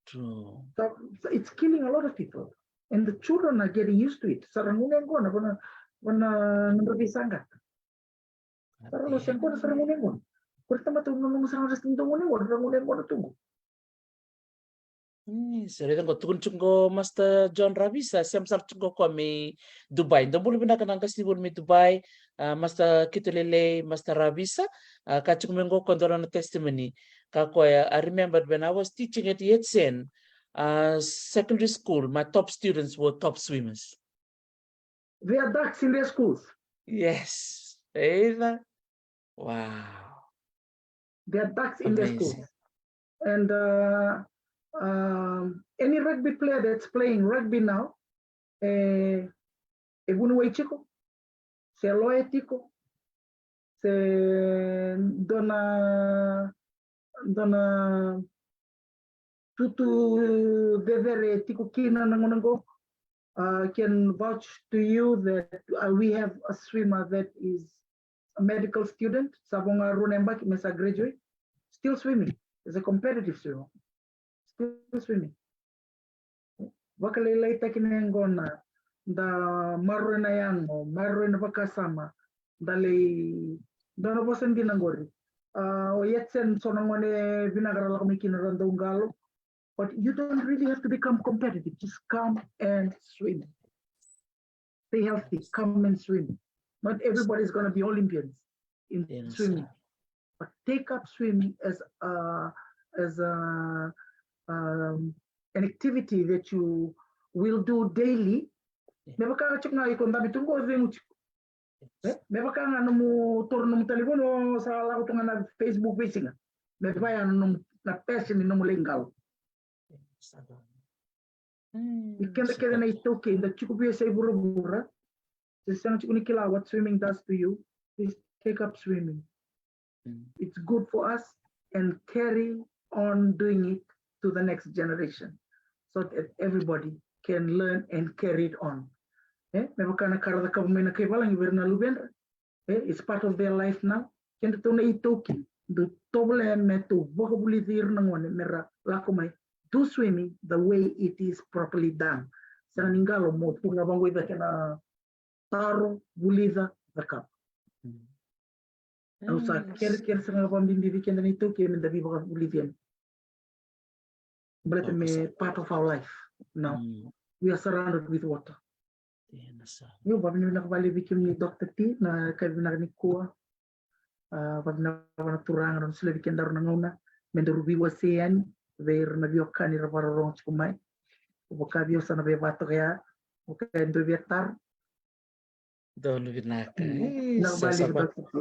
True. So it's killing a lot of people. And the children are getting used to it. Sarangunan ko na nababisanga. Sarang siyan ko na sarangunan ko. Kurta matulungan mo sa rasting tungunan ko, sarangunan ko na tungo. Saritan ko tukun chungo Master John Rabisa siam sar chungo ko may Dubai. Dambul binaka nang kasibul may Dubai Master Kitulele Master Rabisa kachungo kondora na testimony. Kakoya I remember when I was teaching at Yetsen secondary school, my top students were top swimmers. They are ducks in their schools. Yes. Wow. They are ducks in their schools. And any rugby player that's playing rugby now, Egunwe Chico, se Loe Tico, se Dona Tutu Devere Tico Kina Nangonango, can vouch to you that we have a swimmer that is a medical student, Sabonga Runembak, Mesa graduate, still swimming, is a competitive swimmer. Still swimming. Vakalelai takinengona, da marro na yango, marro na vakasama, dali, dona bosan dinangori. Yetsen sonangone Vinaka lakamikin randongalo, but you don't really have to become competitive. Just come and swim. Stay healthy, come and swim. Not everybody's going to be Olympians in swimming, but take up swimming as an activity that you will do daily. Never can check now. You can be tungo zengu. Never can anu turun telefono sa lagu tungan Facebook facing. Never can na passion in nomulengal. Ikan keda na ito kin da cukup biasa buru-buru. Sesang cukup nikila what swimming does to you. Please take up swimming. It's good for us and carry on doing it to the next generation, so that everybody can learn and carry it on. Memang karena kamu kay balang iberna luveda. It's part of their life now. Kaya ito na itoki. The problem to vocabulary nangone mera lakomay. Do swimming the way it is properly done. Sa ningalo mo pura bangoy da kena taro bulida the cup. Ang sa care sa nga pambindi kaya na ito kaya mendabi baka bulidian. But part of our life now. We are surrounded with water. Yo, babi nyo nakabali bikin ni Dr. T na kabinak ni Kuwa. Babi na turangan ron sila bikin daro nanguna. Mendoro veiwasei yan. Ver na bioka ni raparorong chikumay. Vakabiyo sa nabebato kaya. Vukea ndo vietar. Doon Vinaka. Nakabali ni Dr. T.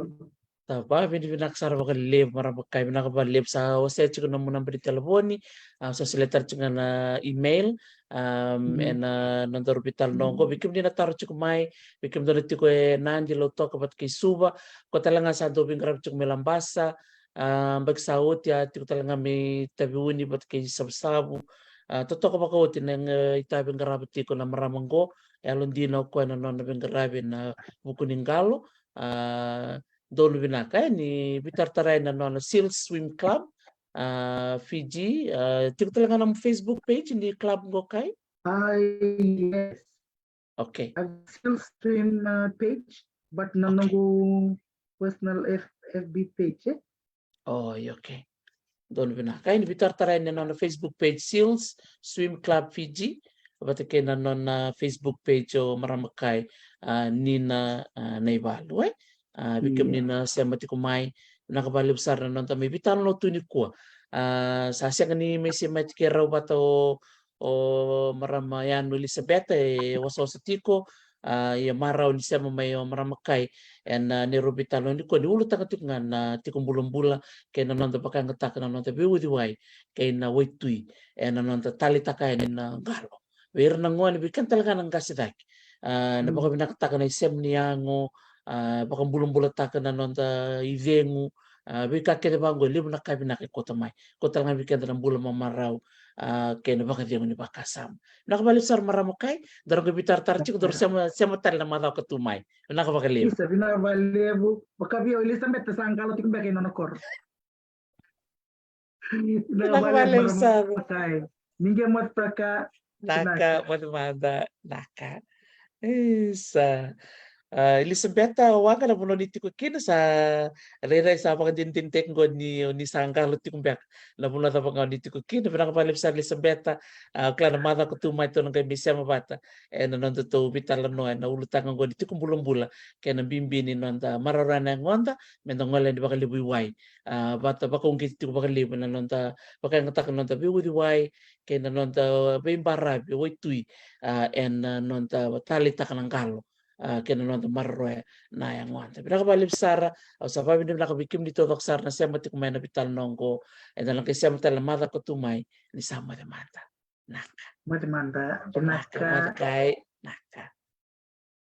Tapa Vinaka sara bakalib marama kay nakabalib sa website ko na muna beri telefoni sa seletar na email and nandor vital nongko bikim din nataro chuk mai bikim don tiko nanjelo to kapat kay suba ko talanga sa dobing grab chuk melambasa bagsaut ya tiko talanga may tabiuni bat kay sabsabu totoka bakauti nang itabing grab tiko na maramanggo alon dino ko na non nabing grab na bukuning QALO Dolu Vinaka ni bitartaray na no Seal Swim Club Fiji tiko talaga ng Facebook page hindi club go kay Yes. Okay. I've still stream page but nanongo personal FB page. Oh, okay. Dolu Vinaka ni bitartaray na no Facebook page Seals Swim Club Fiji Kapag kay na no Facebook page o maramakay NIna Naivalu bikim NIna sema tikumay nakabalib sar na non tamay veitalanoa tu ni kuwa sa siya ni may sema tikeraw ba to o marama yan Elizabeth waso sa tiko maraw ni sema may maramakay and ni veitalanoa ni kuwa ni ulo taka tikungan na tikong bulong-bula kay na non ta bakang katak na non ta biwudiway kay na waitui and na non ta talitakay ni na QALO wer na ngwan bikan talaga ng kasidak na baka binakataka na isem niyango baka bulong-bulat taka na non ta ivengu bika kede bango libo na kabi na kota mai kota nga bikan ng bulang mamaraw kaya na baka diyan ni vakasama nakabalik sar marama kay darong bitar tarchik dor sema tal na mataw katumay nakabakaliw isa binabalebu bakabiyo Elizabeth sa angkalo tikong beke nonokor nakabalik sar ninge mat praka naka matamada naka isa Elizabeth waga na puno niti ko kina sa rera sa mga dintintek ko ni sangkalo ti kumbek na puno ta pang niti ko kina pinakapalip sa Elizabeth klan mata ko tumay to ng kay bisema bata nanon to veitalanoa na ulutangan ko niti kong bulong-bula kaya nang bimbi ni nonta mararana ngonda mentong ngolen di baka libuiway bata baka kung kiti ko baka libu na nonta baka ngatak nonta biwudiway kaya na nonta bimbarabi waitui nonta talita ka ng QALO kaya na nonta marroe na yang wanta pinakabalib sara sa pabi na nakabikim dito sar na sema ti kumay na veitalanoa ko na lang kay sema talamada ko tumay ni sama de mata naka Matemanda naka kay naka